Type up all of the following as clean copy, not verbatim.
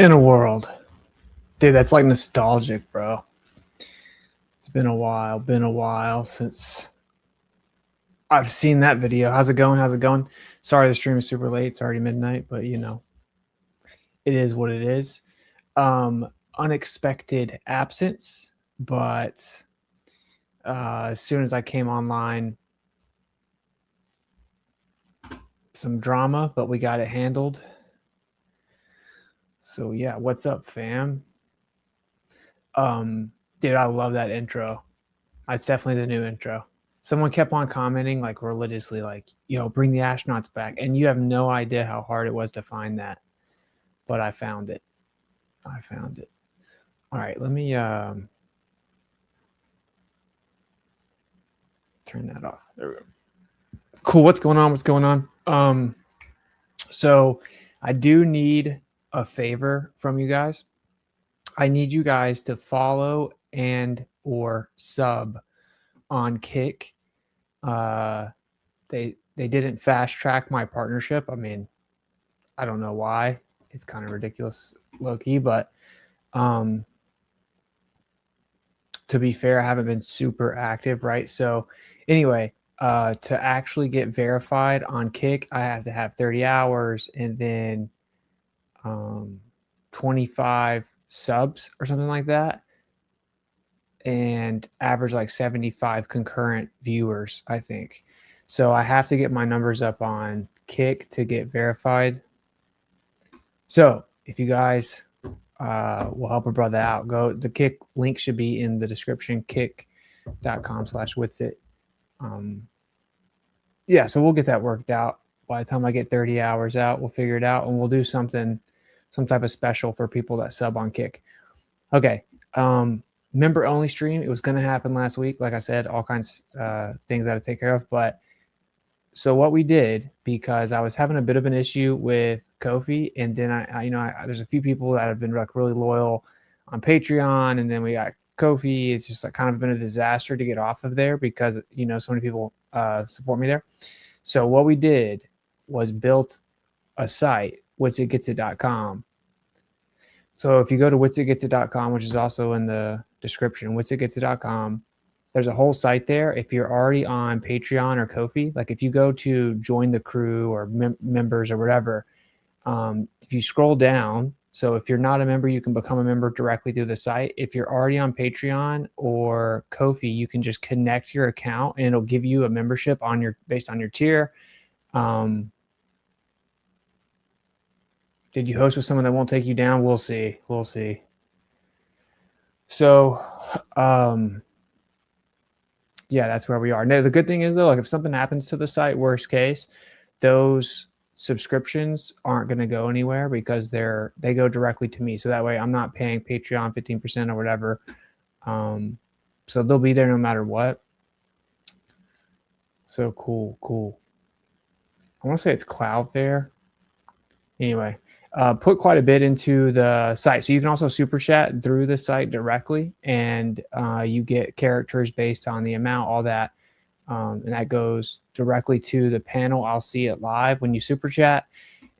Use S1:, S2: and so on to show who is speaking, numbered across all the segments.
S1: in a world. Dude, that's like nostalgic, bro. It's been a while since I've seen that video. How's it going? How's it going? Sorry the stream is super late. It's already midnight, but you know, it is what it is. Unexpected absence, but as soon as I came online, some drama, but we got it handled. So yeah, what's up, fam? Dude, I love that intro. That's definitely the new intro. Someone kept on commenting like religiously, like, yo, bring the astronauts back. And you have no idea how hard it was to find that. But I found it. I found it. All right, let me turn that off. There we go. Cool. What's going on? What's going on? So I do need a favor from you guys. I need you guys to follow and or sub on Kick. They didn't fast track my partnership. I mean, I don't know why. It's kind of ridiculous, low-key, but to be fair, I haven't been super active, right? So anyway, to actually get verified on Kick, I have to have 30 hours and then 25 subs or something like that, and average like 75 concurrent viewers, I think. So I have to get my numbers up on Kick to get verified. So if you guys will help a brother out, go, the Kick link should be in the description, kick.com/witsit. Yeah, so we'll get that worked out. By the time I get 30 hours out, we'll figure it out, and we'll do something, some type of special for people that sub on Kick. Okay. Member only stream. It was going to happen last week. Like I said, all kinds of things that I take care of. But so what we did, because I was having a bit of an issue with Ko-fi, and then there's a few people that have been like really loyal on Patreon, and then we got Ko-fi. It's just like kind of been a disaster to get off of there because, you know, so many people support me there. So what we did was built a site, witsitgetsit.com. So if you go to witsitgetsit.com, which is also in the description, witsitgetsit.com, there's a whole site there. If you're already on Patreon or Ko-fi, like if you go to join the crew or members or whatever, if you scroll down, so if you're not a member, you can become a member directly through the site. If you're already on Patreon or Ko-fi, you can just connect your account and it'll give you a membership on your, based on your tier. Did you host with someone that won't take you down? We'll see. We'll see. So, yeah, that's where we are. Now, the good thing is, though, like if something happens to the site, worst case, those subscriptions aren't going to go anywhere because they go directly to me. So that way I'm not paying Patreon 15% or whatever. So they'll be there no matter what. So cool. I want to say it's Cloudflare. Anyway. Put quite a bit into the site. So you can also super chat through the site directly, and you get characters based on the amount, all that. And that goes directly to the panel. I'll see it live when you super chat.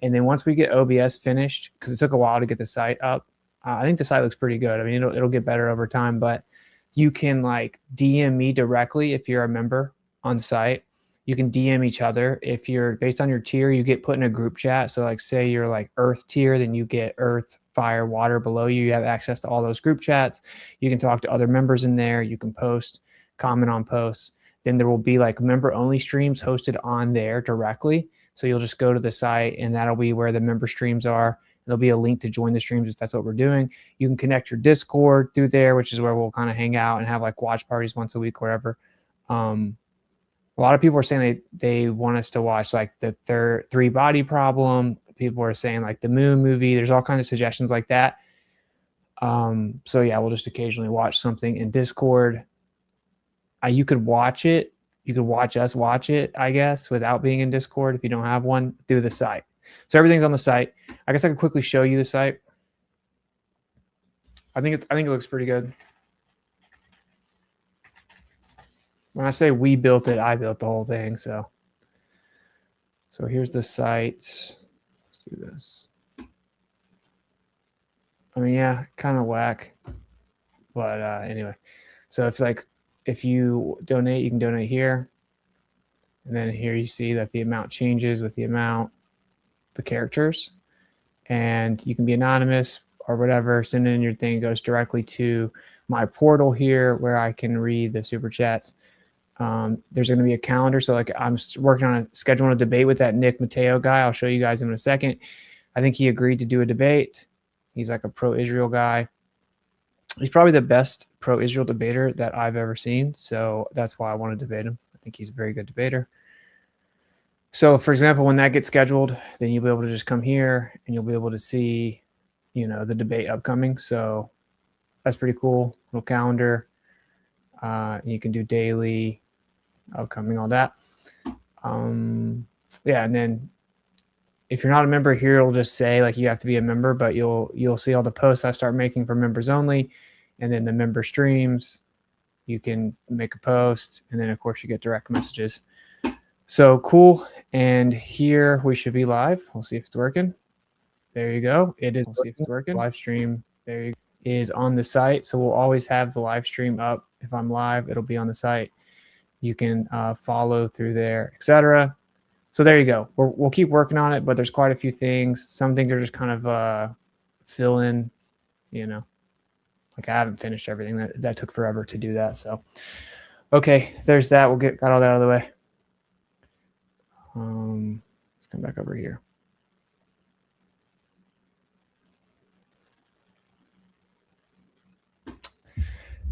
S1: And then once we get OBS finished, because it took a while to get the site up, I think the site looks pretty good. I mean, it'll get better over time, but you can like DM me directly if you're a member on the site. You can DM each other. If you're based on your tier, you get put in a group chat. So like say you're like Earth tier, then you get Earth, Fire, Water below you. You have access to all those group chats. You can talk to other members in there. You can post, comment on posts. Then there will be like member only streams hosted on there directly. So you'll just go to the site and that'll be where the member streams are. There'll be a link to join the streams if that's what we're doing. You can connect your Discord through there, which is where we'll kind of hang out and have like watch parties once a week or whatever. A lot of people are saying they want us to watch like the Three Body Problem. People are saying like the Moon movie. There's all kinds of suggestions like that. So yeah, we'll just occasionally watch something in Discord. You could watch it. You could watch us watch it, I guess, without being in Discord if you don't have one, through the site. So everything's on the site. I guess I could quickly show you the site. I think it looks pretty good. When I say we built it, I built the whole thing. So here's the site. Let's do this. I mean, yeah, kind of whack. But anyway, so if you donate, you can donate here. And then here you see that the amount changes with the amount, the characters. And you can be anonymous or whatever. Send in your thing. It goes directly to my portal here where I can read the super chats. There's going to be a calendar. So like I'm working on scheduling a debate with that Nick Mateo guy. I'll show you guys him in a second. I think he agreed to do a debate. He's like a pro-Israel guy. He's probably the best pro-Israel debater that I've ever seen. So that's why I want to debate him. I think he's a very good debater. So for example, when that gets scheduled, then you'll be able to just come here and you'll be able to see, you know, the debate upcoming. So that's pretty cool. Little calendar. You can do daily, upcoming, all that. Yeah, and then if you're not a member here, it'll just say like you have to be a member, but you'll see all the posts I start making for members only, and then the member streams. You can make a post, and then of course you get direct messages. So cool. And here we should be live. We'll see if it's working. There you go. It is. We'll see if it's working. Live stream. There you go. Is on the site. So we'll always have the live stream up. If I'm live, it'll be on the site. You can follow through there, etc. So there you go. We'll keep working on it, but there's quite a few things. Some things are just kind of fill in, you know, like I haven't finished everything. That took forever to do that. So, okay, there's that. Got all that out of the way. Let's come back over here.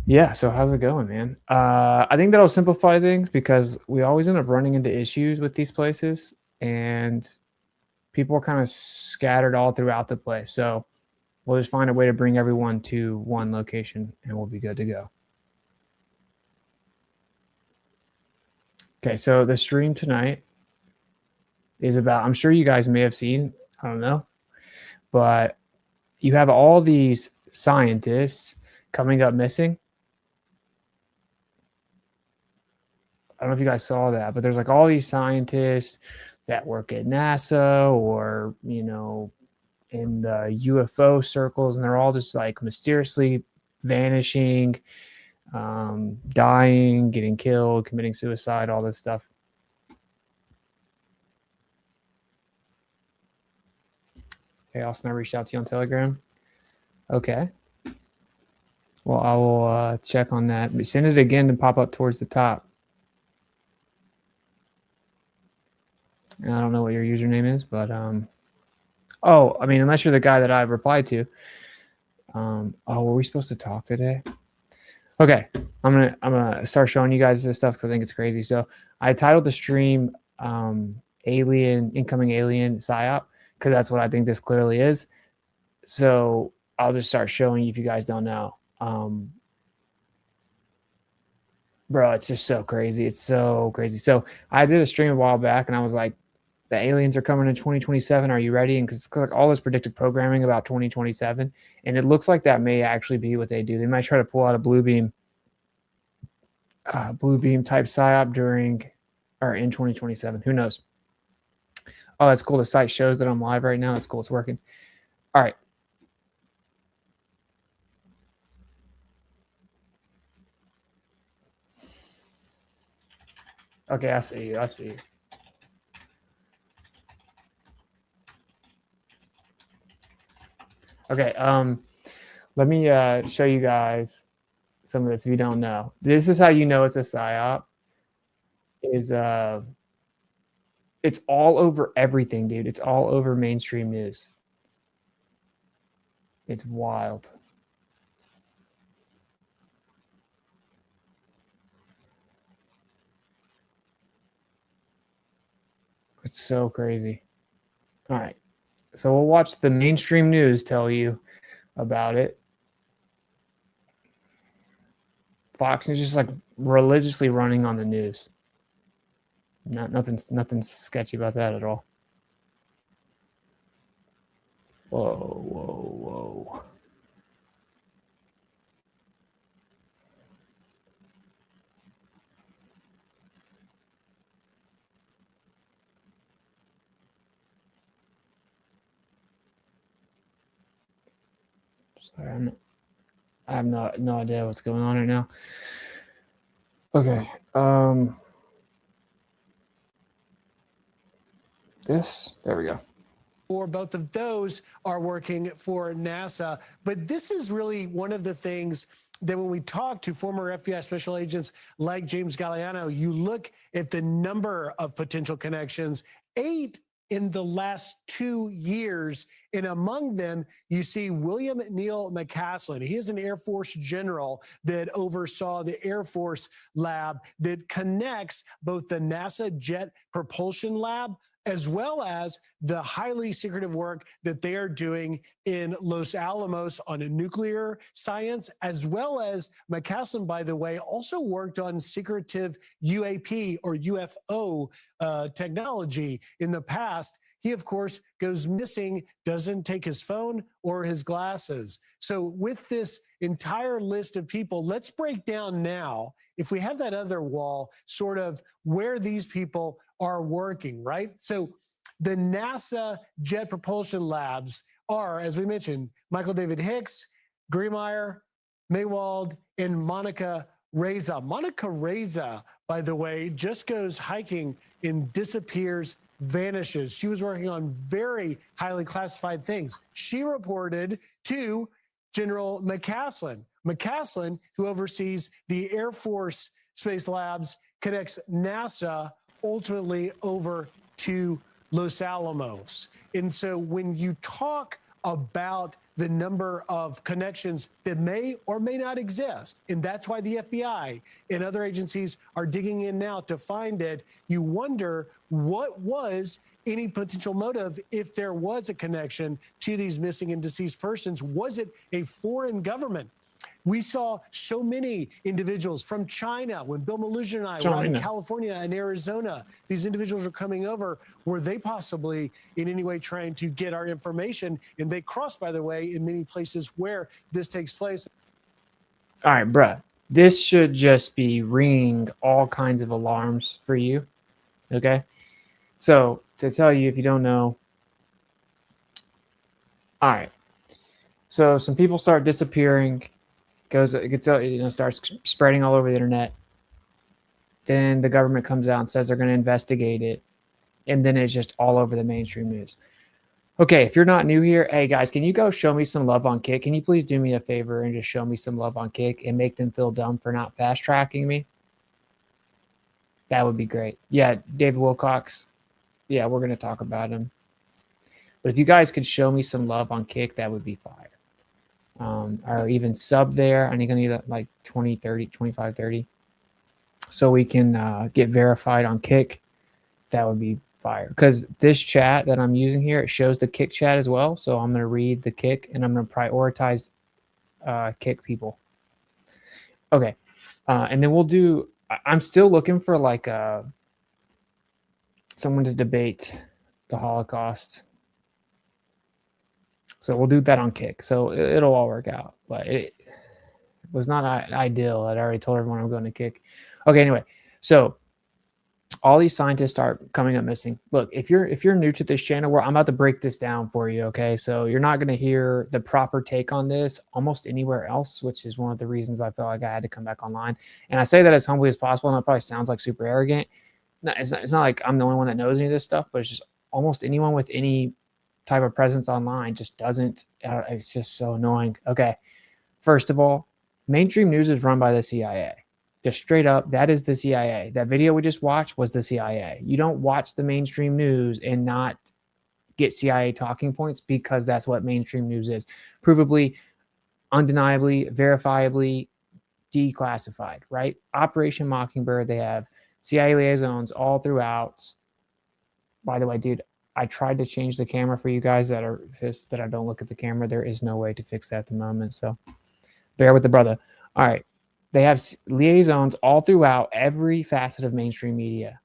S1: Yeah, so how's it going, man? I think that'll simplify things because we always end up running into issues with these places, and people are kind of scattered all throughout the place. So we'll just find a way to bring everyone to one location, and we'll be good to go. Okay, so the stream tonight is about, I'm sure you guys may have seen, I don't know, but you have all these scientists coming up missing. I don't know if you guys saw that, but there's like all these scientists that work at NASA or, you know, in the UFO circles, and they're all just like mysteriously vanishing, dying, getting killed, committing suicide, all this stuff. Okay, Austin, I reached out to you on Telegram. Okay. Well, I will check on that. Send it again to pop up towards the top. I don't know what your username is, but oh, I mean, unless you're the guy that I replied to. Oh, were we supposed to talk today? Okay, I'm gonna start showing you guys this stuff because I think it's crazy. So I titled the stream Incoming Alien Psyop, because that's what I think this clearly is. So I'll just start showing you if you guys don't know. Bro, it's just so crazy. It's so crazy. So I did a stream a while back and I was like, the aliens are coming in 2027. Are you ready? And because like all this predictive programming about 2027, and it looks like that may actually be what they do. They might try to pull out a blue beam type psyop during or in 2027. Who knows? Oh, that's cool. The site shows that I'm live right now. That's cool. It's working. All right. Okay, I see you. I see you. Okay, let me show you guys some of this if you don't know. This is how you know it's a psyop. It's all over everything, dude. It's all over mainstream news. It's wild. It's so crazy. All right. So we'll watch the mainstream news tell you about it. Fox is just like religiously running on the news. Nothing sketchy about that at all. Whoa, whoa, whoa. Sorry, I have no idea what's going on right now. Okay. There we go.
S2: Or both of those are working for NASA. But this is really one of the things that when we talk to former FBI special agents like James Galliano, you look at the number of potential connections, 8 in the last 2 years. And among them, you see William Neal McCaslin. He is an Air Force general that oversaw the Air Force lab that connects both the NASA Jet Propulsion Lab as well as the highly secretive work that they are doing in Los Alamos on a nuclear science, as well as McCaslin, by the way, also worked on secretive UAP or UFO technology in the past. He, of course, goes missing, doesn't take his phone or his glasses. So with this entire list of people, let's break down now, if we have that other wall, sort of where these people are working, right? So the NASA Jet Propulsion Labs are, as we mentioned, Michael David Hicks, Griemeyer, Maywald, and Monica Reza. Monica Reza, by the way, just goes hiking and disappears, vanishes. She was working on very highly classified things. She reported to General McCaslin. McCaslin, who oversees the Air Force Space Labs, connects NASA ultimately over to Los Alamos. And so when you talk about the number of connections that may or may not exist, and that's why the FBI and other agencies are digging in now to find it, you wonder what was any potential motive if there was a connection to these missing and deceased persons. Was it a foreign government? We saw so many individuals from China when Bill Maloogian and I were out in California and Arizona. These individuals were coming over. Were they possibly in any way trying to get our information? And they cross, by the way, in many places where this takes place.
S1: All right, bruh. This should just be ringing all kinds of alarms for you. Okay? So, to tell you, if you don't know, all right. So, some people start disappearing. Starts spreading all over the internet. Then the government comes out and says they're going to investigate it, and then it's just all over the mainstream news. Okay, if you're not new here, hey guys, can you go show me some love on Kick? Can you please do me a favor and just show me some love on Kick and make them feel dumb for not fast tracking me? That would be great. Yeah, David Wilcox. Yeah, we're going to talk about him. But if you guys could show me some love on Kick, that would be fire. Or even sub there. I think I need like 20, 30, 25, 30. So we can get verified on Kick. That would be fire. Because this chat that I'm using here, it shows the Kick chat as well. So I'm going to read the Kick and I'm going to prioritize Kick people. Okay. And then we'll do, I'm still looking for like someone to debate the Holocaust. So we'll do that on Kick. So it'll all work out. But it was not ideal. I'd already told everyone I'm going to Kick. Okay, anyway. So all these scientists are coming up missing. Look, if you're new to this channel, I'm about to break this down for you, okay? So you're not going to hear the proper take on this almost anywhere else, which is one of the reasons I felt like I had to come back online. And I say that as humbly as possible, and that probably sounds like super arrogant. No, it's not like I'm the only one that knows any of this stuff, but it's just almost anyone with any type of presence online just doesn't. It's just so annoying. Okay, first of all, mainstream news is run by the CIA. Just straight up, that is the CIA. That video we just watched was the CIA. You don't watch the mainstream news and not get CIA talking points because that's what mainstream news is. Provably, undeniably, verifiably declassified, right? Operation Mockingbird, they have CIA liaisons all throughout. By the way, dude, I tried to change the camera for you guys that are pissed that I don't look at the camera. There is no way to fix that at the moment, so bear with the brother. All right. They have liaisons all throughout every facet of mainstream media.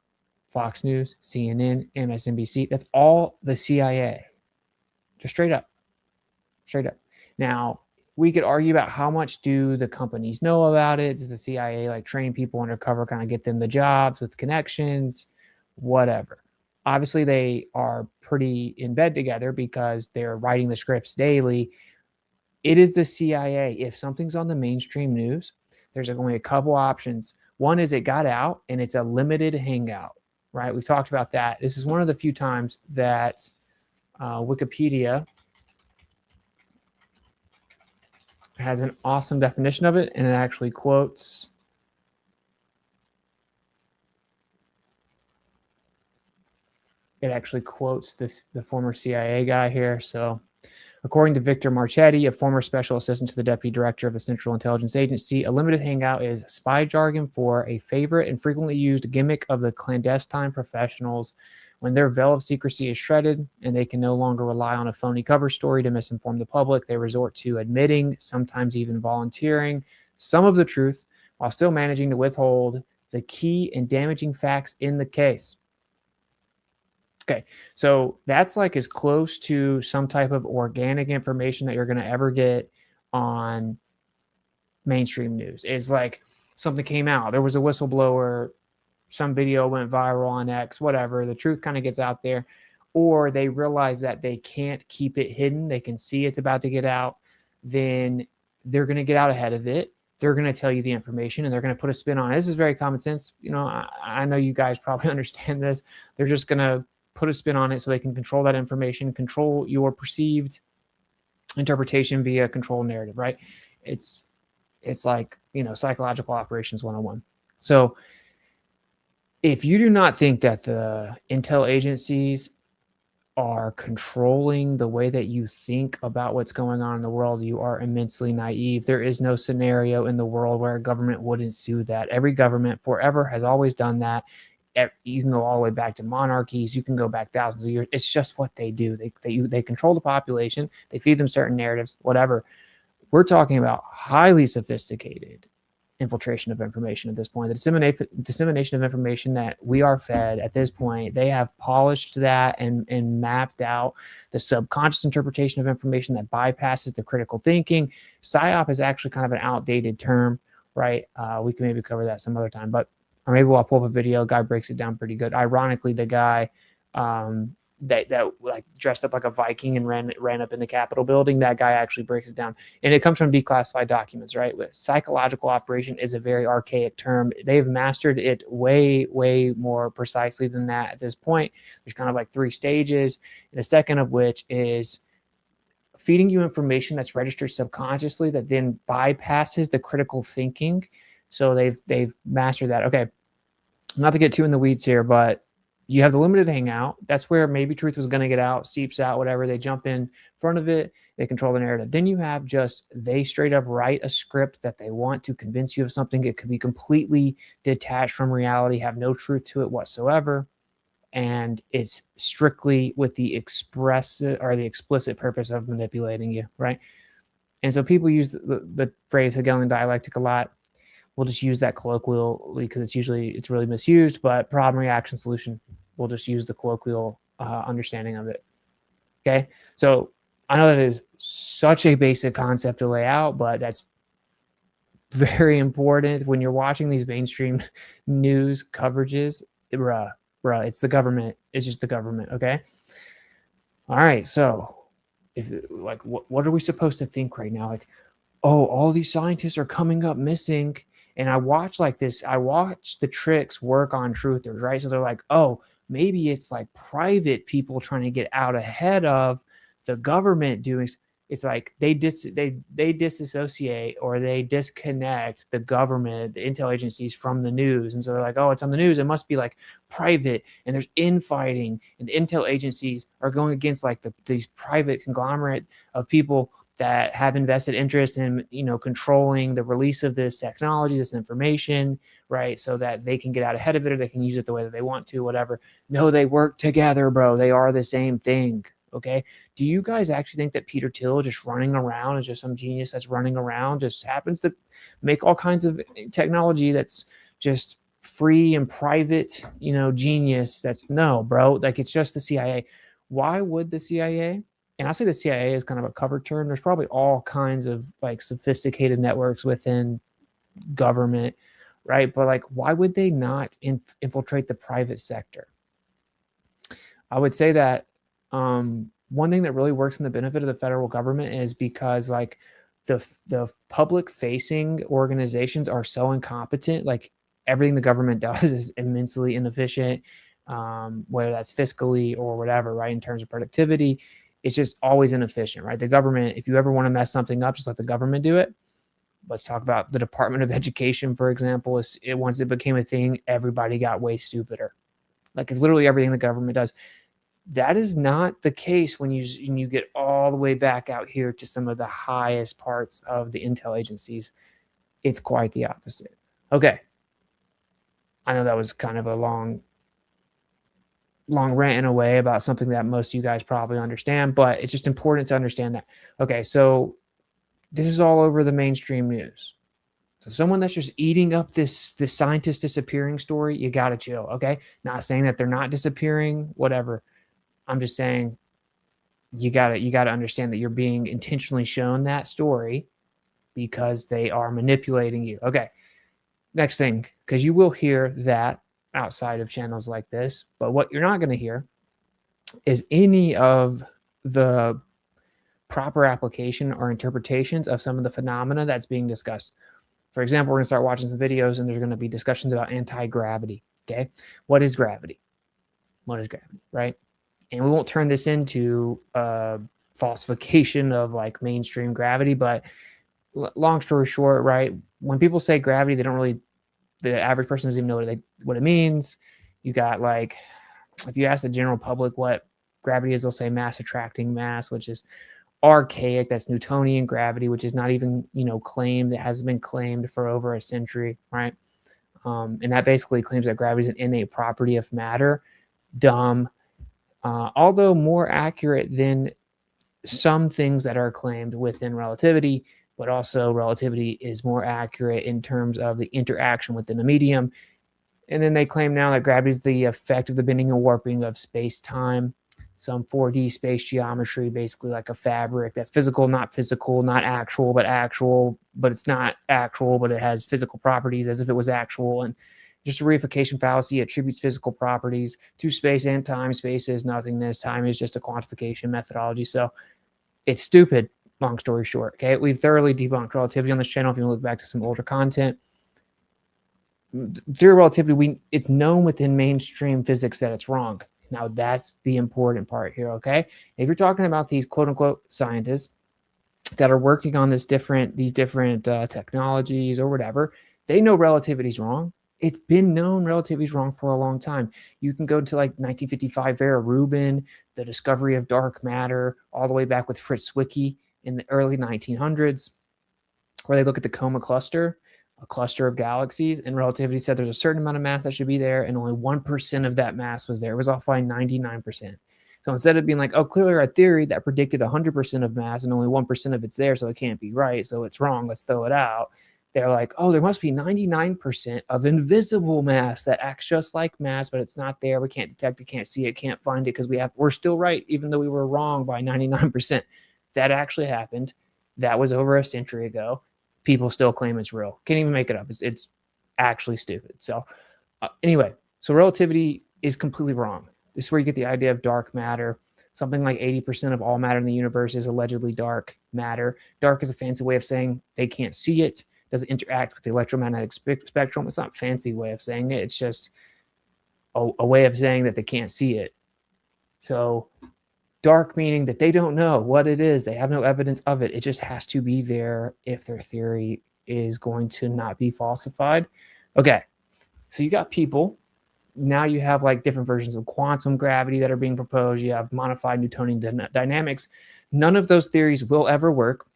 S1: Fox News, CNN, MSNBC. That's all the CIA. Just straight up. Straight up. Now, we could argue about how much do the companies know about it. Does the CIA like train people undercover, kind of get them the jobs with connections? Whatever. Obviously, they are pretty in bed together because they're writing the scripts daily. It is the CIA. If something's on the mainstream news, there's only a couple options. One is it got out and it's a limited hangout, right? We've talked about that. This is one of the few times that Wikipedia has an awesome definition of it, and it actually quotes the former CIA guy here. So according to Victor Marchetti, a former special assistant to the deputy director of the Central Intelligence Agency, a limited hangout is spy jargon for a favorite and frequently used gimmick of the clandestine professionals when their veil of secrecy is shredded and they can no longer rely on a phony cover story to misinform the public. They resort to admitting, sometimes even volunteering, some of the truth while still managing to withhold the key and damaging facts in the case. Okay, so that's like as close to some type of organic information that you're going to ever get on mainstream news. It's like something came out, there was a whistleblower, some video went viral on X, whatever, the truth kind of gets out there, or they realize that they can't keep it hidden, they can see it's about to get out, then they're going to get out ahead of it. They're going to tell you the information and they're going to put a spin on it. This is very common sense. You know, I know you guys probably understand this. They're just going to put a spin on it so they can control that information, control your perceived interpretation via control narrative, right? It's like, you know, psychological operations 101. So if you do not think that the intel agencies are controlling the way that you think about what's going on in the world, you are immensely naive. There is no scenario in the world where a government wouldn't do that. Every government forever has always done that. You can go all the way back to monarchies. You can go back thousands of years. It's just what they do. They control the population. They feed them certain narratives, whatever. We're talking about highly sophisticated infiltration of information at this point. The dissemination of information that we are fed at this point, they have polished that and mapped out the subconscious interpretation of information that bypasses the critical thinking. PSYOP is actually kind of an outdated term, right? We can maybe cover that some other time, but or maybe I'll pull up a video. Guy breaks it down pretty good. Ironically, the guy that like dressed up like a Viking and ran up in the Capitol building, that guy actually breaks it down. And it comes from declassified documents, right? With psychological operation is a very archaic term. They've mastered it way, way more precisely than that at this point. There's kind of like 3 stages. And the second of which is feeding you information that's registered subconsciously that then bypasses the critical thinking. So they've mastered that. Okay, not to get too in the weeds here, but you have the limited hangout. That's where maybe truth was going to get out, seeps out, whatever. They jump in front of it. They control the narrative. Then you have just they straight up write a script that they want to convince you of something. It could be completely detached from reality, have no truth to it whatsoever. And it's strictly with the explicit purpose of manipulating you, right? And so people use the phrase Hegelian dialectic a lot. We'll just use that colloquially because it's really misused, but problem, reaction, solution. We'll just use the colloquial understanding of it. Okay. So I know that is such a basic concept to lay out, but that's very important when you're watching these mainstream news coverages. Bruh, it's the government. It's just the government. Okay. All right. So if like, what are we supposed to think right now? Like, oh, all these scientists are coming up missing. And I watch the tricks work on truthers, right? So they're like, oh, maybe it's like private people trying to get out ahead of the government doing. It's like they disassociate or they disconnect the government, the intel agencies from the news. And so they're like, oh, it's on the news. It must be like private and there's infighting and the intel agencies are going against like these private conglomerate of people that have invested interest in, you know, controlling the release of this technology, this information, right? So that they can get out ahead of it or they can use it the way that they want to, whatever. No, they work together, bro. They are the same thing. Okay. Do you guys actually think that Peter Thiel just running around is just some genius that's running around, just happens to make all kinds of technology that's just free and private, you know, genius? No, bro. Like it's just the CIA. Why would the CIA? And I say the CIA is kind of a cover term. There's probably all kinds of like sophisticated networks within government, right? But like, why would they not infiltrate the private sector? I would say that one thing that really works in the benefit of the federal government is because like the public facing organizations are so incompetent. Like everything the government does is immensely inefficient, whether that's fiscally or whatever, right? In terms of productivity, it's just always inefficient, right? The government, if you ever want to mess something up, just let the government do it. Let's talk about the Department of Education, for example. Once it became a thing, everybody got way stupider. Like it's literally everything the government does. That is not the case when you get all the way back out here to some of the highest parts of the intel agencies. It's quite the opposite. Okay. I know that was kind of a long rant in a way about something that most of you guys probably understand, but it's just important to understand that. Okay, so this is all over the mainstream news. So someone that's just eating up this scientist disappearing story, you got to chill, okay? Not saying that they're not disappearing, whatever. I'm just saying you got to understand that you're being intentionally shown that story because they are manipulating you. Okay. Next thing, because you will hear that outside of channels like this, but what you're not going to hear is any of the proper application or interpretations of some of the phenomena that's being discussed. For example, we're going to start watching some videos and there's going to be discussions about anti-gravity. Okay. What is gravity? What is gravity, right? And we won't turn this into a falsification of like mainstream gravity, but long story short, right? When people say gravity, they don't really, the average person doesn't even know what it means. You got like, if you ask the general public what gravity is, they'll say mass attracting mass, which is archaic. That's Newtonian gravity, which is not even, claimed. It hasn't been claimed for over a century, right? And that basically claims that gravity is an innate property of matter. Dumb. Although more accurate than some things that are claimed within relativity, but also relativity is more accurate in terms of the interaction within the medium. And then they claim now that gravity is the effect of the bending and warping of space-time, some 4D space geometry, basically like a fabric that's physical, not actual, but it's not actual, but it has physical properties as if it was actual. And just a reification fallacy attributes physical properties to space and time. Space is nothingness. Time is just a quantification methodology. So it's stupid, long story short. Okay, we've thoroughly debunked relativity on this channel. If you look back to some older content, theory of relativity, it's known within mainstream physics that it's wrong. Now that's the important part here. Okay, if you're talking about these quote unquote scientists that are working on these different technologies or whatever, they know relativity is wrong. It's been known relativity is wrong for a long time. You can go to like 1955 Vera Rubin, the discovery of dark matter, all the way back with Fritz Zwicky in the early 1900s, where they look at the Coma cluster, a cluster of galaxies, and relativity said there's a certain amount of mass that should be there, and only 1% of that mass was there. It was off by 99%. So instead of being like, oh, clearly our theory that predicted 100% of mass and only 1% of it's there, so it can't be right, so it's wrong, let's throw it out. They're like, oh, there must be 99% of invisible mass that acts just like mass, but it's not there. We can't detect it, can't see it, can't find it because we're still right, even though we were wrong by 99%. That actually happened. That was over a century ago. People still claim it's real. Can't even make it up. It's actually stupid. So anyway, so relativity is completely wrong. This is where you get the idea of dark matter. Something like 80% of all matter in the universe is allegedly dark matter. Dark is a fancy way of saying they can't see it. Doesn't interact with the electromagnetic spectrum. It's not a fancy way of saying it. It's just a way of saying that they can't see it. So dark meaning that they don't know what it is. They have no evidence of it. It just has to be there if their theory is going to not be falsified. Okay, so you got people. Now you have like different versions of quantum gravity that are being proposed. You have modified Newtonian dynamics. None of those theories will ever work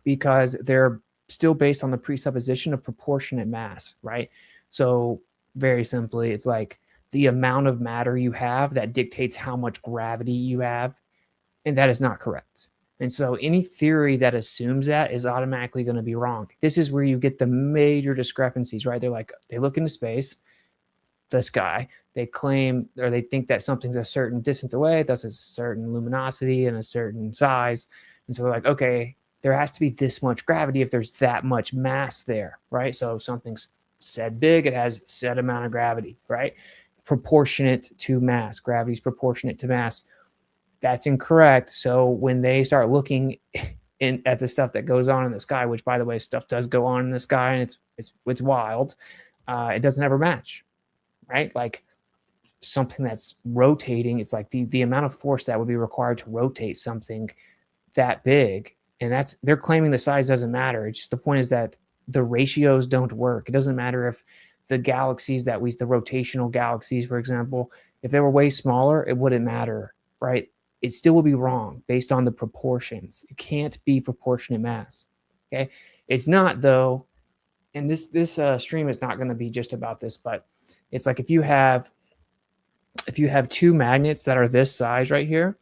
S1: because they're still based on the presupposition of proportionate mass, right? So very simply, it's like the amount of matter you have that dictates how much gravity you have, and that is not correct. And so any theory that assumes that is automatically going to be wrong. This is where you get the major discrepancies, right? They're like, they look into space, the sky, they claim or they think that something's a certain distance away, thus a certain luminosity and a certain size. And so they're like, okay, there has to be this much gravity if there's that much mass there, right? So something's said big, it has set amount of gravity, right? Proportionate to mass. Gravity is proportionate to mass. That's incorrect. So when they start looking at the stuff that goes on in the sky, which by the way, stuff does go on in the sky and it's wild. It doesn't ever match, right? Like something that's rotating, it's like the amount of force that would be required to rotate something that big, and they're claiming the size doesn't matter. It's just the point is that the ratios don't work. It doesn't matter if the galaxies the rotational galaxies, for example, if they were way smaller, it wouldn't matter, right? It still would be wrong based on the proportions. It can't be proportionate mass. Okay, it's not though, and this stream is not going to be just about this, but it's like if you have two magnets that are this size right here,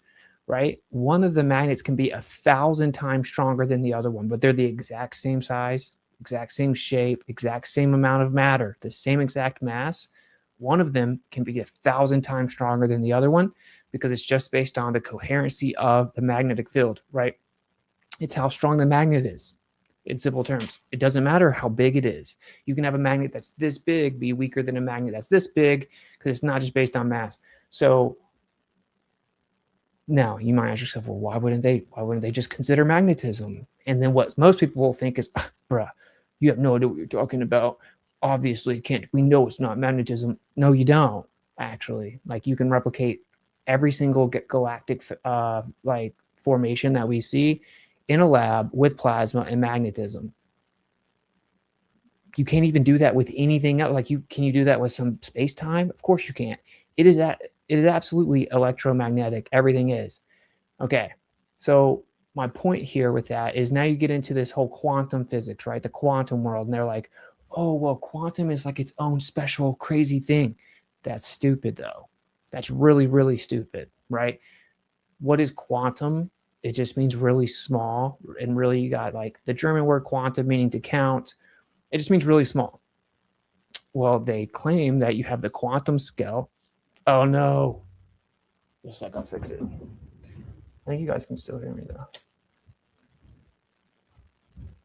S1: right? One of the magnets can be 1,000 times stronger than the other one, but they're the exact same size, exact same shape, exact same amount of matter, the same exact mass. One of them can be 1,000 times stronger than the other one because it's just based on the coherency of the magnetic field, right? It's how strong the magnet is. In simple terms, it doesn't matter how big it is. You can have a magnet that's this big be weaker than a magnet that's this big because it's not just based on mass. So now you might ask yourself, well, why wouldn't they just consider magnetism? And then what most people will think is, bruh, you have no idea what you're talking about. Obviously, we know it's not magnetism. No, you don't actually. Like you can replicate every single galactic like formation that we see in a lab with plasma and magnetism. You can't even do that with anything else. Like can you do that with some space time? Of course you can't. It is absolutely electromagnetic. Everything is. Okay. So my point here with that is now you get into this whole quantum physics, right? The quantum world. And they're like, oh, well, quantum is like its own special crazy thing. That's stupid though. That's really, really stupid, right? What is quantum? It just means really small. And really you got like the German word quantum meaning to count. It just means really small. Well, they claim that you have the quantum scale. Oh no. Just a sec, I'll fix it. I think you guys can still hear me though.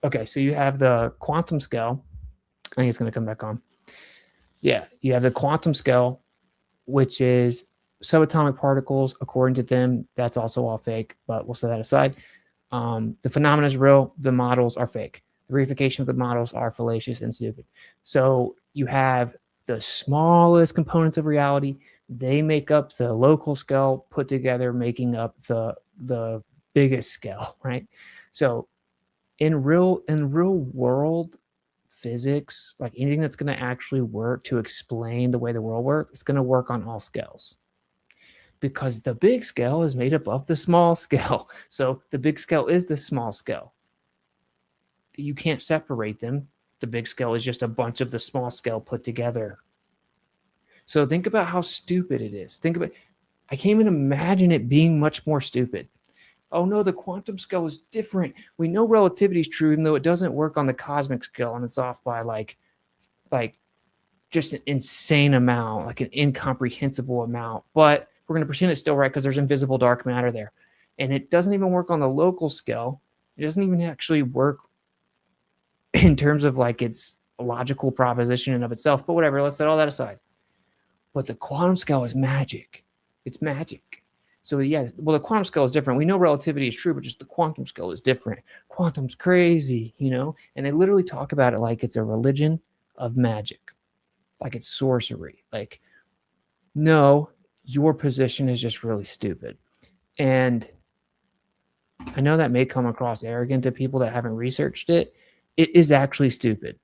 S1: Okay, so you have the quantum scale. I think it's going to come back on. Yeah, you have the quantum scale, which is subatomic particles. According to them, that's also all fake, but we'll set that aside. The phenomena is real. The models are fake. The reification of the models are fallacious and stupid. So you have the smallest components of reality. They make up the local scale put together, making up the biggest scale, right? So in real world physics, like anything that's going to actually work to explain the way the world works, it's going to work on all scales. Because the big scale is made up of the small scale. So the big scale is the small scale. You can't separate them. The big scale is just a bunch of the small scale put together. So think about how stupid it is. I can't even imagine it being much more stupid. Oh no, the quantum scale is different. We know relativity is true, even though it doesn't work on the cosmic scale, and it's off by like just an insane amount, like an incomprehensible amount. But we're going to pretend it's still right because there's invisible dark matter there. And it doesn't even work on the local scale. It doesn't even actually work in terms of like its logical proposition in of itself. But whatever, let's set all that aside. But the quantum scale is magic. It's magic. So yeah, well, the quantum scale is different. We know relativity is true, but just the quantum scale is different. Quantum's crazy, you know? And they literally talk about it like it's a religion of magic, like it's sorcery. Like, no, your position is just really stupid. And I know that may come across arrogant to people that haven't researched it. It is actually stupid.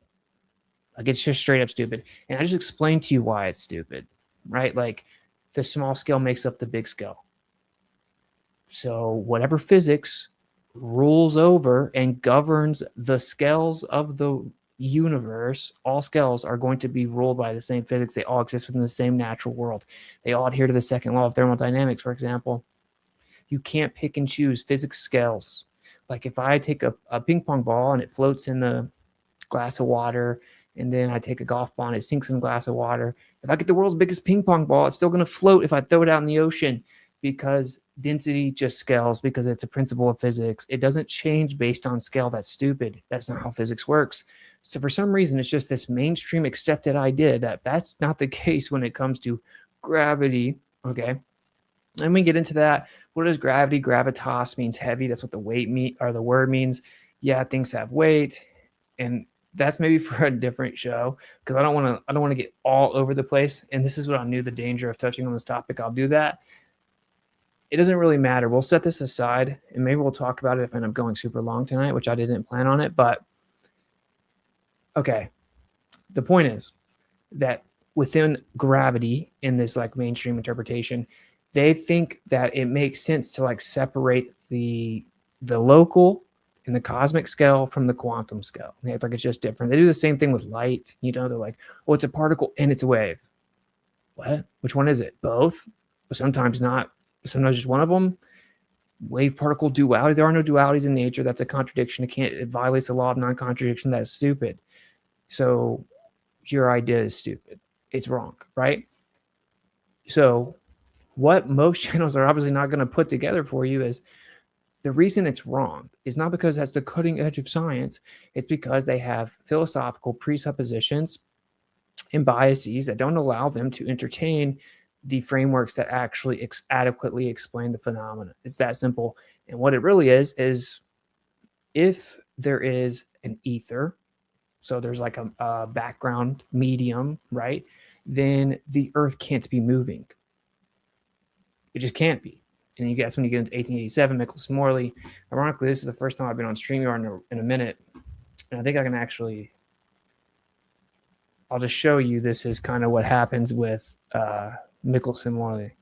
S1: Like, it's just straight up stupid. And I just explained to you why it's stupid, right? Like, the small scale makes up the big scale. So whatever physics rules over and governs the scales of the universe, all scales are going to be ruled by the same physics. They all exist within the same natural world. They all adhere to the second law of thermodynamics, for example. You can't pick and choose physics scales. Like if I take a ping pong ball and it floats in the glass of water, and then I take a golf ball and it sinks in a glass of water. If I get the world's biggest ping pong ball, it's still going to float if I throw it out in the ocean, because density just scales, because it's a principle of physics. It doesn't change based on scale. That's stupid. That's not how physics works. So for some reason, it's just this mainstream accepted idea that that's not the case when it comes to gravity. Okay. And we get into that. What does gravity? Gravitas means heavy. That's what the the word means. Yeah, things have weight, and that's maybe for a different show because I don't want to get all over the place. And this is what I knew the danger of touching on this topic. I'll do that. It doesn't really matter. We'll set this aside, and maybe we'll talk about it if I end up going super long tonight, which I didn't plan on it. But okay, the point is that within gravity in this like mainstream interpretation, they think that it makes sense to like separate the local and the cosmic scale from the quantum scale. They act like it's just different. They do the same thing with light. You know, they're like, oh, it's a particle and it's a wave. What? Which one is it? Both? But sometimes not. Sometimes just one of them. Wave particle duality. There are no dualities in nature. That's a contradiction. It violates the law of non-contradiction. That is stupid. So your idea is stupid. It's wrong, right? So what most channels are obviously not going to put together for you is the reason it's wrong is not because that's the cutting edge of science. It's because they have philosophical presuppositions and biases that don't allow them to entertain the frameworks that actually adequately explain the phenomena. It's that simple. And what it really is if there is an ether, so there's like a background medium, right? Then the Earth can't be moving. It just can't be. And you guess when you get into 1887, Michelson Morley, ironically, this is the first time I've been on StreamYard in a minute. And I think I can actually, I'll just show you this is kind of what happens with Michelson Morley.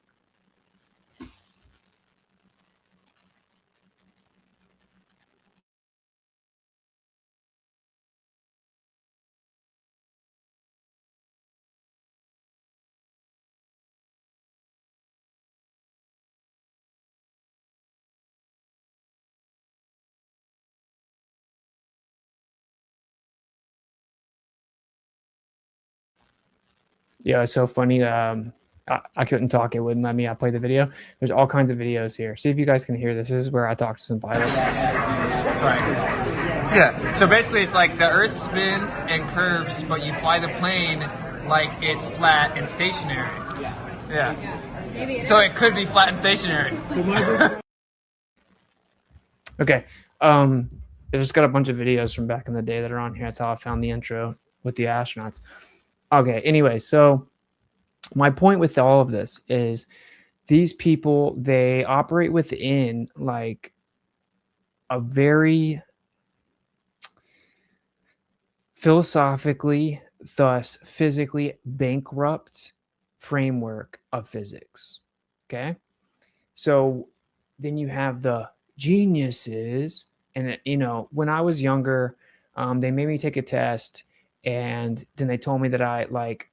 S1: Yeah, it's so funny. I couldn't talk. It wouldn't let me. I play the video. There's all kinds of videos here. See if you guys can hear this. This is where I talk to some pilots.
S3: Right. Yeah. So basically, it's like the Earth spins and curves, but you fly the plane like it's flat and stationary. Yeah. So it could be flat and stationary.
S1: Okay. I just got a bunch of videos from back in the day that are on here. That's how I found the intro with the astronauts. Okay. Anyway, so my point with all of this is these people, they operate within like a very philosophically, thus physically bankrupt framework of physics. Okay. So then you have the geniuses. And, you know, when I was younger, they made me take a test and then they told me that I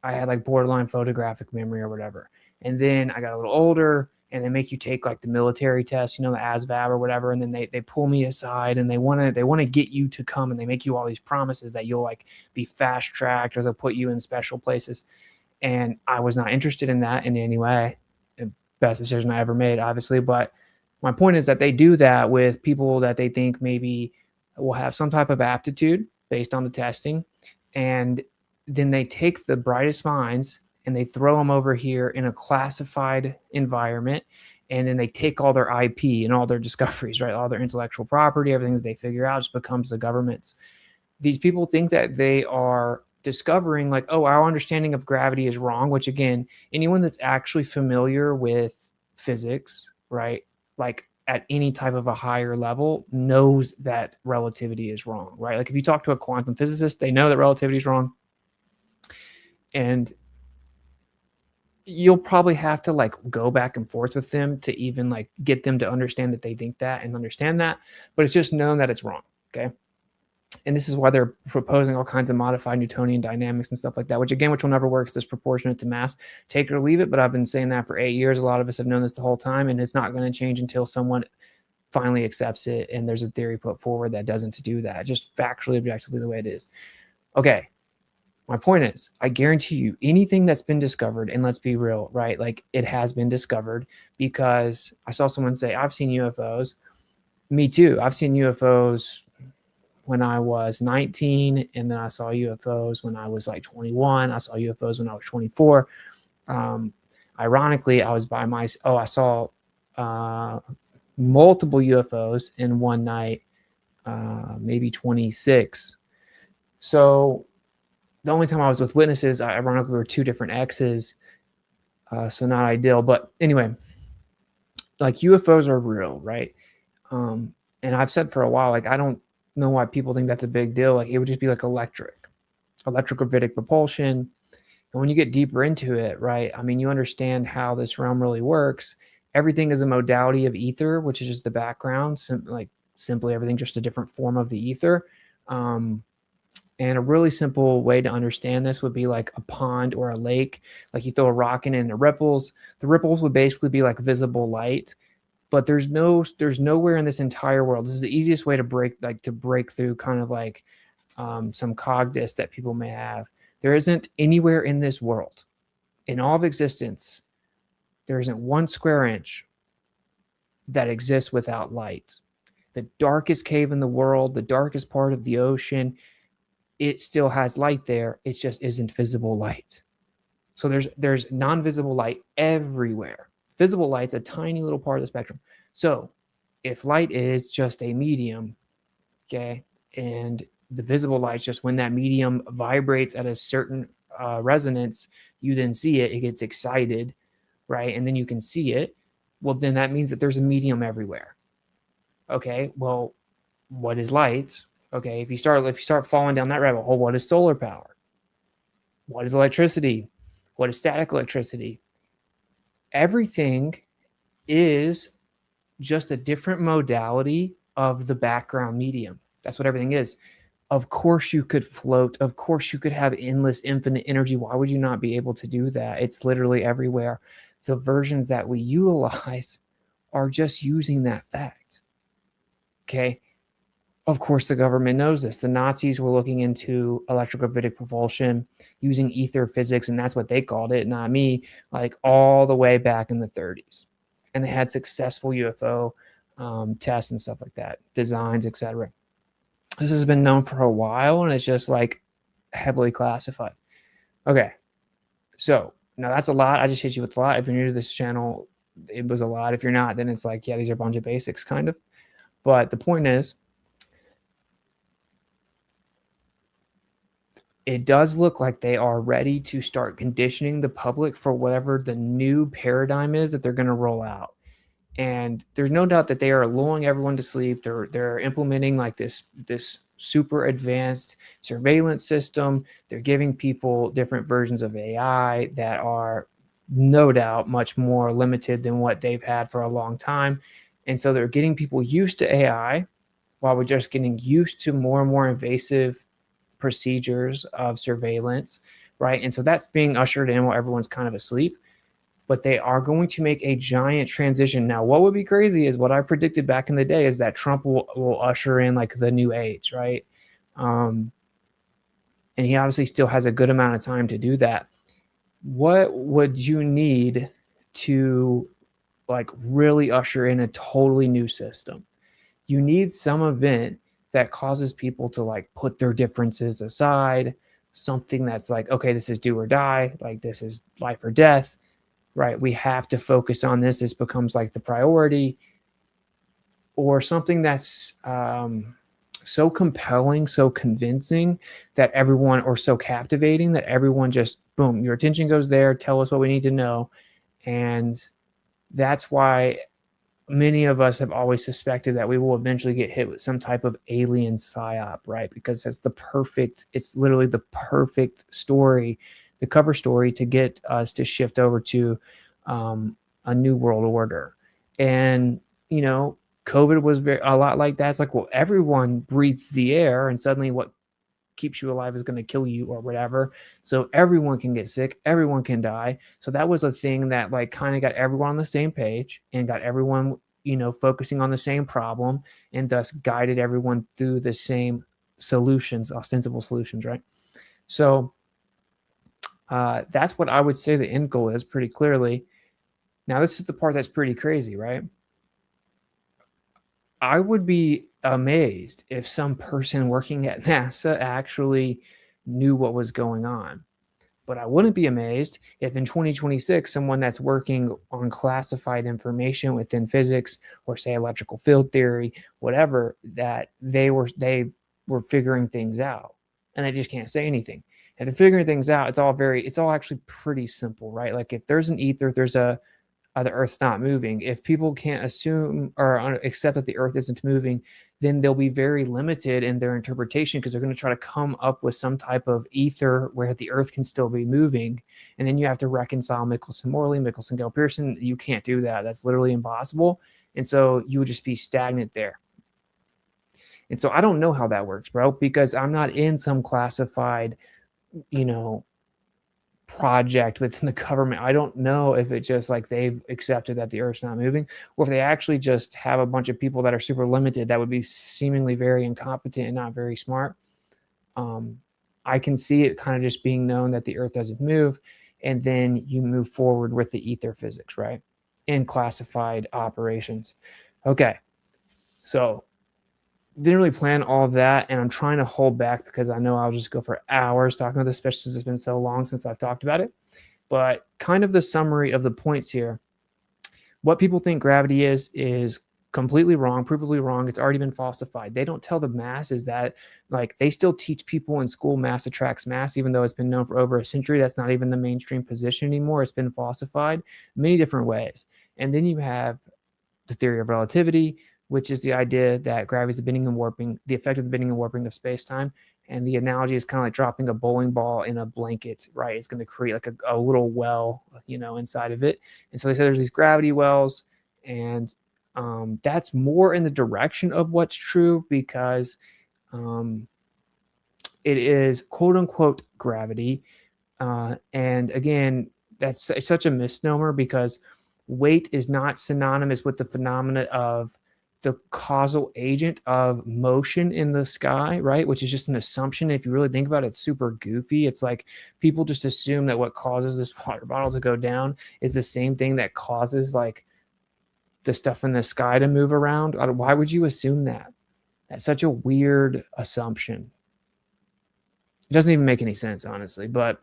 S1: had like borderline photographic memory or whatever. And then I got a little older and they make you take like the military test, you know, the ASVAB or whatever. And then they pull me aside and they want to get you to come and they make you all these promises that you'll like be fast tracked or they'll put you in special places. And I was not interested in that in any way. Best decision I ever made, obviously. But my point is that they do that with people that they think maybe will have some type of aptitude based on the testing. And then they take the brightest minds and they throw them over here in a classified environment. And then they take all their IP and all their discoveries, right? All their intellectual property, everything that they figure out just becomes the government's. These people think that they are discovering like, oh, our understanding of gravity is wrong, which again, anyone that's actually familiar with physics, right? Like at any type of a higher level knows that relativity is wrong, right? Like if you talk to a quantum physicist, they know that relativity is wrong. And you'll probably have to like go back and forth with them to even like get them to understand that they think that and understand that, but it's just known that it's wrong. Okay. And this is why they're proposing all kinds of modified Newtonian dynamics and stuff like that, which will never work because it's proportionate to mass. Take it or leave it. But I've been saying that for 8 years. A lot of us have known this the whole time, and it's not going to change until someone finally accepts it. And there's a theory put forward that doesn't do that, just factually, objectively the way it is. Okay. My point is, I guarantee you anything that's been discovered, and let's be real, right? Like it has been discovered because I saw someone say, I've seen UFOs. Me too. I've seen UFOs when I was 19, and then I saw UFOs when I was like 21. I saw UFOs when I was 24. Ironically, I was by I saw multiple UFOs in one night, maybe 26. So the only time I was with witnesses, ironically, were two different X's. So not ideal. But anyway, like UFOs are real, right? And I've said for a while, like, I don't know why people think that's a big deal. Like, it would just be like electrogravitic propulsion. And when you get deeper into it, right, I mean, you understand how this realm really works. Everything is a modality of ether, which is just the background, simply everything, just a different form of the ether. And a really simple way to understand this would be like a pond or a lake. Like, you throw a rock in and the ripples would basically be like visible light. But there's nowhere in this entire world. This is the easiest way to break through kind of like some cognitus that people may have. There isn't anywhere in this world, in all of existence, there isn't 1 square inch that exists without light. The darkest cave in the world, the darkest part of the ocean, it still has light there. It just isn't visible light. So there's non-visible light everywhere. Visible light's a tiny little part of the spectrum. So if light is just a medium, okay, and the visible light, just when that medium vibrates at a certain resonance, you then see it, it gets excited, right? And then you can see it. Well, then that means that there's a medium everywhere. Okay, well, what is light? Okay, if you start falling down that rabbit hole, what is solar power? What is electricity? What is static electricity? Everything is just a different modality of the background medium. That's what everything is. Of course you could float. Of course you could have endless, infinite energy. Why would you not be able to do that? It's literally everywhere. The versions that we utilize are just using that fact. Okay. Of course, the government knows this. The Nazis were looking into electrogravitic propulsion using ether physics, and that's what they called it, not me, like all the way back in the 30s. And they had successful UFO tests and stuff like that, designs, etc. This has been known for a while, and it's just like heavily classified. Okay, so now that's a lot. I just hit you with a lot. If you're new to this channel, it was a lot. If you're not, then it's like, yeah, these are a bunch of basics, kind of. But the point is, it does look like they are ready to start conditioning the public for whatever the new paradigm is that they're going to roll out. And there's no doubt that they are lulling everyone to sleep. They're implementing like this super advanced surveillance system. They're giving people different versions of AI that are no doubt much more limited than what they've had for a long time. And so they're getting people used to AI while we're just getting used to more and more invasive procedures of surveillance, right? And so that's being ushered in while everyone's kind of asleep. But they are going to make a giant transition. Now, what would be crazy is what I predicted back in the day is that Trump will usher in like the new age, right? And he obviously still has a good amount of time to do that. What would you need to like really usher in a totally new system? You need some event that causes people to like put their differences aside, something that's like, okay, this is do or die, like this is life or death, right? We have to focus on this. This becomes like the priority, or something that's so compelling, so convincing that everyone, or so captivating that everyone just, boom, your attention goes there. Tell us what we need to know. And that's why many of us have always suspected that we will eventually get hit with some type of alien psyop, right? Because it's literally the perfect story, the cover story to get us to shift over to a new world order. And, you know, COVID was a lot like that. It's like, well, everyone breathes the air, and suddenly what keeps you alive is going to kill you or whatever. So everyone can get sick, everyone can die. So that was a thing that like kind of got everyone on the same page and got everyone, you know, focusing on the same problem, and thus guided everyone through the same solutions, ostensible solutions, right? So that's what I would say the end goal is pretty clearly. Now, this is the part that's pretty crazy, right? I would be amazed if some person working at NASA actually knew what was going on. But I wouldn't be amazed if in 2026, someone that's working on classified information within physics or say electrical field theory, whatever, that they were figuring things out and they just can't say anything. And they're figuring things out. It's all actually pretty simple, right? Like if there's an ether, there's the Earth's not moving. If people can't assume or accept that the Earth isn't moving, then they'll be very limited in their interpretation because they're going to try to come up with some type of ether where the Earth can still be moving. And then you have to reconcile Michelson-Morley, Michelson-Gale-Pearson. You can't do that. That's literally impossible. And so you would just be stagnant there. And so I don't know how that works, bro, because I'm not in some classified, project within the government. I don't know if it's just like they've accepted that the Earth's not moving, or if they actually just have a bunch of people that are super limited that would be seemingly very incompetent and not very smart. I can see it kind of just being known that the Earth doesn't move, and then you move forward with the ether physics, right? In classified operations. Okay, so didn't really plan all of that, and I'm trying to hold back because I know I'll just go for hours talking about this, especially since it's been so long since I've talked about it. But kind of the summary of the points here. What people think gravity is completely wrong, provably wrong. It's already been falsified. They don't tell the masses that, like, they still teach people in school mass attracts mass, even though it's been known for over a century. That's not even the mainstream position anymore. It's been falsified many different ways. And then you have the theory of relativity, which is the idea that gravity is the bending and warping, the effect of the bending and warping of space-time. And the analogy is kind of like dropping a bowling ball in a blanket, right? It's going to create like a little well, inside of it. And so they say there's these gravity wells, and that's more in the direction of what's true because it is quote unquote gravity. And again, that's such a misnomer because weight is not synonymous with the phenomena of the causal agent of motion in the sky, right? Which is just an assumption. If you really think about it, it's super goofy. It's like people just assume that what causes this water bottle to go down is the same thing that causes like the stuff in the sky to move around. Why would you assume that? That's such a weird assumption. It doesn't even make any sense, honestly, but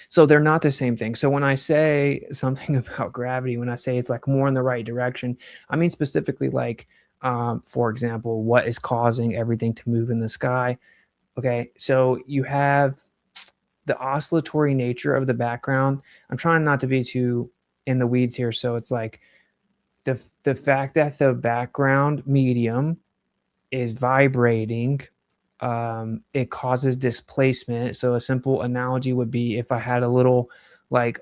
S1: so they're not the same thing. So when I say something about gravity, when I say it's like more in the right direction, I mean specifically like, for example, what is causing everything to move in the sky? Okay, so you have the oscillatory nature of the background. I'm trying not to be too in the weeds here. So it's like the fact that the background medium is vibrating, it causes displacement. So a simple analogy would be if I had a little like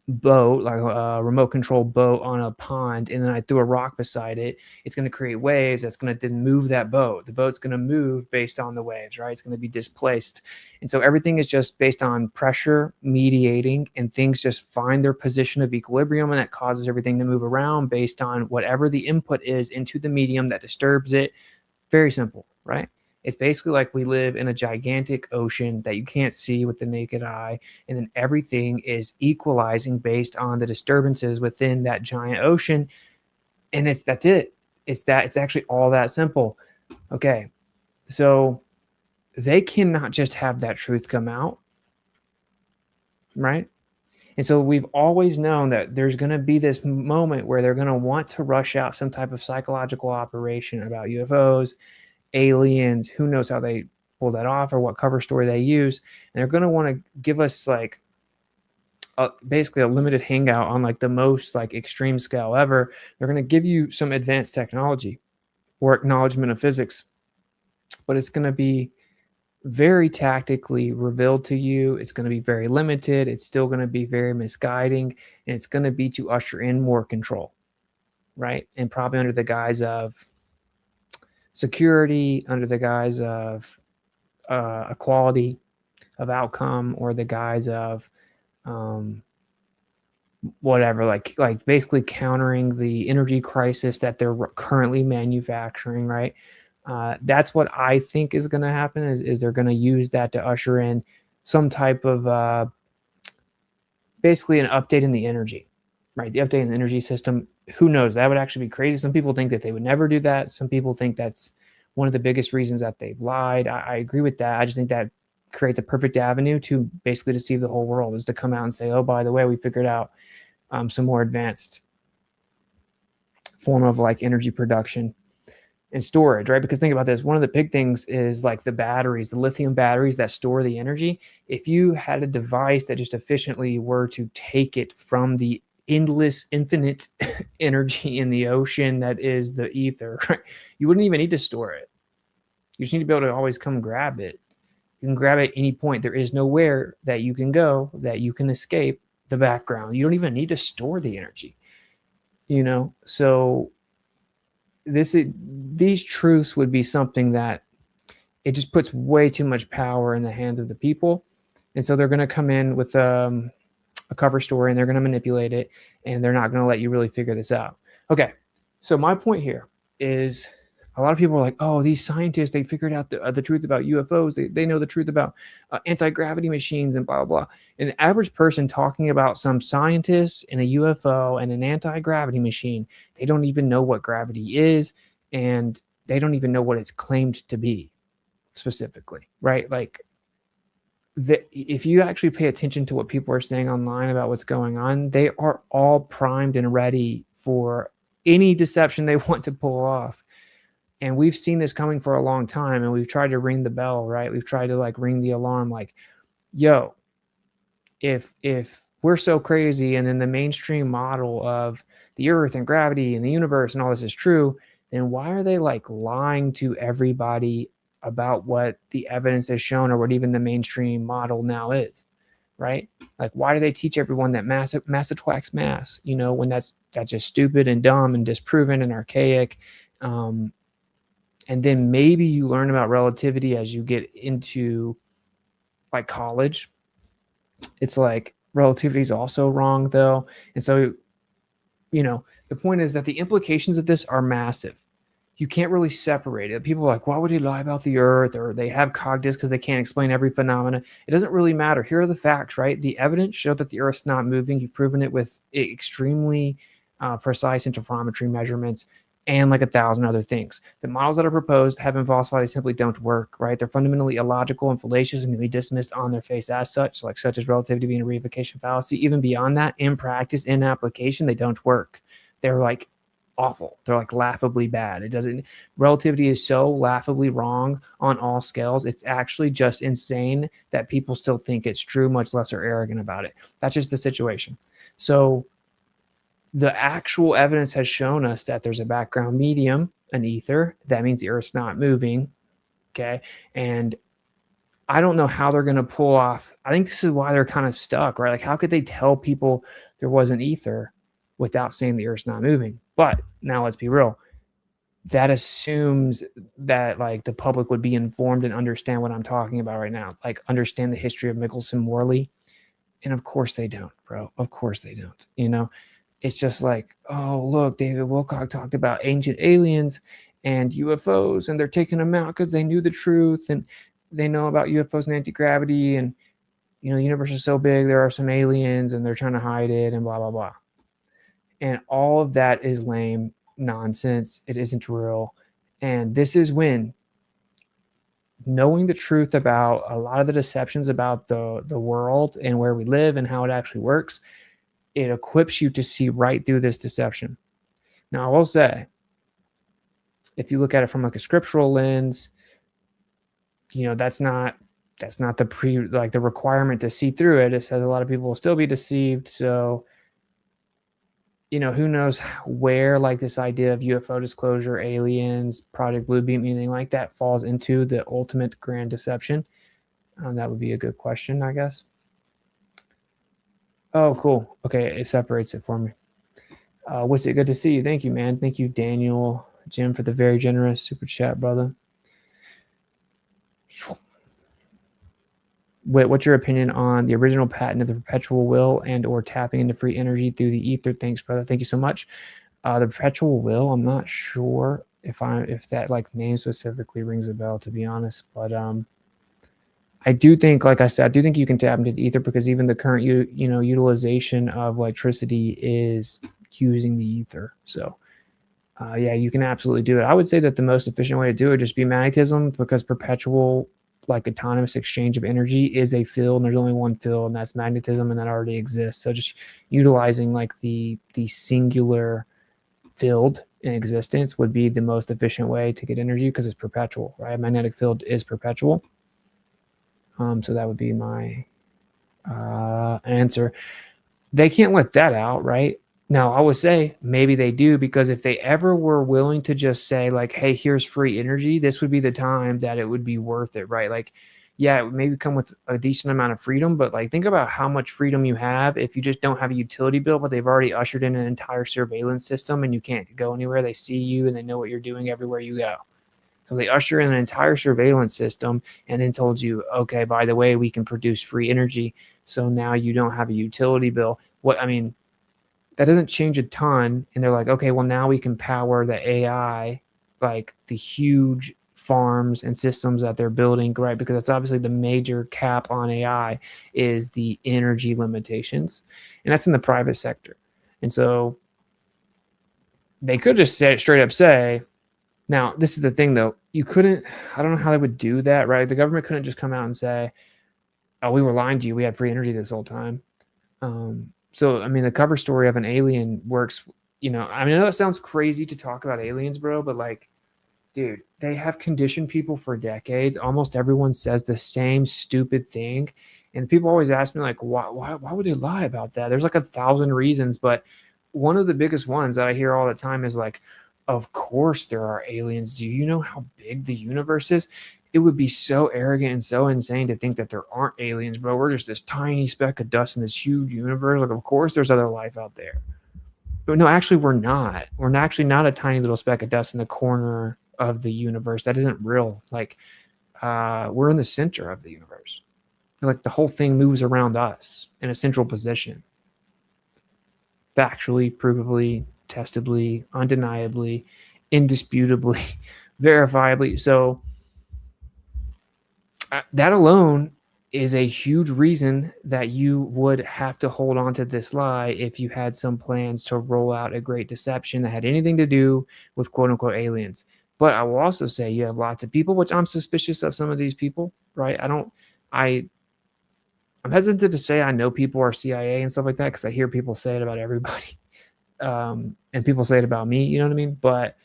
S1: boat, like a remote control boat on a pond, and then I threw a rock beside it, it's going to create waves that's going to then move that boat. The boat's going to move based on the waves, right? It's going to be displaced. And so everything is just based on pressure mediating, and things just find their position of equilibrium, and that causes everything to move around based on whatever the input is into the medium that disturbs it. Very simple, right? It's basically like we live in a gigantic ocean that you can't see with the naked eye, and then everything is equalizing based on the disturbances within that giant ocean. And that's it. It's actually all that simple. Okay. So they cannot just have that truth come out, right? And so we've always known that there's going to be this moment where they're going to want to rush out some type of psychological operation about UFOs, aliens, who knows how they pull that off or what cover story they use. And they're going to want to give us like basically a limited hangout on like the most like extreme scale ever. They're going to give you some advanced technology or acknowledgement of physics, but it's going to be very tactically revealed to you. It's going to be very limited. It's still going to be very misguiding, and it's going to be to usher in more control, right? And probably under the guise of security, under the guise of equality of outcome, or the guise of whatever, like basically countering the energy crisis that they're currently manufacturing, right? That's what I think is going to happen is they're going to use that to usher in some type of basically an update in the energy, right? The update in the energy system. Who knows? That would actually be crazy. Some people think that they would never do that. Some people think that's one of the biggest reasons that they've lied. I agree with that. I just think that creates a perfect avenue to basically deceive the whole world, is to come out and say, oh, by the way, we figured out some more advanced form of like energy production and storage, right? Because think about this. One of the big things is like the batteries, the lithium batteries that store the energy. If you had a device that just efficiently were to take it from the endless, infinite energy in the ocean that is the ether, right? You wouldn't even need to store it. You just need to be able to always come grab it. You can grab it at any point. There is nowhere that you can go that you can escape the background. You don't even need to store the energy, you know? So these truths would be something that it just puts way too much power in the hands of the people. And so they're going to come in with a cover story and they're going to manipulate it, and they're not going to let you really figure this out. Okay. So my point here is a lot of people are like, oh, these scientists, they figured out the truth about UFOs. They know the truth about anti-gravity machines and blah, blah, blah. An average person talking about some scientists and a UFO and an anti-gravity machine, they don't even know what gravity is, and they don't even know what it's claimed to be specifically, right? Like, if you actually pay attention to what people are saying online about what's going on, they are all primed and ready for any deception they want to pull off. And we've seen this coming for a long time, and we've tried to ring the bell, right? We've tried to like ring the alarm, like, yo, if we're so crazy and then the mainstream model of the earth and gravity and the universe and all this is true, then why are they like lying to everybody about what the evidence has shown or what even the mainstream model now is, right? Like, why do they teach everyone that mass attracts mass, you know, when that's just stupid and dumb and disproven and archaic? And then maybe you learn about relativity as you get into like college. It's like relativity is also wrong though. And so, you know, the point is that the implications of this are massive. You can't really separate it. People are like, why would he lie about the earth? Or they have cognitive because they can't explain every phenomena. It doesn't really matter. Here are the facts, right? The evidence showed that the earth's not moving. You've proven it with extremely precise interferometry measurements and like 1,000 other things. The models that are proposed have been falsified. They simply don't work, right? They're fundamentally illogical and fallacious and can be dismissed on their face as such, like such as relativity being a reification fallacy. Even beyond that, in practice, in application, they don't work. They're like awful. They're like laughably bad. It doesn't, relativity is so laughably wrong on all scales. It's actually just insane that people still think it's true, much less are arrogant about it. That's just the situation. So the actual evidence has shown us that there's a background medium, an ether. That means the earth's not moving. Okay. And I don't know how they're going to pull off. I think this is why they're kind of stuck, right? Like, how could they tell people there was an ether without saying the earth's not moving? But now let's be real. That assumes that like the public would be informed and understand what I'm talking about right now. Like, understand the history of Michelson-Morley. And of course they don't, bro. Of course they don't. You know, it's just like, oh, look, David Wilcock talked about ancient aliens and UFOs, and they're taking them out because they knew the truth and they know about UFOs and anti-gravity, and, you know, the universe is so big, there are some aliens and they're trying to hide it and blah, blah, blah. And all of that is lame nonsense. It isn't real. And this is when knowing the truth about a lot of the deceptions about the world and where we live and how it actually works, it equips you to see right through this deception. Now, I will say, if you look at it from like a scriptural lens, you know, that's not the requirement to see through it. It says a lot of people will still be deceived. So, you know, who knows where like this idea of UFO disclosure, aliens, Project Bluebeam, anything like that falls into the ultimate grand deception. That would be a good question, I guess. Oh, cool. Okay, it separates it for me. What's it? Good to see you. Thank you, man. Thank you, Daniel, Jim, for the very generous super chat, brother. What's your opinion on the original patent of the perpetual will and or tapping into free energy through the ether? Thanks, brother. Thank you so much. The perpetual will, I'm not sure if that like name specifically rings a bell, to be honest, but I do think, like I said, I do think you can tap into the ether because even the current utilization of electricity is using the ether. So yeah, you can absolutely do it. I would say that the most efficient way to do it would just be magnetism, because perpetual like autonomous exchange of energy is a field, and there's only one field, and that's magnetism, and that already exists. So just utilizing like the singular field in existence would be the most efficient way to get energy because it's perpetual, right? Magnetic field is perpetual. So that would be my answer. They can't let that out, right? Now, I would say maybe they do, because if they ever were willing to just say like, hey, here's free energy, this would be the time that it would be worth it, right? Like, yeah, it would maybe come with a decent amount of freedom, but like think about how much freedom you have if you just don't have a utility bill, but they've already ushered in an entire surveillance system and you can't go anywhere. They see you and they know what you're doing everywhere you go. So they usher in an entire surveillance system and then told you, okay, by the way, we can produce free energy. So now you don't have a utility bill. That doesn't change a ton. And they're like, okay, well, now we can power the AI, like the huge farms and systems that they're building, right? Because that's obviously the major cap on AI is the energy limitations. And that's in the private sector. And so they could just straight up say, now, this is the thing, though. I don't know how they would do that, right? The government couldn't just come out and say, oh, we were lying to you. We had free energy this whole time. So, the cover story of an alien works, I know that sounds crazy to talk about aliens, bro, but like, dude, they have conditioned people for decades. Almost everyone says the same stupid thing. And people always ask me, like, why would they lie about that? There's like 1,000 reasons, but one of the biggest ones that I hear all the time is like, of course there are aliens. Do you know how big the universe is? It would be so arrogant and so insane to think that there aren't aliens, bro. We're just this tiny speck of dust in this huge universe. Like, of course there's other life out there. But no, actually we're not. We're actually not a tiny little speck of dust in the corner of the universe. That isn't real. Like, we're in the center of the universe. Like, the whole thing moves around us in a central position. Factually, provably, testably, undeniably, indisputably, verifiably. So that alone is a huge reason that you would have to hold on to this lie if you had some plans to roll out a great deception that had anything to do with quote unquote aliens. But I will also say you have lots of people, which I'm suspicious of some of these people, right? I'm hesitant to say I know people are CIA and stuff like that because I hear people say it about everybody. And people say it about me, you know what I mean? But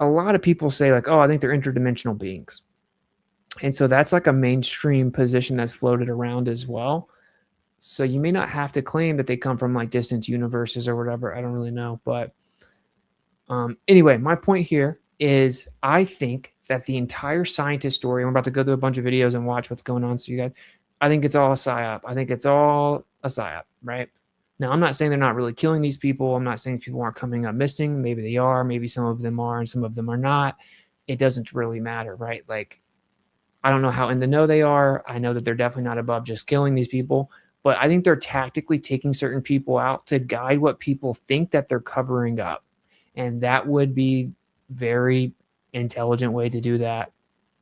S1: a lot of people say like, oh, I think they're interdimensional beings. And so that's like a mainstream position that's floated around as well. So you may not have to claim that they come from like distant universes or whatever. I don't really know. But anyway, my point here is I think that the entire scientist story, I'm about to go through a bunch of videos and watch what's going on. So you guys, I think it's all a psyop. I think it's all a psyop, right? Now, I'm not saying they're not really killing these people. I'm not saying people aren't coming up missing. Maybe they are. Maybe some of them are and some of them are not. It doesn't really matter, right? Like, I don't know how in the know they are. I know that they're definitely not above just killing these people, but I think they're tactically taking certain people out to guide what people think that they're covering up. And that would be very intelligent way to do that,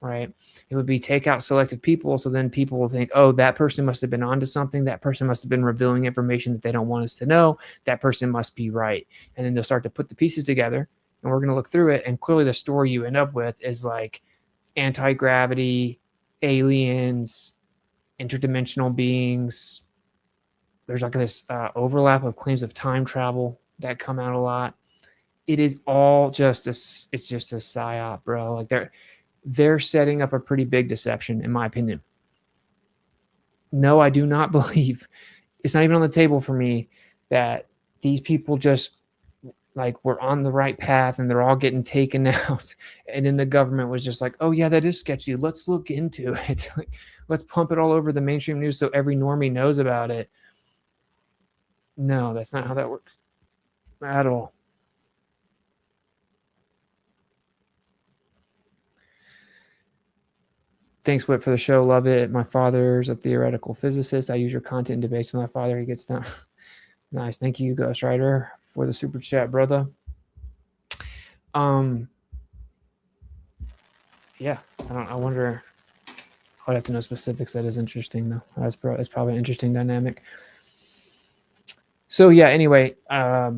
S1: right? It would be take out selective people. So then people will think, oh, that person must have been onto something. That person must have been revealing information that they don't want us to know. That person must be right. And then they'll start to put the pieces together and we're going to look through it. And clearly the story you end up with is like, anti-gravity, aliens, interdimensional beings. There's like this overlap of claims of time travel that come out a lot. It is all just it's just a psyop, bro. Like they're setting up a pretty big deception, in my opinion. No, I do not believe, it's not even on the table for me that these people just like we're on the right path and they're all getting taken out. And then the government was just like, oh yeah, that is sketchy. Let's look into it. Like, let's pump it all over the mainstream news so every normie knows about it. No, that's not how that works at all. Thanks, Whip, for the show. Love it. My father's a theoretical physicist. I use your content in debates with my father. He gets done. Nice. Thank you, Ghost Rider, for the super chat, brother. Yeah, I wonder. I would have to know specifics. That is interesting, though. That's probably an interesting dynamic. So yeah. Anyway, I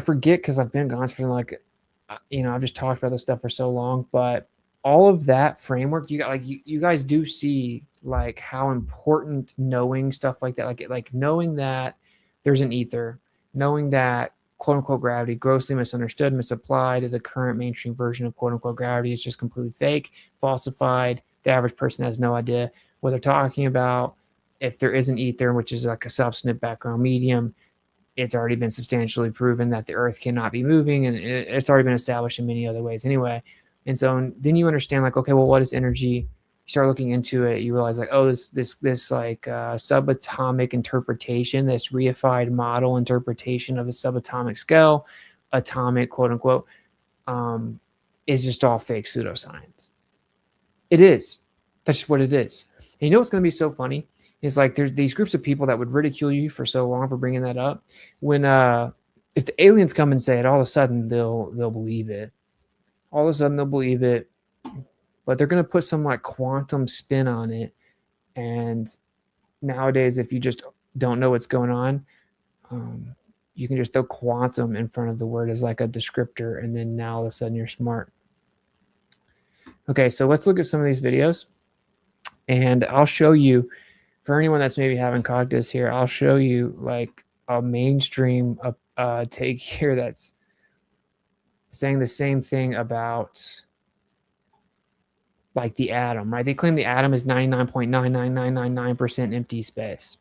S1: forget because I've been gone for like, I've just talked about this stuff for so long. But all of that framework, you got like you guys do see like how important knowing stuff like that, like knowing that there's an ether, knowing that quote unquote gravity grossly misunderstood, misapplied, the current mainstream version of quote unquote gravity is just completely fake, falsified. The average person has no idea what they're talking about. If there is an ether, which is like a substantive background medium, it's already been substantially proven that the earth cannot be moving, and it's already been established in many other ways anyway. And so then you understand like, okay, well, what is energy? You start looking into it, you realize like, oh, this like subatomic interpretation, this reified model interpretation of the subatomic scale, atomic quote unquote, is just all fake pseudoscience. It is. That's just what it is. And you know what's going to be so funny is like there's these groups of people that would ridicule you for so long for bringing that up. When if the aliens come and say it, all of a sudden they'll believe it. All of a sudden they'll believe it, but they're going to put some like quantum spin on it. And nowadays, if you just don't know what's going on, you can just throw quantum in front of the word as like a descriptor, and then now all of a sudden you're smart. Okay, so let's look at some of these videos, and I'll show you, for anyone that's maybe having caught this here, I'll show you like a mainstream take here that's saying the same thing about like the atom, right? They claim the atom is 99.99999% empty space.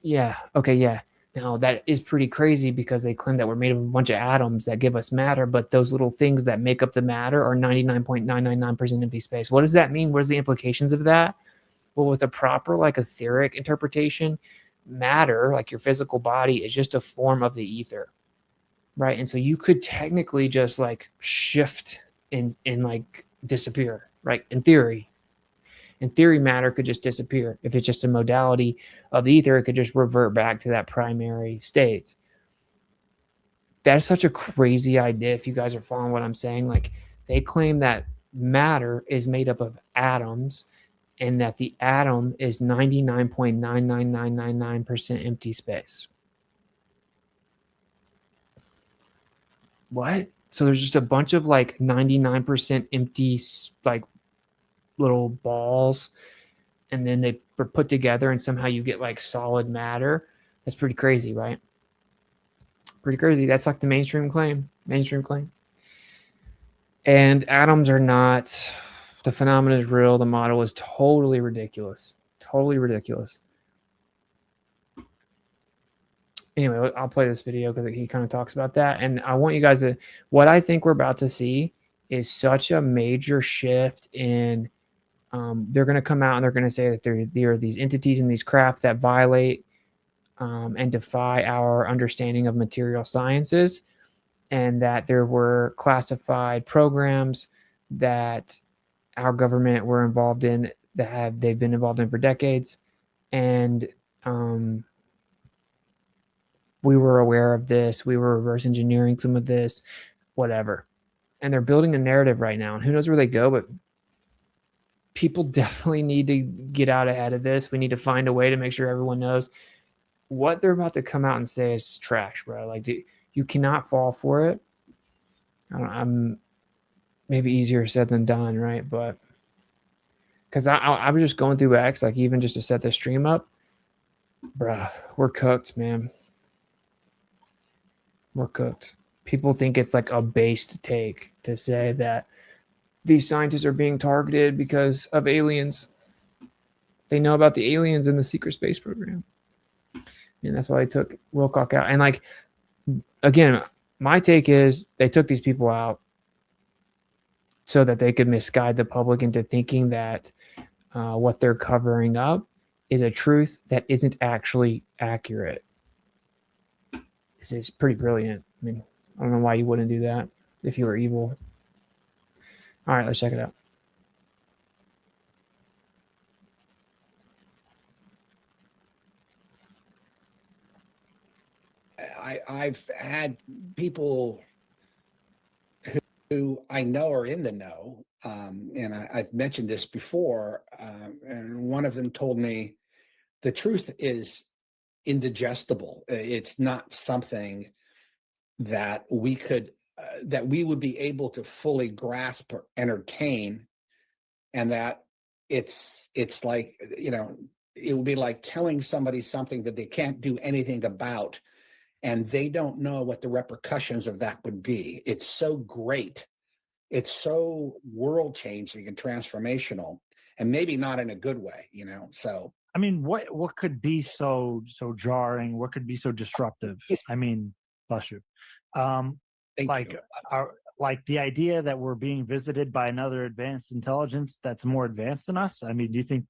S1: Yeah, okay, yeah. Now that is pretty crazy because they claim that we're made of a bunch of atoms that give us matter, but those little things that make up the matter are 99.999% empty space. What does that mean? What are the implications of that? Well, with a proper like etheric interpretation, matter, like your physical body, is just a form of the ether, right? And so you could technically just like shift and like disappear, right? In theory, matter could just disappear. If it's just a modality of the ether, it could just revert back to that primary state. That's such a crazy idea. If you guys are following what I'm saying, like they claim that matter is made up of atoms, and that the atom is 99.99999% empty space. What? So there's just a bunch of like 99% empty like little balls, and then they are put together and somehow you get like solid matter. That's pretty crazy, right? Pretty crazy. That's like the mainstream claim. And atoms are not, the phenomenon is real. The model is totally ridiculous. Anyway, I'll play this video because he kind of talks about that. And I want you guys to, what I think we're about to see is such a major shift in, they're going to come out and they're going to say that there are these entities in these craft that violate and defy our understanding of material sciences, and that there were classified programs that our government were involved in, they've been involved in for decades, and we were aware of this. We were reverse engineering some of this, whatever. And they're building a narrative right now, and who knows where they go, but people definitely need to get out ahead of this. We need to find a way to make sure everyone knows what they're about to come out and say is trash, bro. Like, you cannot fall for it. I'm maybe easier said than done, right? But because I was just going through X, like even just to set the stream up, bruh, we're cooked, man. We're cooked. People think it's like a based take to say that these scientists are being targeted because of aliens. They know about the aliens in the secret space program. And that's why they took Wilcock out. And like, again, my take is they took these people out so that they could misguide the public into thinking that what they're covering up is a truth that isn't actually accurate. It's pretty brilliant. I mean, I don't know why you wouldn't do that if you were evil. All right, let's check it out.
S4: I've had people who I know are in the know, and I've mentioned this before, and one of them told me the truth is indigestible. It's not something that we could that we would be able to fully grasp or entertain, and that it's like, it would be like telling somebody something that they can't do anything about, and they don't know what the repercussions of that would be. It's so great. It's so world changing and transformational, and maybe not in a good way, So
S5: I mean, what could be so jarring? What could be so disruptive? I mean, bless you.
S4: thank
S5: Like
S4: you.
S5: like the idea that we're being visited by another advanced intelligence that's more advanced than us. I mean, do you think,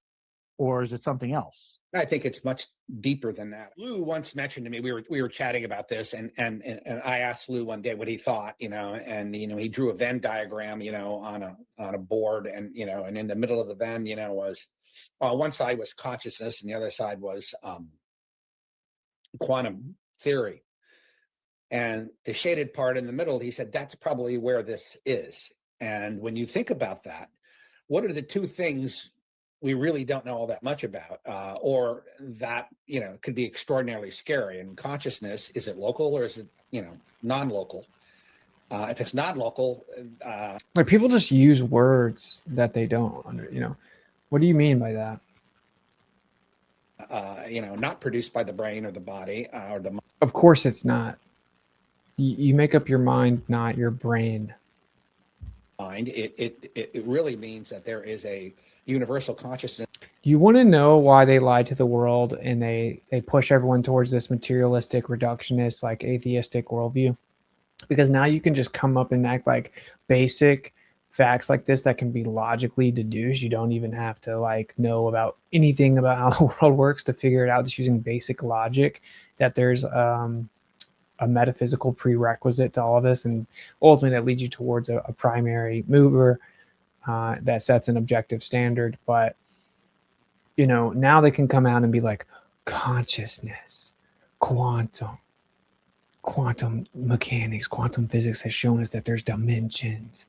S5: or is it something else?
S4: I think it's much deeper than that. Lou once mentioned to me, we were chatting about this, and I asked Lou one day what he thought, and he drew a Venn diagram, on a board, and and in the middle of the Venn, was one side was consciousness, and the other side was quantum theory. And the shaded part in the middle, he said, that's probably where this is. And when you think about that, what are the two things we really don't know all that much about, or that, could be extraordinarily scary? And consciousness, is it local or is it, non-local? If it's not local,
S1: Like people just use words that they don't what do you mean by that?
S4: not produced by the brain or the body or the
S1: Of course it's not. You make up your mind, not your brain.
S4: mind. It really means that there is a universal consciousness.
S1: You want to know why they lie to the world and they push everyone towards this materialistic, reductionist, like atheistic worldview? Because now you can just come up and act like basic facts like this that can be logically deduced. You don't even have to like know about anything about how the world works to figure it out, just using basic logic, that there's a metaphysical prerequisite to all of this, and ultimately that leads you towards a primary mover that sets an objective standard. But now they can come out and be like, consciousness, quantum mechanics, quantum physics has shown us that there's dimensions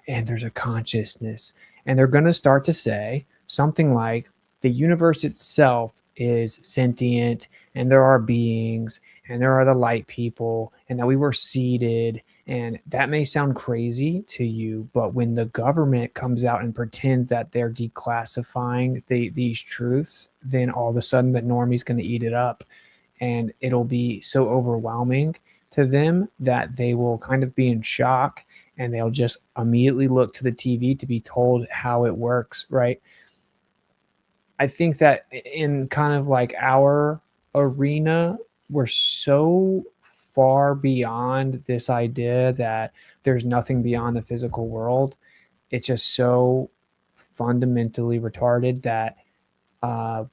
S1: and there's a consciousness. And they're going to start to say something like the universe itself is sentient, and there are beings, and there are the light people, and that we were seeded. And that may sound crazy to you, but when the government comes out and pretends that they're declassifying these truths, then all of a sudden the normie's going to eat it up. And it'll be so overwhelming to them that they will kind of be in shock, and they'll just immediately look to the TV to be told how it works, right? I think that in kind of like our arena, we're so far beyond this idea that there's nothing beyond the physical world. It's just so fundamentally retarded that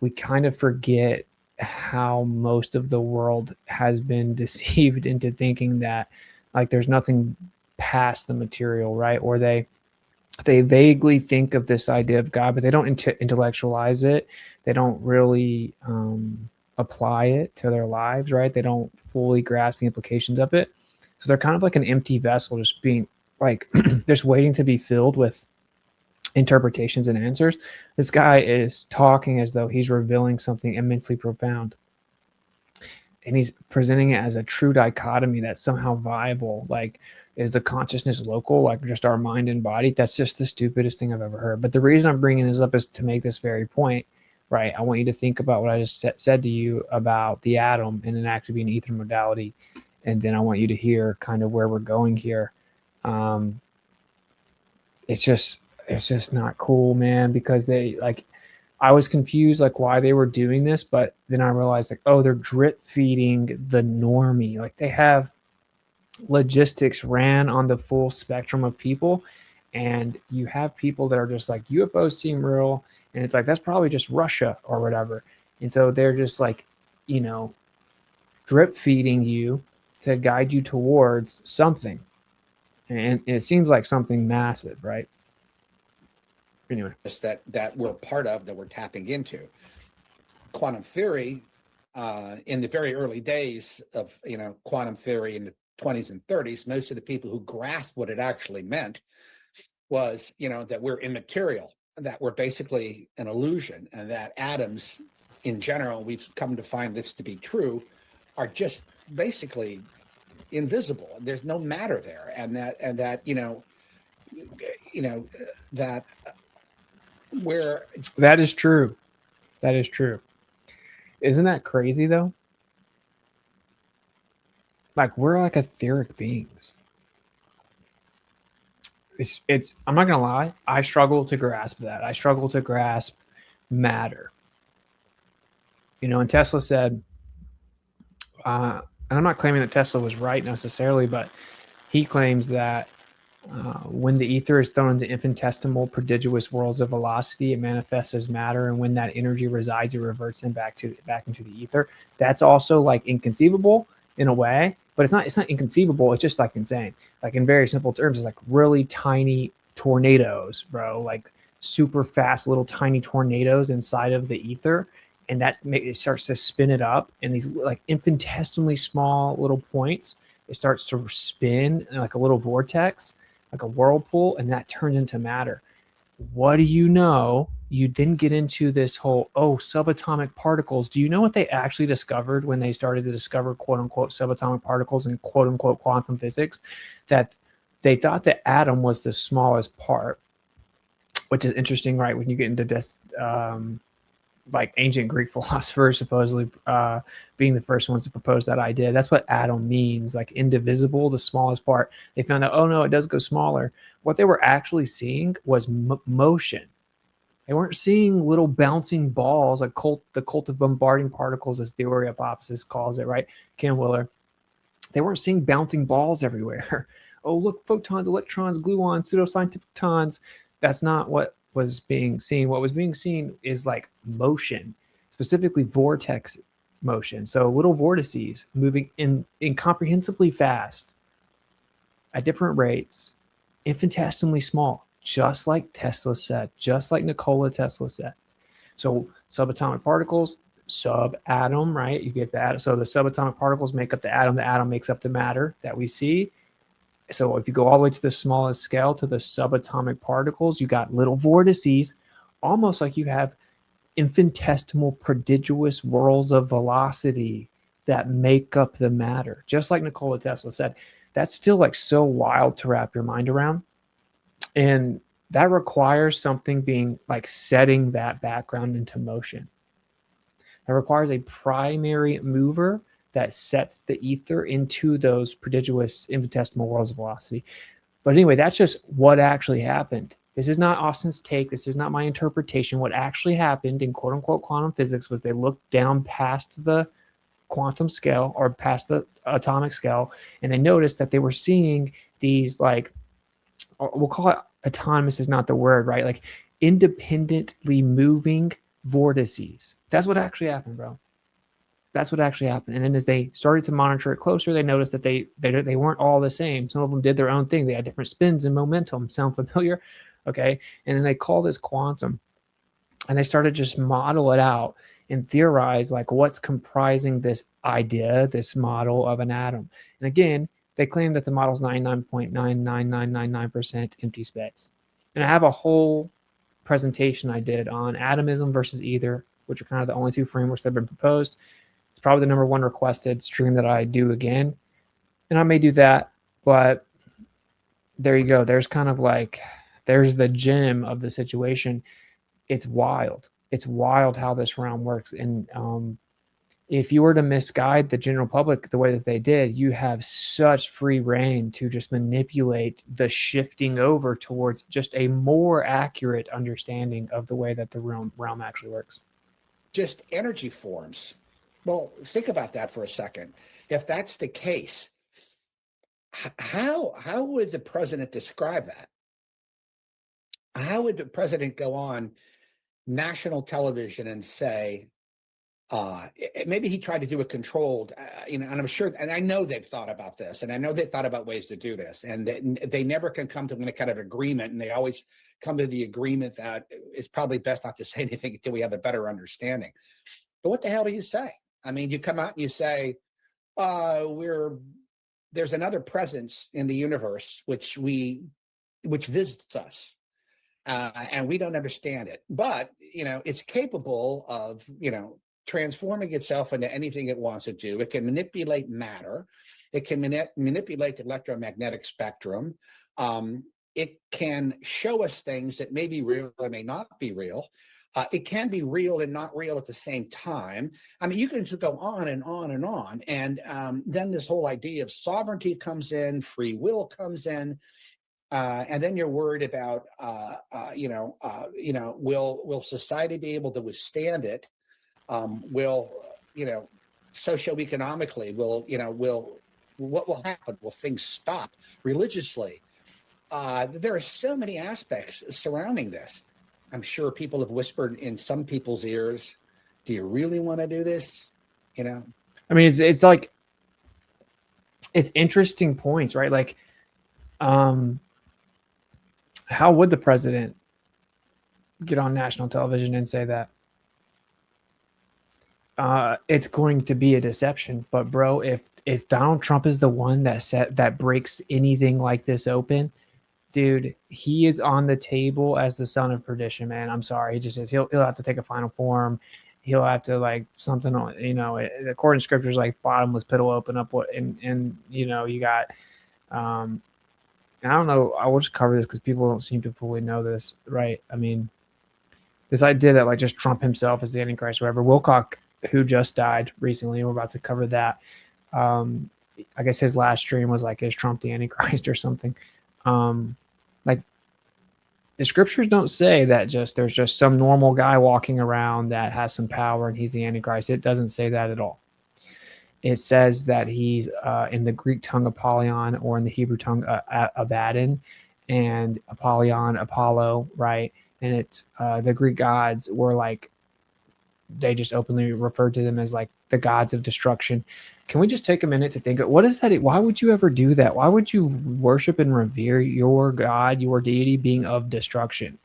S1: we kind of forget how most of the world has been deceived into thinking that like there's nothing past the material, right? Or they vaguely think of this idea of God, but they don't intellectualize it. They don't really apply it to their lives, right? They don't fully grasp the implications of it. So they're kind of like an empty vessel, just being like, just waiting to be filled with interpretations and answers. This guy is talking as though he's revealing something immensely profound, and he's presenting it as a true dichotomy that's somehow viable. Like, is the consciousness local, like just our mind and body? That's just the stupidest thing I've ever heard. But the reason I'm bringing this up is to make this very point, right? I want you to think about what I just said to you about the atom and an actually being ether modality, and then I want you to hear kind of where we're going here. It's just not cool, man, because they like, I was confused like why they were doing this, but then I realized like, oh, they're drip feeding the normie. Like they have logistics ran on the full spectrum of people, and you have people that are just like, UFOs seem real, and it's like, that's probably just Russia or whatever. And so they're just like, drip feeding you to guide you towards something, and it seems like something massive, right? Anyway,
S4: that we're part of, that we're tapping into. Quantum theory, in the very early days of quantum theory in the 20s and 30s, most of the people who grasped what it actually meant was that we're immaterial, that we're basically an illusion, and that atoms in general, we've come to find this to be true, are just basically invisible. There's no matter there, and that that where
S1: That is true. That is true. Isn't that crazy though? Like we're like etheric beings. It's I'm not gonna lie, I struggle to grasp that. I struggle to grasp matter. You know, and Tesla said, and I'm not claiming that Tesla was right necessarily, but he claims that when the ether is thrown into infinitesimal, prodigious worlds of velocity, it manifests as matter, and when that energy resides, it reverts them back into the ether. That's also like inconceivable in a way, but it's not inconceivable. It's just like insane. Like in very simple terms, it's like really tiny tornadoes, bro. Like super fast little tiny tornadoes inside of the ether, and it starts to spin it up, and these like infinitesimally small little points. It starts to spin like a little vortex, like a whirlpool, and that turns into matter. What do you know? You didn't get into this whole, subatomic particles. Do you know what they actually discovered when they started to discover quote unquote subatomic particles and quote unquote quantum physics? That they thought the atom was the smallest part, which is interesting, right? When you get into this, like ancient Greek philosophers supposedly being the first ones to propose that idea. That's what atom means, like indivisible, the smallest part. They found out, oh no, it does go smaller. What they were actually seeing was motion. They weren't seeing little bouncing balls, like the cult of bombarding particles, as theory of opposites calls it, right? Ken Willer. They weren't seeing bouncing balls everywhere. Oh, look, photons, electrons, gluons, pseudoscientific tons. That's not what was being seen. What was being seen is like motion, specifically vortex motion. So little vortices moving incomprehensibly fast at different rates, infinitesimally small, just like Tesla said, just like Nikola Tesla said. So subatomic particles, subatom, right? You get that. So the subatomic particles make up the atom makes up the matter that we see. So if you go all the way to the smallest scale, to the subatomic particles, you got little vortices, almost like you have infinitesimal, prodigious whirls of velocity that make up the matter. Just like Nikola Tesla said, that's still like so wild to wrap your mind around. And that requires something being like setting that background into motion. It requires a primary mover that sets the ether into those prodigious infinitesimal worlds of velocity. But anyway, that's just what actually happened. This is not Austin's take. This is not my interpretation. What actually happened in quote unquote quantum physics was they looked down past the quantum scale or past the atomic scale, and they noticed that they were seeing these, like, we'll call it autonomous is not the word, right? Like independently moving vortices. That's what actually happened, bro. That's what actually happened. And then as they started to monitor it closer, they noticed that they weren't all the same. Some of them did their own thing. They had different spins and momentum. Sound familiar? Okay. And then they call this quantum. And they started to just model it out and theorize like what's comprising this idea, this model of an atom. And again, they claim that the model is 99.99999% empty space. And I have a whole presentation I did on atomism versus ether, which are kind of the only two frameworks that have been proposed. It's probably the number one requested stream that I do again. And I may do that, but there you go. There's kind of like, there's the gem of the situation. It's wild. It's wild how this realm works. And if you were to misguide the general public the way that they did, you have such free reign to just manipulate the shifting over towards just a more accurate understanding of the way that the realm actually works.
S4: Just energy forms. Well, think about that for a second. If that's the case, how would the president describe that? How would the president go on national television and say, maybe he tried to do a controlled, and I'm sure, and I know they've thought about this, and I know they thought about ways to do this, and they never can come to any kind of agreement, and they always come to the agreement that it's probably best not to say anything until we have a better understanding. But what the hell do you say? I mean, you come out and you say, there's another presence in the universe which visits us. And we don't understand it, but it's capable of transforming itself into anything it wants to do. It can manipulate matter. It can manipulate the electromagnetic spectrum. It can show us things that may be real or may not be real. It can be real and not real at the same time. I mean, you can just go on and on and on. And then this whole idea of sovereignty comes in, free will comes in. And then you're worried about, will society be able to withstand it? Socioeconomically, what will happen? Will things stop religiously? There are so many aspects surrounding this. I'm sure people have whispered in some people's ears, do you really want to do this?
S1: I mean, it's like, it's interesting points, right? Like, how would the president get on national television and say that? It's going to be a deception. But bro, if Donald Trump is the one that breaks anything like this open, dude, he is on the table as the son of perdition, man. I'm sorry. He just is. He'll have to take a final form. He'll have to, like, something on, according to scriptures, like bottomless pit will open up and you got, I don't know. I will just cover this because people don't seem to fully know this, right? I mean, this idea that, like, just Trump himself is the Antichrist, or whatever. Wilcock, who just died recently, we're about to cover that. I guess his last stream was like, is Trump the Antichrist or something? Like, the scriptures don't say that there's just some normal guy walking around that has some power and he's the Antichrist. It doesn't say that at all. It says that he's in the Greek tongue Apollyon, or in the Hebrew tongue Abaddon, and Apollyon, Apollo, right? And it's the Greek gods were like, they just openly referred to them as like the gods of destruction. Can we just take a minute to think of what is that? Why would you ever do that? Why would you worship and revere your God, your deity, being of destruction?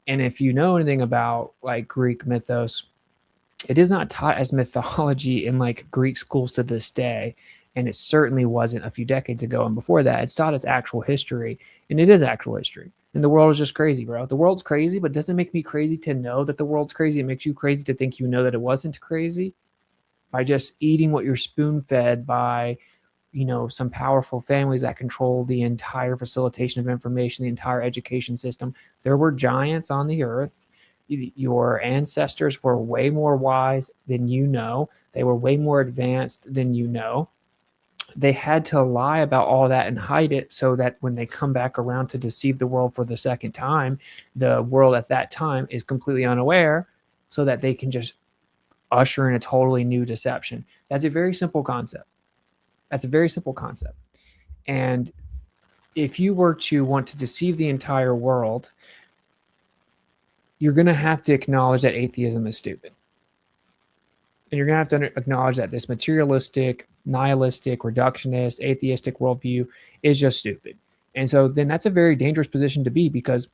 S1: And if you know anything about, like, Greek mythos, it is not taught as mythology in, like, Greek schools to this day. And it certainly wasn't a few decades ago. And before that, it's taught as actual history. And it is actual history. And the world is just crazy, bro. The world's crazy, but it doesn't make me crazy to know that the world's crazy. It makes you crazy to think you know that it wasn't crazy by just eating what you're spoon-fed by, some powerful families that control the entire facilitation of information, the entire education system. There were giants on the earth. Your ancestors were way more wise than you know. They were way more advanced than you know. They had to lie about all that and hide it so that when they come back around to deceive the world for the second time, the world at that time is completely unaware, so that they can just usher in a totally new deception. That's a very simple concept. And if you were to want to deceive the entire world, you're going to have to acknowledge that atheism is stupid. And you're going to have to acknowledge that this materialistic, nihilistic, reductionist, atheistic worldview is just stupid. And so then that's a very dangerous position to be, because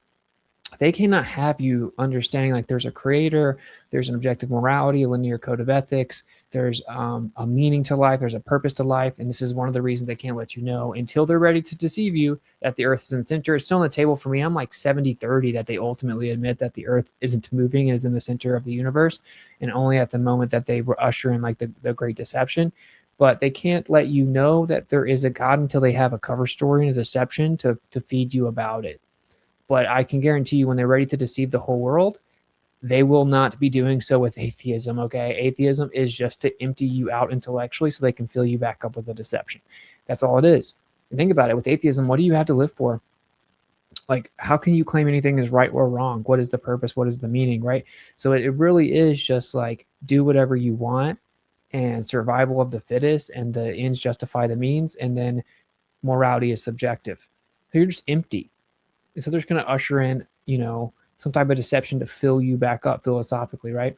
S1: they cannot have you understanding, like, there's a creator, there's an objective morality, a linear code of ethics, there's a meaning to life, there's a purpose to life. And this is one of the reasons they can't let you know until they're ready to deceive you that the earth is in the center. It's still on the table for me. I'm like 70-30 that they ultimately admit that the earth isn't moving and is in the center of the universe, and only at the moment that they usher in, like, the great deception. But they can't let you know that there is a God until they have a cover story and a deception to feed you about it. But I can guarantee you, when they're ready to deceive the whole world, they will not be doing so with atheism, okay? Atheism is just to empty you out intellectually so they can fill you back up with a deception. That's all it is. And think about it. With atheism, what do you have to live for? Like, how can you claim anything is right or wrong? What is the purpose? What is the meaning, right? So it really is just like, do whatever you want, and survival of the fittest, and the ends justify the means, and then morality is subjective. So you're just empty. And so they're just going to usher in, some type of deception to fill you back up philosophically, right?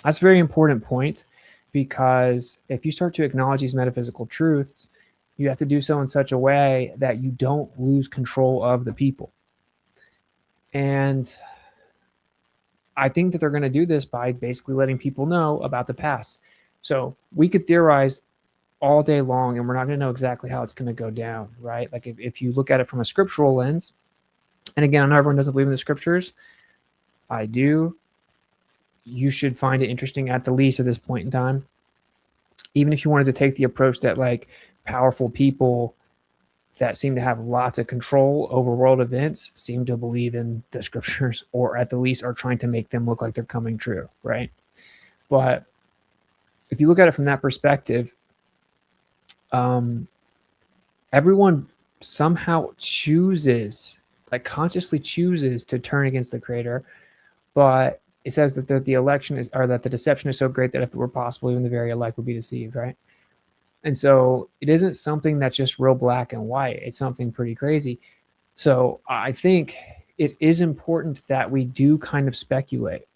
S1: That's a very important point, because if you start to acknowledge these metaphysical truths, you have to do so in such a way that you don't lose control of the people. And I think that they're going to do this by basically letting people know about the past. So we could theorize all day long, and we're not going to know exactly how it's going to go down, right? Like, if you look at it from a scriptural lens, and again, I know everyone doesn't believe in the scriptures. I do. you should find it interesting at the least at this point in time. Even if you wanted to take the approach that like powerful people that seem to have lots of control over world events seem to believe in the scriptures, or at the least are trying to make them look like they're coming true, right? But if you look at it from that perspective, everyone somehow chooses, like consciously chooses to turn against the creator. But it says that the election is, or that the deception is so great that if it were possible, even the very elect would be deceived, right? And so it isn't something that's just real black and white. It's something pretty crazy. So I think it is important that we do kind of speculate,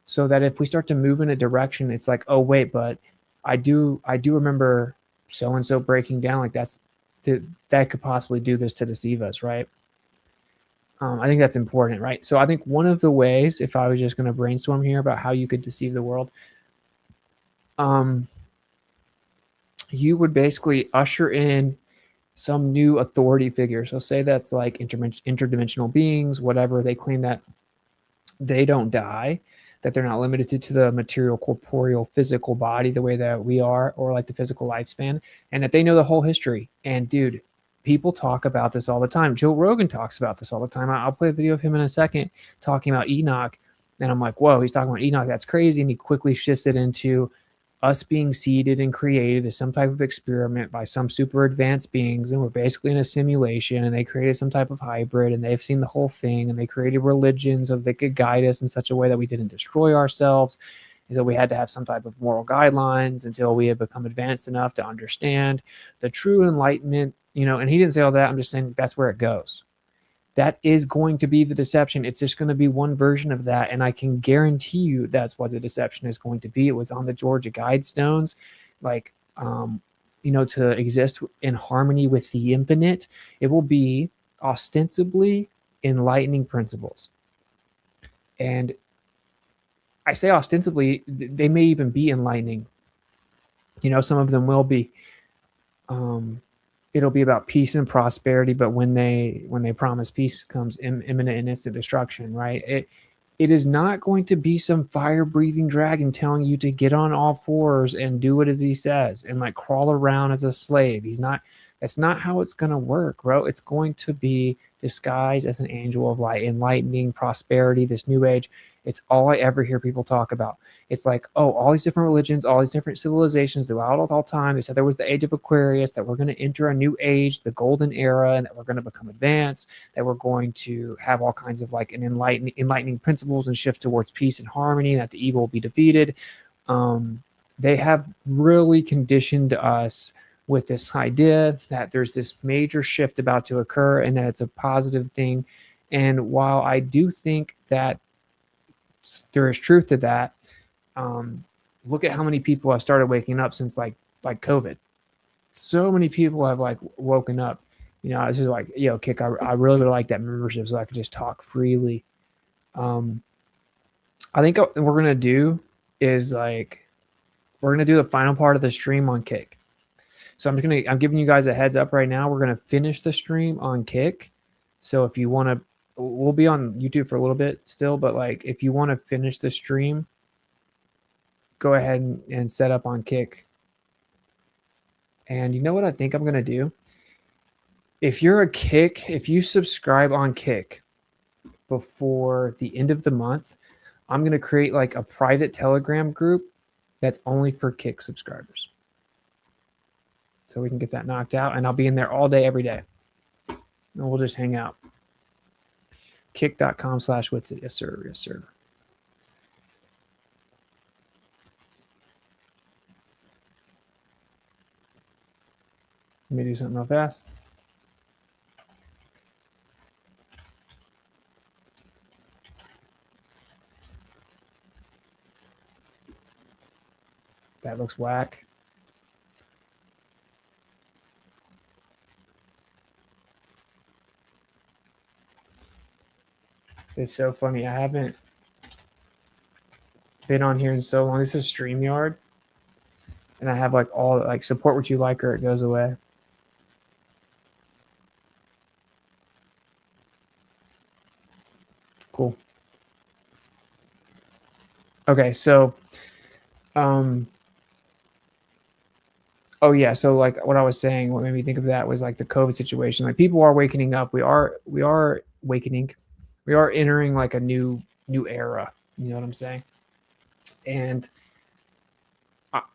S1: so that if we start to move in a direction, it's like, oh wait, but I do remember so and so breaking down, like that could possibly do this to deceive us, right? I think that's important, right? So I think one of the ways, if I was just going to brainstorm here about how you could deceive the world, you would basically usher in some new authority figure. So say that's like interdimensional beings, whatever. They claim that they don't die, that they're not limited to the material, corporeal, physical body the way that we are, or like the physical lifespan, and that they know the whole history. And dude, people talk about this all the time. Joe Rogan talks about this all the time. I'll play a video of him in a second talking about Enoch. And I'm like, whoa, he's talking about Enoch. That's crazy. And he quickly shifts it into us being seeded and created as some type of experiment by some super advanced beings, and we're basically in a simulation, and they created some type of hybrid, and they've seen the whole thing, and they created religions so they could guide us in such a way that we didn't destroy ourselves. And so we had to have some type of moral guidelines until we had become advanced enough to understand the true enlightenment, and he didn't say all that. I'm just saying that's where it goes. That is going to be the deception. It's just going to be one version of that. And I can guarantee you that's what the deception is going to be. It was on the Georgia Guidestones, like, to exist in harmony with the infinite. It will be ostensibly enlightening principles. And I say ostensibly, they may even be enlightening. Some of them will be. It'll be about peace and prosperity, but when they promise peace comes imminent and instant destruction, right? It is not going to be some fire breathing dragon telling you to get on all fours and do it as he says and like crawl around as a slave. That's not how it's going to work, bro. It's going to be disguised as an angel of light, enlightening, prosperity, this new age. It's all I ever hear people talk about. It's like, oh, all these different religions, all these different civilizations throughout all time. They said there was the age of Aquarius, that we're going to enter a new age, the golden era, and that we're going to become advanced, that we're going to have all kinds of like an enlightening principles and shift towards peace and harmony, and that the evil will be defeated. They have really conditioned us with this idea that there's this major shift about to occur and that it's a positive thing. And while I do think that there is truth to that, look at how many people have started waking up since like COVID. So many people have like woken up. It's just like, Kick, I really would like that membership so I could just talk freely. I think what we're gonna do is like we're gonna do the final part of the stream on Kick. So I'm giving you guys a heads up right now. We're gonna finish the stream on Kick. So if you want to, we'll be on YouTube for a little bit still, but like if you want to finish the stream, go ahead and set up on Kick. And you know what I think I'm gonna do? If you're a Kick, if you subscribe on Kick before the end of the month, I'm gonna create like a private Telegram group that's only for Kick subscribers. So we can get that knocked out, and I'll be in there all day, every day. And we'll just hang out. Kick.com/Witsit. Yes, sir. Yes, sir. Let me do something real fast. That looks whack. It's so funny. I haven't been on here in so long. This is StreamYard. And I have like all like support what you like or it goes away. Cool. Okay, so um oh yeah, so like what I was saying, what made me think of that was like the COVID situation. Like people are wakening up. We are awakening. We are entering like a new era. You know what I'm saying? And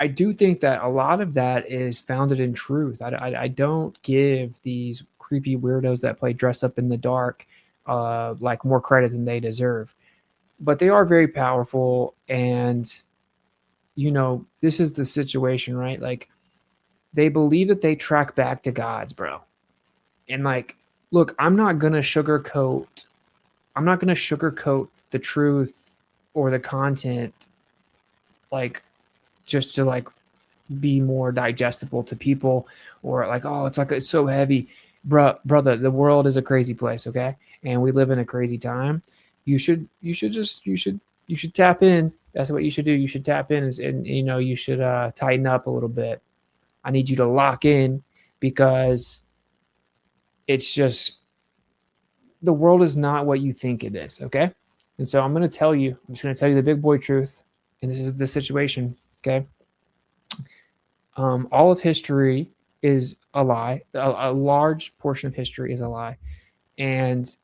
S1: I do think that a lot of that is founded in truth. I don't give these creepy weirdos that play dress up in the dark like more credit than they deserve. But they are very powerful, and this is the situation, right? Like they believe that they track back to gods, bro. And like, look, I'm not gonna sugarcoat the truth or the content, like just to like be more digestible to people, or like, oh, it's so heavy. Brother, the world is a crazy place, okay? And we live in a crazy time. You should tap in. That's what you should do. You should tap in, and you should tighten up a little bit. I need you to lock in, because it's just the world is not what you think it is, okay? And so I'm just going to tell you the big boy truth, and this is the situation, okay? All of history is a lie. A large portion of history is a lie. And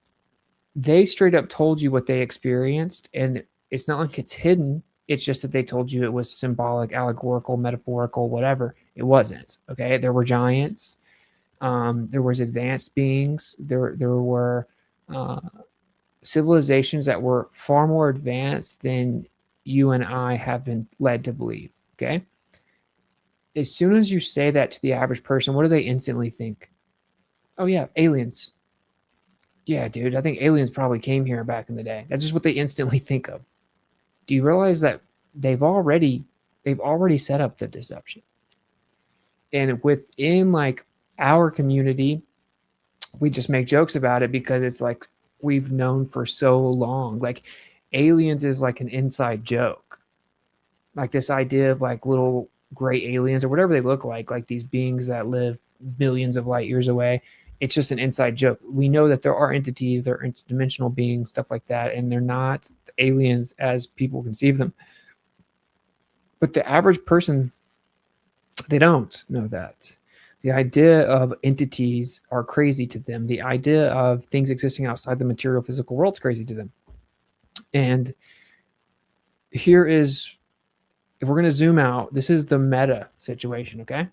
S1: they straight up told you what they experienced, and it's not like it's hidden. It's just that they told you it was symbolic, allegorical, metaphorical, whatever. It wasn't, okay? There were giants. There was advanced beings. There were uh, civilizations that were far more advanced than you and I have been led to believe. Okay. As soon as you say that to the average person, what do they instantly think? Oh, yeah, aliens. Yeah, dude, I think aliens probably came here back in the day. That's just what they instantly think of. Do you realize that they've already set up the deception? And within like our community, we just make jokes about it because it's like we've known for so long. Like aliens is like an inside joke. Like this idea of like little gray aliens or whatever they look like these beings that live billions of light years away. It's just an inside joke. We know that there are entities, they're interdimensional beings, stuff like that, and they're not aliens as people conceive them. But the average person, they don't know that. The idea of entities are crazy to them. The idea of things existing outside the material physical world is crazy to them. And here is, if we're going to zoom out, this is the meta situation, okay?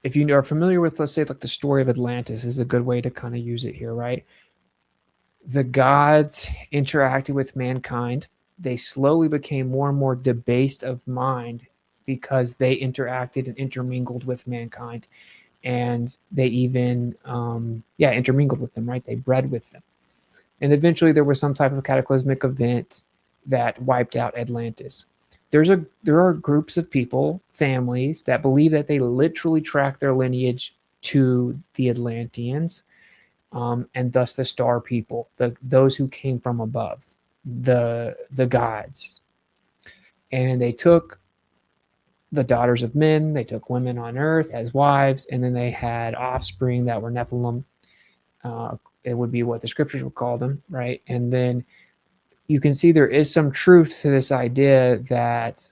S1: If you are familiar with, let's say, like the story of Atlantis is a good way to kind of use it here, right? The gods interacted with mankind. They slowly became more and more debased of mind because they interacted and intermingled with mankind. And they even, intermingled with them, right? They bred with them. And eventually there was some type of cataclysmic event that wiped out Atlantis. There are groups of people, families, that believe that they literally track their lineage to the Atlanteans, and thus the star people, those who came from above, the gods. And they took the daughters of men, they took women on earth as wives, and then they had offspring that were Nephilim. It would be what the scriptures would call them, right? And then you can see there is some truth to this idea that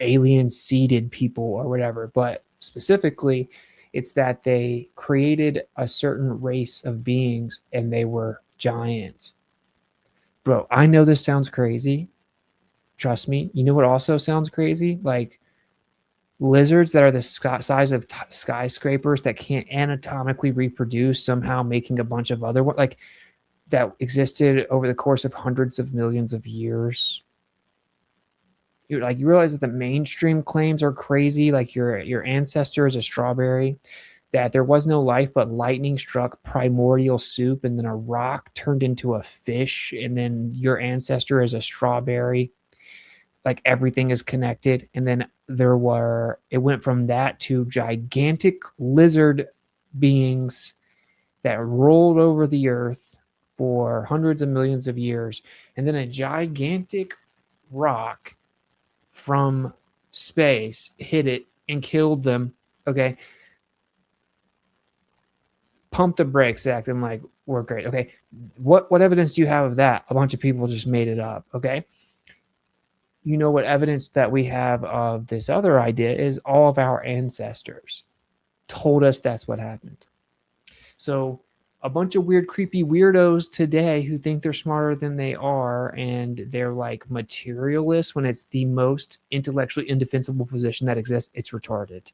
S1: aliens seeded people or whatever, but specifically, it's that they created a certain race of beings and they were giants. Bro, I know this sounds crazy. Trust me. You know what also sounds crazy? Like lizards that are the size of skyscrapers that can't anatomically reproduce, somehow making a bunch of other ones, like that existed over the course of hundreds of millions of years. You realize that the mainstream claims are crazy, like your ancestor is a strawberry, that there was no life but lightning struck primordial soup, and then a rock turned into a fish, and then your ancestor is a strawberry. Like everything is connected. And then it went from that to gigantic lizard beings that rolled over the earth for hundreds of millions of years, and then a gigantic rock from space hit it and killed them. Okay. Pump the brakes, acting like were great. Okay. What evidence do you have of that? A bunch of people just made it up. Okay. You know what evidence that we have of this other idea is all of our ancestors told us that's what happened. So a bunch of weird, creepy weirdos today who think they're smarter than they are, and they're like materialists when it's the most intellectually indefensible position that exists. It's retarded.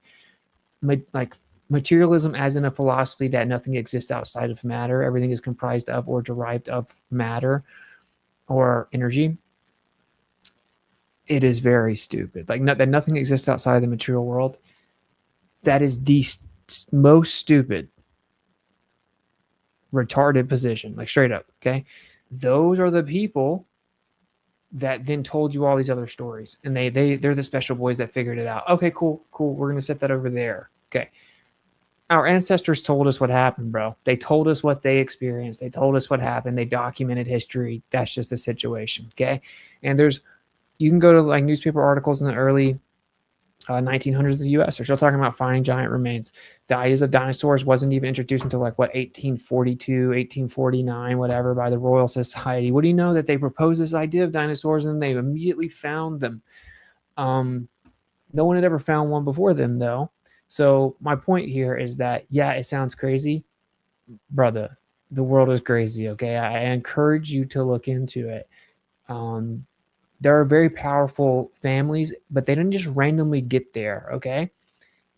S1: Like materialism as in a philosophy that nothing exists outside of matter. Everything is comprised of or derived of matter or energy. It is very stupid. Like that nothing exists outside of the material world. That is the most stupid, retarded position, like straight up. Okay. Those are the people that then told you all these other stories, and they're the special boys that figured it out. Okay, cool. We're going to set that over there. Okay. Our ancestors told us what happened, bro. They told us what they experienced. They told us what happened. They documented history. That's just the situation. Okay. And you can go to like newspaper articles in the early 1900s of the U.S. They're still talking about finding giant remains. The ideas of dinosaurs wasn't even introduced until like 1842, 1849, whatever, by the Royal Society. What do you know that they proposed this idea of dinosaurs and they immediately found them? No one had ever found one before them, though. So my point here is that, yeah, it sounds crazy, brother. The world is crazy. Okay, I encourage you to look into it. There are very powerful families, but they didn't just randomly get there, okay?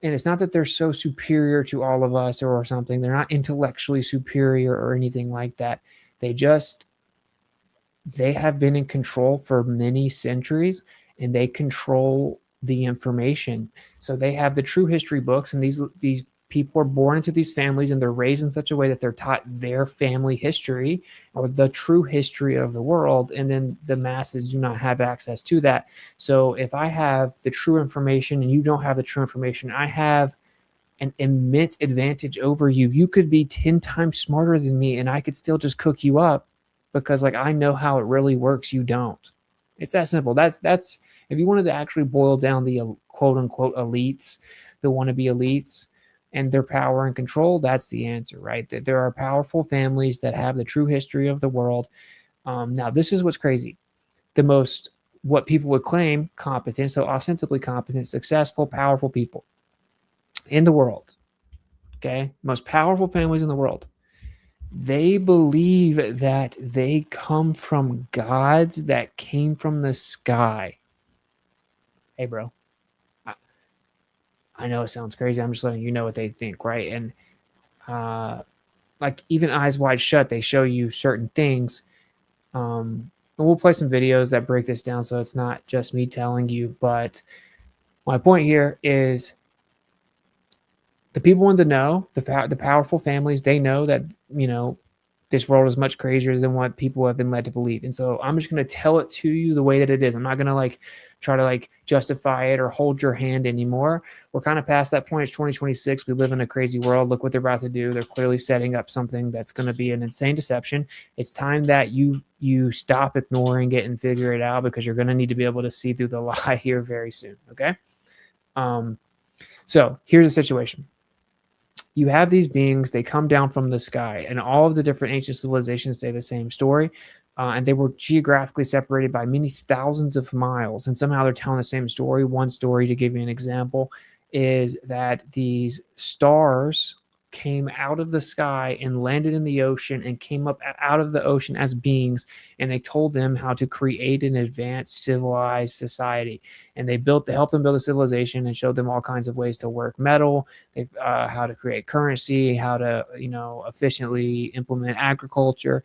S1: And it's not that they're so superior to all of us or something. They're not intellectually superior or anything like that. They have been in control for many centuries, and they control the information. So they have the true history books, and these people are born into these families, and they're raised in such a way that they're taught their family history or the true history of the world, and then the masses do not have access to that. So if I have the true information and you don't have the true information, I have an immense advantage over you. You could be 10 times smarter than me, and I could still just cook you up because like I know how it really works. You don't. It's that simple. That's if you wanted to actually boil down the quote unquote elites, the wannabe elites, and their power and control, that's the answer, right? That there are powerful families that have the true history of the world. Now, this is what's crazy. What people would claim competent, so ostensibly competent, successful, powerful people in the world, okay? Most powerful families in the world. They believe that they come from gods that came from the sky. Hey, bro. I know it sounds crazy. I'm just letting you know what they think, right? And like even Eyes Wide Shut, they show you certain things. And we'll play some videos that break this down, so it's not just me telling you. But my point here is the people in the know, the powerful families, they know that, this world is much crazier than what people have been led to believe. And so I'm just going to tell it to you the way that it is. I'm not going to like try to like justify it or hold your hand anymore. We're kind of past that point. It's 2026. We live in a crazy world. Look what they're about to do. They're clearly setting up something that's going to be an insane deception. It's time that you stop ignoring it and figure it out, because you're going to need to be able to see through the lie here very soon. Okay. So here's the situation. You have these beings, they come down from the sky, and all of the different ancient civilizations say the same story. And they were geographically separated by many thousands of miles, and somehow they're telling the same story. One story, to give you an example, is that these stars came out of the sky and landed in the ocean and came up out of the ocean as beings, and they told them how to create an advanced civilized society. And they helped them build a civilization and showed them all kinds of ways to work metal, how to create currency, how to efficiently implement agriculture,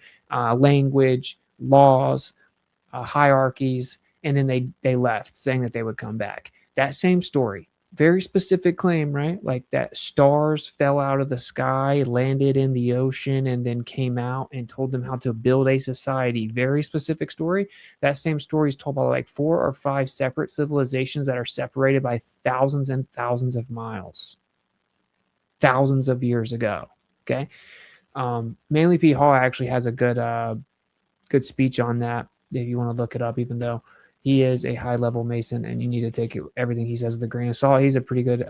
S1: language, laws, hierarchies. And then they left, saying that they would come back. That same story, very specific claim, right? Like that stars fell out of the sky, landed in the ocean, and then came out and told them how to build a society. Very specific story. That same story is told by like 4 or 5 separate civilizations that are separated by thousands and thousands of miles, thousands of years ago. Okay. Manly P. Hall actually has a good speech on that if you want to look it up, even though he is a high-level Mason, and you need to take everything he says with a grain of salt. He's a pretty good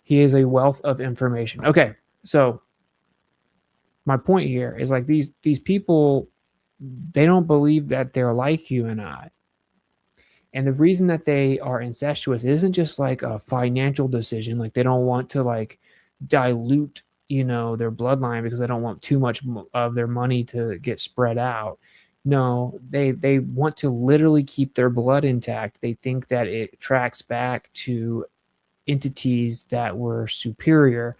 S1: he is a wealth of information. Okay, so my point here is like these people, they don't believe that they're like you and I. And the reason that they are incestuous isn't just like a financial decision. Like they don't want to like dilute, their bloodline because they don't want too much of their money to get spread out. No, they want to literally keep their blood intact. They think that it tracks back to entities that were superior.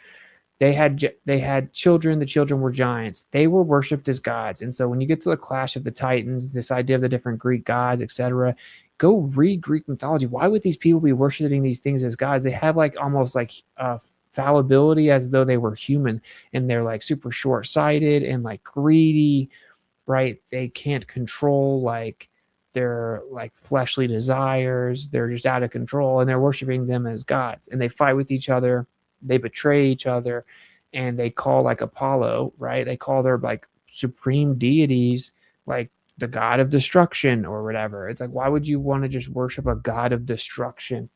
S1: They had children. The children were giants. They were worshipped as gods. And so when you get to the Clash of the Titans, this idea of the different Greek gods, etc., go read Greek mythology. Why would these people be worshiping these things as gods? They have like almost like fallibility as though they were human, and they're like super short-sighted and like greedy, right? They can't control like their like fleshly desires. They're just out of control, and they're worshiping them as gods, and they fight with each other. They betray each other, and they call like Apollo, right? They call their like supreme deities like the god of destruction or whatever. It's like, why would you want to just worship a god of destruction?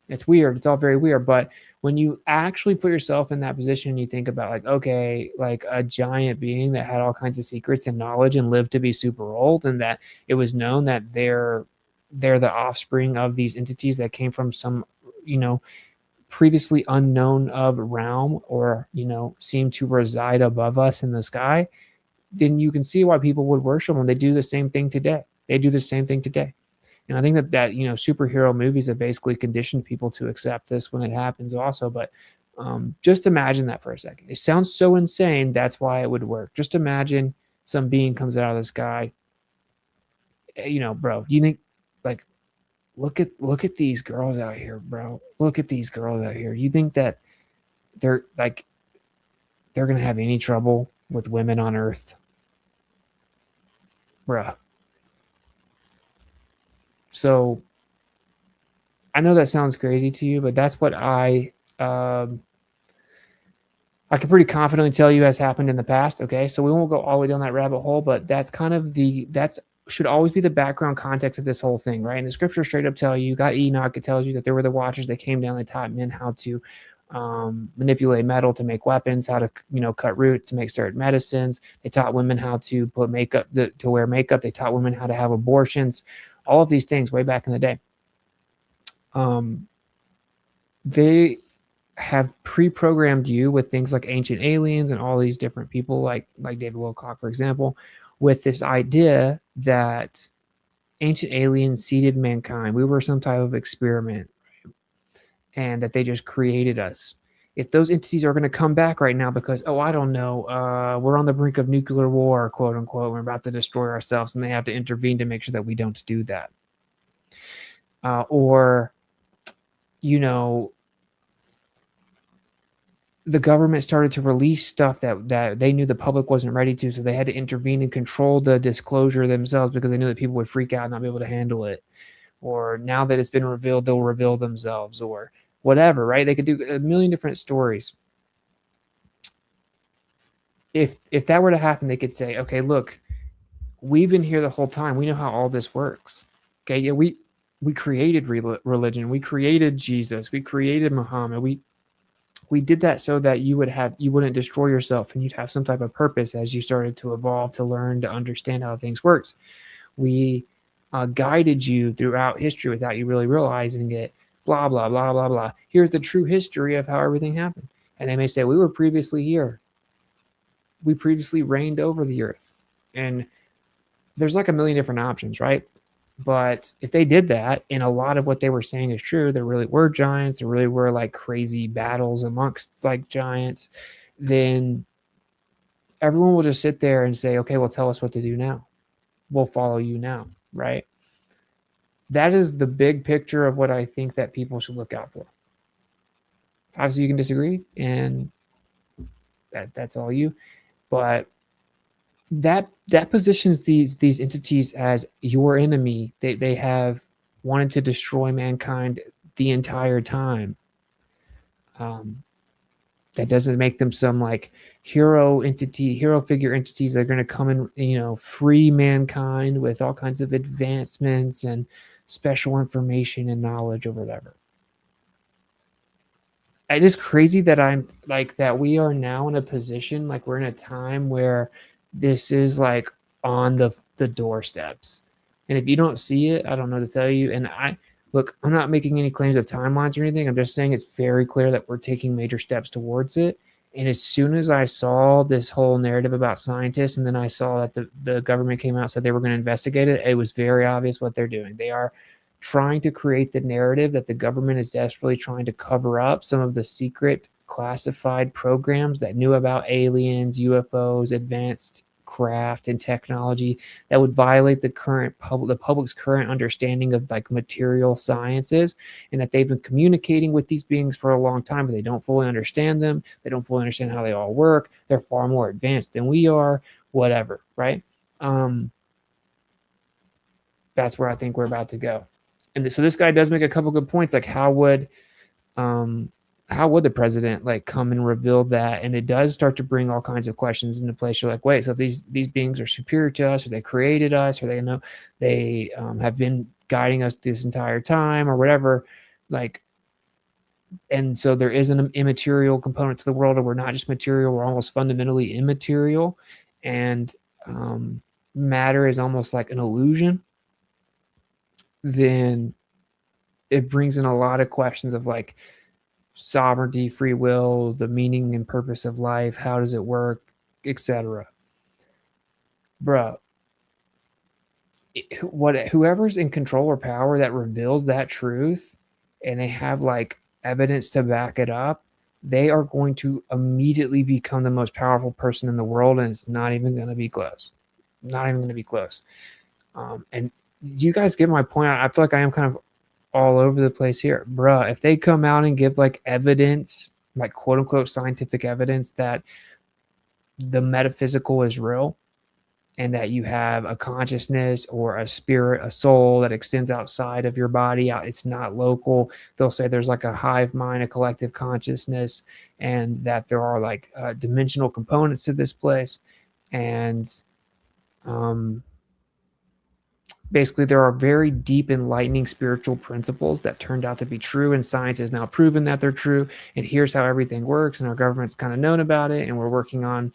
S1: It's weird. It's all very weird. But when you actually put yourself in that position and you think about like, okay, like a giant being that had all kinds of secrets and knowledge and lived to be super old, and that it was known that they're the offspring of these entities that came from some, previously unknown of realm, or seem to reside above us in the sky, then you can see why people would worship them. They do the same thing today. And I think that superhero movies have basically conditioned people to accept this when it happens also. But just imagine that for a second. It sounds so insane. That's why it would work. Just imagine some being comes out of the sky. Bro, you think like, look at these girls out here, bro. Look at these girls out here. You think that they're going to have any trouble with women on Earth? Bruh. So I know that sounds crazy to you, but that's what I can pretty confidently tell you has happened in the past. Okay. So we won't go all the way down that rabbit hole, but that's kind of that's should always be the background context of this whole thing, right? And the scripture straight up tell you got Enoch. It tells you that there were the watchers that came down. They taught men how to manipulate metal to make weapons, how to cut root to make certain medicines. They taught women how to put makeup to wear makeup. They taught women how to have abortions. All of these things way back in the day. They have pre-programmed you with things like ancient aliens and all these different people like David Wilcock, for example, with this idea that ancient aliens seeded mankind. We were some type of experiment, and that they just created us. If those entities are going to come back right now because, I don't know, we're on the brink of nuclear war, quote unquote, we're about to destroy ourselves, and they have to intervene to make sure that we don't do that. The government started to release stuff that they knew the public wasn't ready to, so they had to intervene and control the disclosure themselves because they knew that people would freak out and not be able to handle it. Or now that it's been revealed, they'll reveal themselves, or whatever, right? They could do a million different stories. If that were to happen, they could say, okay, look, we've been here the whole time. We know how all this works. Okay, yeah, we created religion. We created Jesus. We created Muhammad. We did that so that you wouldn't destroy yourself, and you'd have some type of purpose as you started to evolve, to learn, to understand how things works. We guided you throughout history without you really realizing it. Blah, blah, blah, blah, blah. Here's the true history of how everything happened. And they may say, we were previously here. We previously reigned over the earth. And there's like a million different options, right? But if they did that, and a lot of what they were saying is true, there really were giants, there really were like crazy battles amongst like giants, then everyone will just sit there and say, okay, well, tell us what to do now. We'll follow you now, right? That is the big picture of what I think that people should look out for. Obviously, you can disagree, and that's all you. But that positions these entities as your enemy. They have wanted to destroy mankind the entire time. That doesn't make them some like hero figure entities that are going to come and free mankind with all kinds of advancements and special information and knowledge or whatever. it is crazy that I'm like that we are now in a position, like we're in a time where this is like on the doorsteps. And if you don't see it, I don't know what to tell you. And look, I'm not making any claims of timelines or anything. I'm just saying it's very clear that we're taking major steps towards it. And as soon as I saw this whole narrative about scientists, and then I saw that the government came out and said they were going to investigate it, it was very obvious what they're doing. They are trying to create the narrative that the government is desperately trying to cover up some of the secret classified programs that knew about aliens, UFOs, advanced craft and technology that would violate the public's current understanding of like material sciences, and that they've been communicating with these beings for a long time, but they don't fully understand them. They don't fully understand how they all work. They're far more advanced than we are, whatever, right? That's where I think we're about to go. And so this guy does make a couple good points, like how would the president like come and reveal that? And it does start to bring all kinds of questions into place. You're like, wait, so if these beings are superior to us, or they created us, or they have been guiding us this entire time, or whatever, like, and so there is an immaterial component to the world, or we're not just material, we're almost fundamentally immaterial, and matter is almost like an illusion. Then it brings in a lot of questions of like sovereignty, free will, the meaning and purpose of life, how does it work, etc. Bro, whoever's in control or power that reveals that truth, and they have like evidence to back it up, they are going to immediately become the most powerful person in the world, and it's not even going to be close. Not even going to be close. And you guys get my point. I feel like I am kind of all over the place here. Bruh, if they come out and give like evidence, like quote unquote scientific evidence that the metaphysical is real, and that you have a consciousness or a spirit, a soul that extends outside of your body, it's not local. They'll say there's like a hive mind, a collective consciousness, and that there are like dimensional components to this place. And basically, there are very deep, enlightening spiritual principles that turned out to be true, and science has now proven that they're true. And here's how everything works, and our government's kind of known about it, and we're working on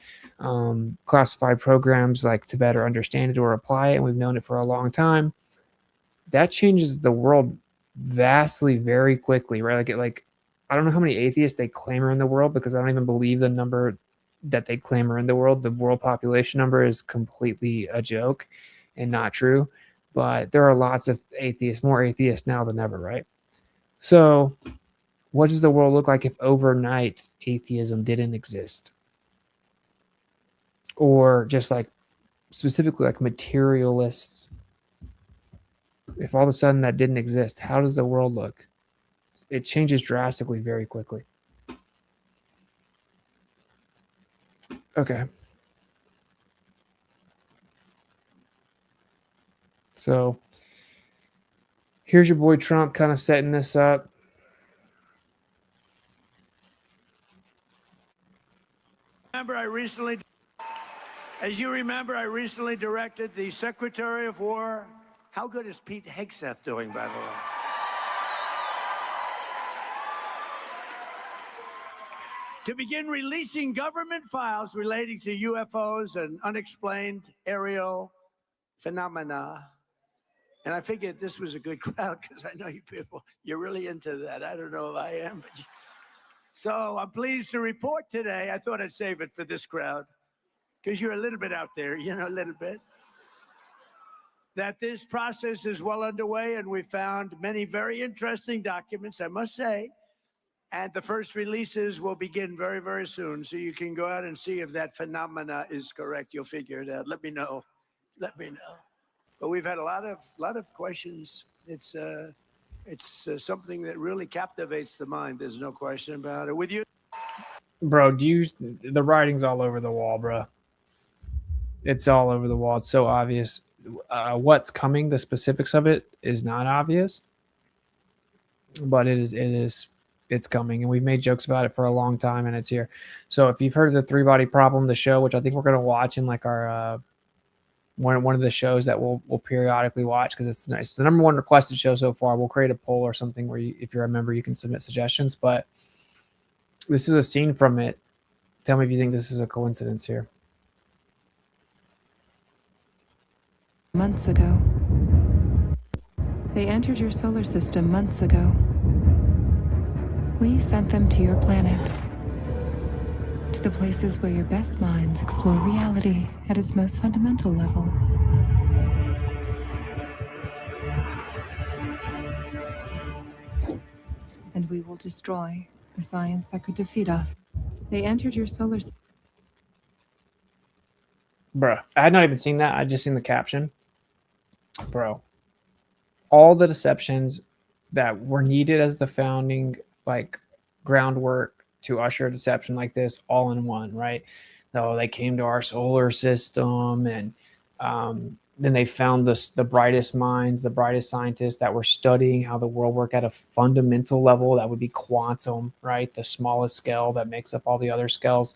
S1: classified programs like to better understand it or apply it, and we've known it for a long time. That changes the world vastly, very quickly, right? Like I don't know how many atheists they claim are in the world, because I don't even believe the number that they claim are in the world. The world population number is completely a joke and not true. But there are lots of atheists, more atheists now than ever, right? So what does the world look like if overnight atheism didn't exist? Or just like specifically like materialists, if all of a sudden that didn't exist, how does the world look? It changes drastically very quickly. Okay. So here's your boy Trump kind of setting this up.
S6: As you remember, I recently directed the Secretary of War. How good is Pete Hegseth doing, by the way? To begin releasing government files relating to UFOs and unexplained aerial phenomena. And I figured this was a good crowd, because I know you people, you're really into that. I don't know if I am, but so I'm pleased to report today. I thought I'd save it for this crowd, because you're a little bit out there, you know, a little bit, that this process is well underway, and we found many very interesting documents, I must say. And the first releases will begin very, very soon. So you can go out and see if that phenomena is correct. You'll figure it out. Let me know. Let me know. But we've had a lot of questions. It's something that really captivates the mind. There's no question about it. With you,
S1: bro, the writing's all over the wall, bro. It's all over the wall. It's so obvious. What's coming, the specifics of it is not obvious, but it's coming, and we've made jokes about it for a long time, and it's here. So if you've heard of the Three Body Problem, the show, which I think we're going to watch in like our one of the shows that we'll periodically watch, because it's the number one requested show so far. We'll create a poll or something where if you're a member, you can submit suggestions. But This is a scene from it. Tell me if you think this is a coincidence here.
S7: Months ago. They entered your solar system months ago. We sent them to your planet. To the places where your best minds explore reality at its most fundamental level. And we will destroy the science that could defeat us. They entered your solar system.
S1: Bruh, I had not even seen that. I just seen the caption. Bro, all the deceptions that were needed as the founding, like, groundwork to usher a deception like this all in one, right? So they came to our solar system, and then they found the brightest minds, the brightest scientists that were studying how the world worked at a fundamental level that would be quantum, right? The smallest scale that makes up all the other scales.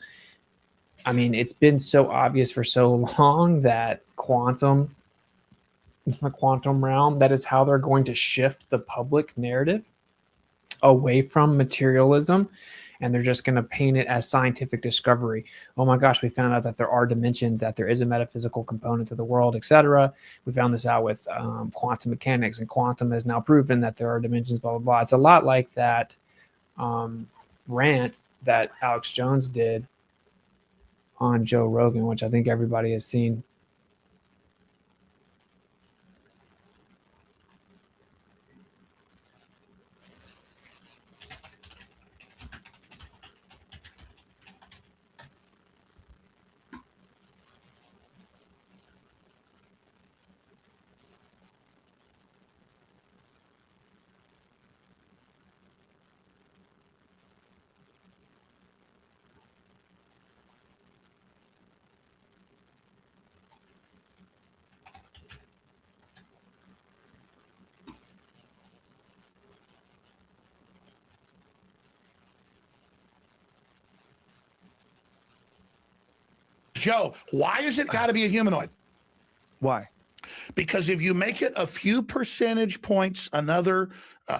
S1: I mean, it's been so obvious for so long that the quantum realm, that is how they're going to shift the public narrative away from materialism, and they're just going to paint it as scientific discovery. Oh my gosh, we found out that there are dimensions, that there is a metaphysical component to the world, etc. We found this out with quantum mechanics, and quantum has now proven that there are dimensions, blah, blah, blah. It's a lot like that rant that Alex Jones did on Joe Rogan, which I think everybody has seen.
S8: Joe, why is it got to be a humanoid?
S9: Why?
S8: Because if you make it a few percentage points another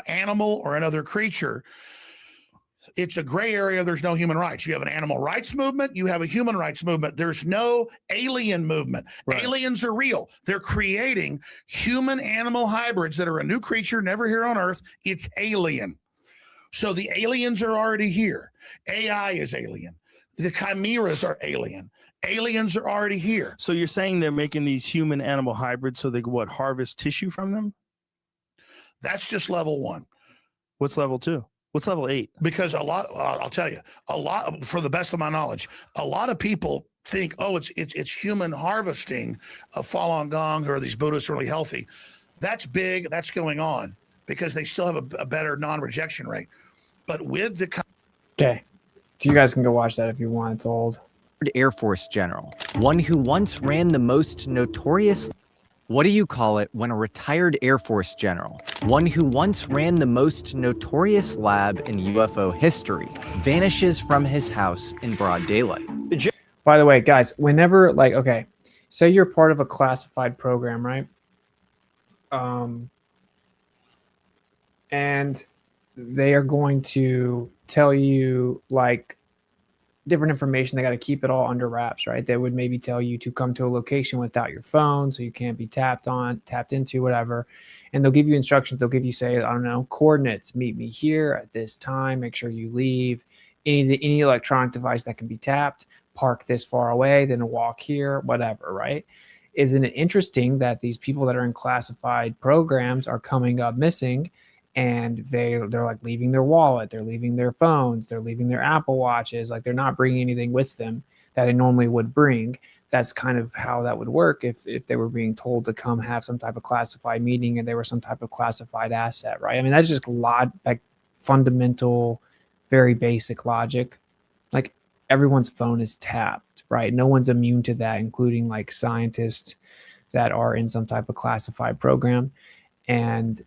S8: animal or another creature, it's a gray area. There's no human rights. You have an animal rights movement. You have a human rights movement. There's no alien movement. Right. Aliens are real. They're creating human animal hybrids that are a new creature never here on Earth. It's alien. So the aliens are already here. AI is alien. The chimeras are alien. Aliens are already here.
S9: So you're saying they're making these human animal hybrids so they could harvest tissue from them?
S8: That's just level 1.
S9: What's level 2? What's level 8?
S8: Because I'll tell you, a lot, for the best of my knowledge, a lot of people think, oh, it's human harvesting of Falun Gong, or these Buddhists are really healthy. That's big. That's going on because they still have a better non-rejection rate. But with the...
S1: Okay. You guys can go watch that if you want. It's old.
S10: Air Force general, one who once ran the most notorious... What do you call it when a retired Air Force general, one who once ran the most notorious lab in UFO history, vanishes from his house in broad daylight?
S1: By the way, guys, whenever, like, okay, say you're part of a classified program, right? And they are going to tell you, like, different information. They got to keep it all under wraps, right? They would maybe tell you to come to a location without your phone, so you can't be tapped into, whatever. And they'll give you instructions. They'll give you, say, I don't know, coordinates. Meet me here at this time. Make sure you leave any electronic device that can be tapped. Park this far away. Then walk here. Whatever, right? Isn't it interesting that these people that are in classified programs are coming up missing? And they're like leaving their wallet, they're leaving their phones, they're leaving their Apple Watches, like they're not bringing anything with them that they normally would bring. That's kind of how that would work if they were being told to come have some type of classified meeting and they were some type of classified asset, right? I mean, that's just like fundamental, very basic logic. Like everyone's phone is tapped, right? No one's immune to that, including like scientists that are in some type of classified program. And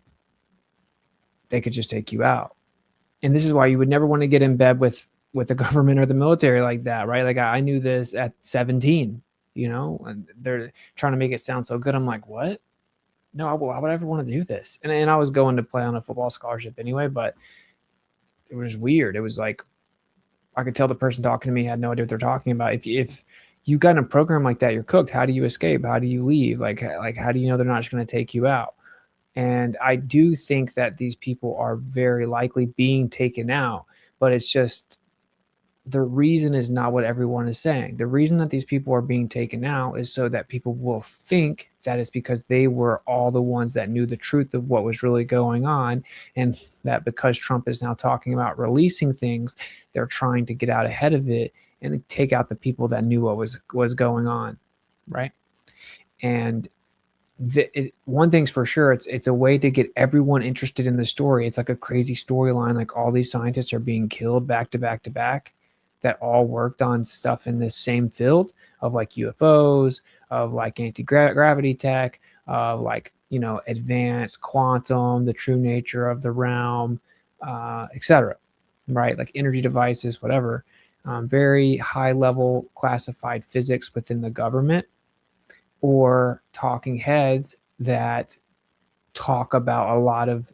S1: they could just take you out. And this is why you would never want to get in bed with the government or the military like that, right? Like I knew this at 17, you know, and they're trying to make it sound so good. I'm like, what? No, why would I ever want to do this? And I was going to play on a football scholarship anyway, but it was weird. It was like, I could tell the person talking to me had no idea what they're talking about. If you got in a program like that, you're cooked. How do you escape? How do you leave? Like how do you know they're not just going to take you out? And I do think that these people are very likely being taken out, but it's just the reason is not what everyone is saying. The reason that these people are being taken out is so that people will think that it's because they were all the ones that knew the truth of what was really going on, and that because Trump is now talking about releasing things, they're trying to get out ahead of it and take out the people that knew what was going on, right? And one thing's for sure, it's a way to get everyone interested in the story. It's like a crazy storyline, like all these scientists are being killed back to back to back that all worked on stuff in this same field of like UFOs, of like anti-gravity tech, of like, you know, advanced quantum, the true nature of the realm, etc. Right? Like energy devices, whatever. Very high level classified physics within the government, or talking heads that talk about a lot of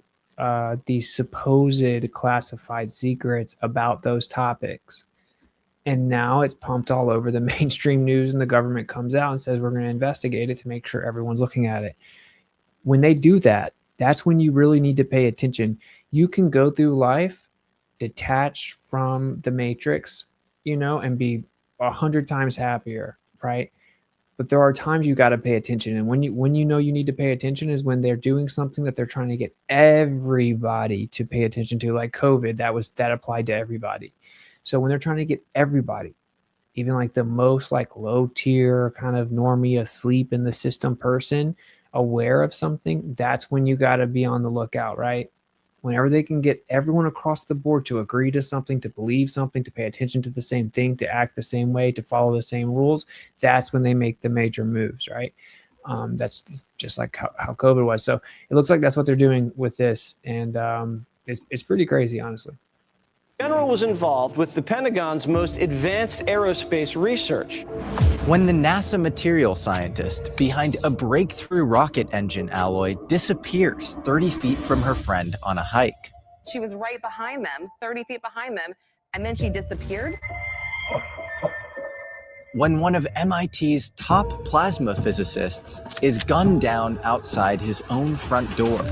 S1: these supposed classified secrets about those topics. And now it's pumped all over the mainstream news, and the government comes out and says, we're going to investigate it to make sure everyone's looking at it. When they do that, that's when you really need to pay attention. You can go through life detached from the matrix, you know, and be 100 times happier, right? But there are times you got to pay attention. And when you know you need to pay attention is when they're doing something that they're trying to get everybody to pay attention to, like COVID, that applied to everybody. So when they're trying to get everybody, even like the most like low tier kind of normie asleep in the system person, aware of something, that's when you got to be on the lookout, right? Whenever they can get everyone across the board to agree to something, to believe something, to pay attention to the same thing, to act the same way, to follow the same rules, that's when they make the major moves, right? That's just like how COVID was. So it looks like that's what they're doing with this. And it's pretty crazy, honestly.
S11: General was involved with the Pentagon's most advanced aerospace research.
S10: When the NASA material scientist behind a breakthrough rocket engine alloy disappears 30 feet from her friend on a hike.
S12: She was right behind them, 30 feet behind them, and then she disappeared.
S10: When one of MIT's top plasma physicists is gunned down outside his own front door.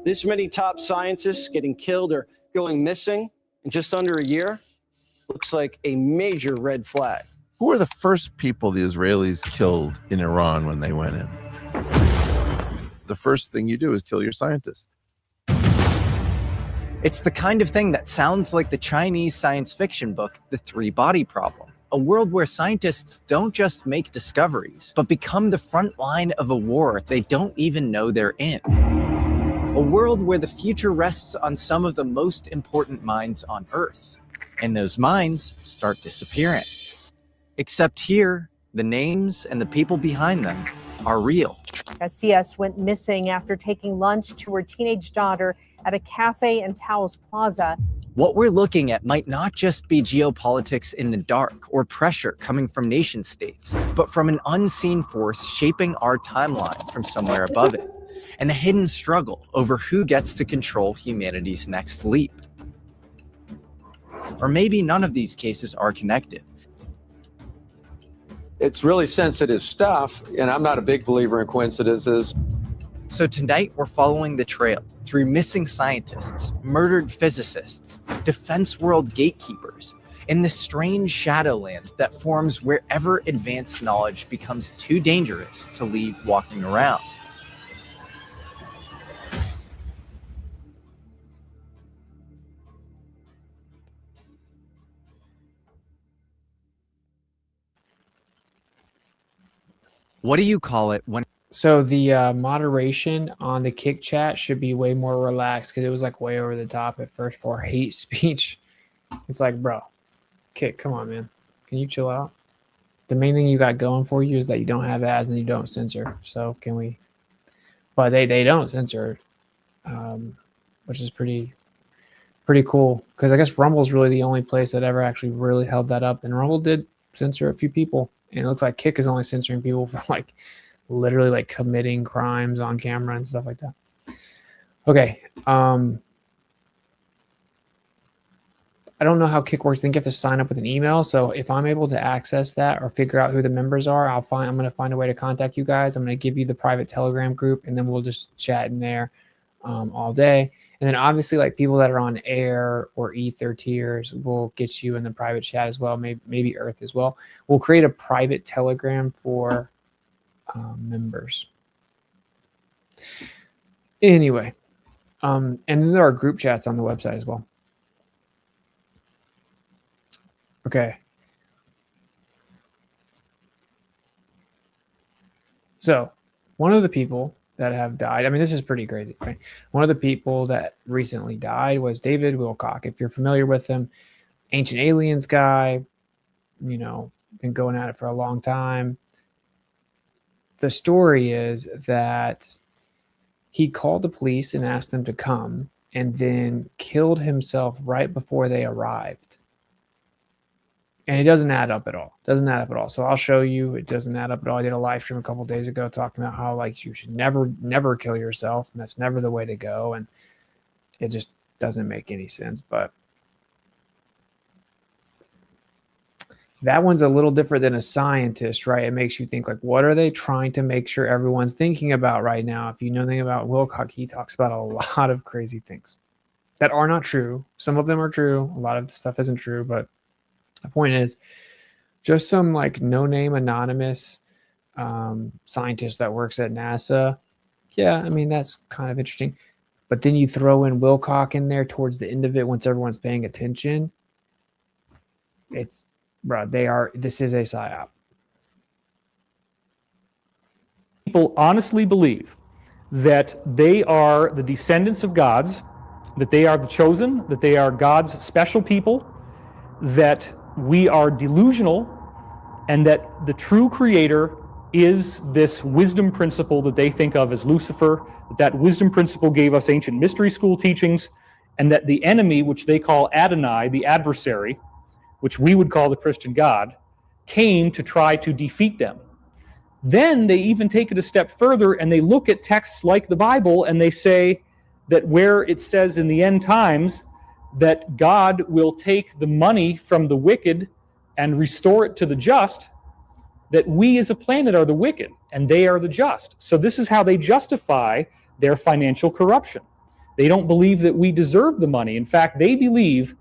S11: This many top scientists getting killed or going missing in just under a year looks like a major red flag.
S13: Who were the first people the Israelis killed in Iran when they went in? The first thing you do is kill your scientists.
S10: It's the kind of thing that sounds like the Chinese science fiction book, The Three-Body Problem. A world where scientists don't just make discoveries, but become the front line of a war they don't even know they're in. A world where the future rests on some of the most important minds on Earth, and those minds start disappearing. Except here, the names and the people behind them are real.
S14: CS went missing after taking lunch to her teenage daughter at a cafe in Taos Plaza.
S10: What we're looking at might not just be geopolitics in the dark or pressure coming from nation states, but from an unseen force shaping our timeline from somewhere above it, and a hidden struggle over who gets to control humanity's next leap. Or maybe none of these cases are connected.
S15: It's really sensitive stuff, and I'm not a big believer in coincidences.
S10: So tonight we're following the trail through missing scientists, murdered physicists, defense world gatekeepers, in the strange shadowland that forms wherever advanced knowledge becomes too dangerous to leave walking around. What do you call it when...
S1: So the moderation on the Kick chat should be way more relaxed, because it was like way over the top at first for hate speech. It's like, bro, Kick, come on, man. Can you chill out? The main thing you got going for you is that you don't have ads and you don't censor. So can we... But they don't censor, which is pretty cool, because I guess Rumble's really the only place that ever actually really held that up. And Rumble did censor a few people. And it looks like Kick is only censoring people for like literally like committing crimes on camera and stuff like that. Okay. I don't know how Kick works. I think you have to sign up with an email. So if I'm able to access that or figure out who the members are, I'm going to find a way to contact you guys. I'm going to give you the private Telegram group, and then we'll just chat in there all day. And then obviously, like people that are on air or ether tiers, we'll get you in the private chat as well. Maybe Earth as well. We'll create a private Telegram for members. Anyway, and then there are group chats on the website as well. Okay. So one of the people that have died, I mean, this is pretty crazy, right? One of the people that recently died was David Wilcock. If you're familiar with him, Ancient Aliens guy, you know, been going at it for a long time. The story is that he called the police and asked them to come and then killed himself right before they arrived. And it doesn't add up at all. Doesn't add up at all. So I'll show you. It doesn't add up at all. I did a live stream a couple of days ago talking about how like you should never kill yourself, and that's never the way to go. And it just doesn't make any sense. But that one's a little different than a scientist, right? It makes you think like, what are they trying to make sure everyone's thinking about right now? If you know anything about Wilcock, he talks about a lot of crazy things that are not true. Some of them are true. A lot of stuff isn't true, but the point is, just some like no-name anonymous scientist that works at NASA. Yeah, I mean, that's kind of interesting. But then you throw in Wilcock in there towards the end of it once everyone's paying attention. It's, bro, this is a psyop.
S16: People honestly believe that they are the descendants of gods, that they are the chosen, that they are God's special people, that we are delusional, and that the true creator is this wisdom principle that they think of as Lucifer. That wisdom principle gave us ancient mystery school teachings, and that the enemy, which they call Adonai, the adversary, which we would call the Christian God, came to try to defeat them. Then they even take it a step further and they look at texts like the Bible and they say that where it says in the end times that God will take the money from the wicked and restore it to the just, that we as a planet are the wicked and they are the just. So this is how they justify their financial corruption. They don't believe that we deserve the money. In fact, they believe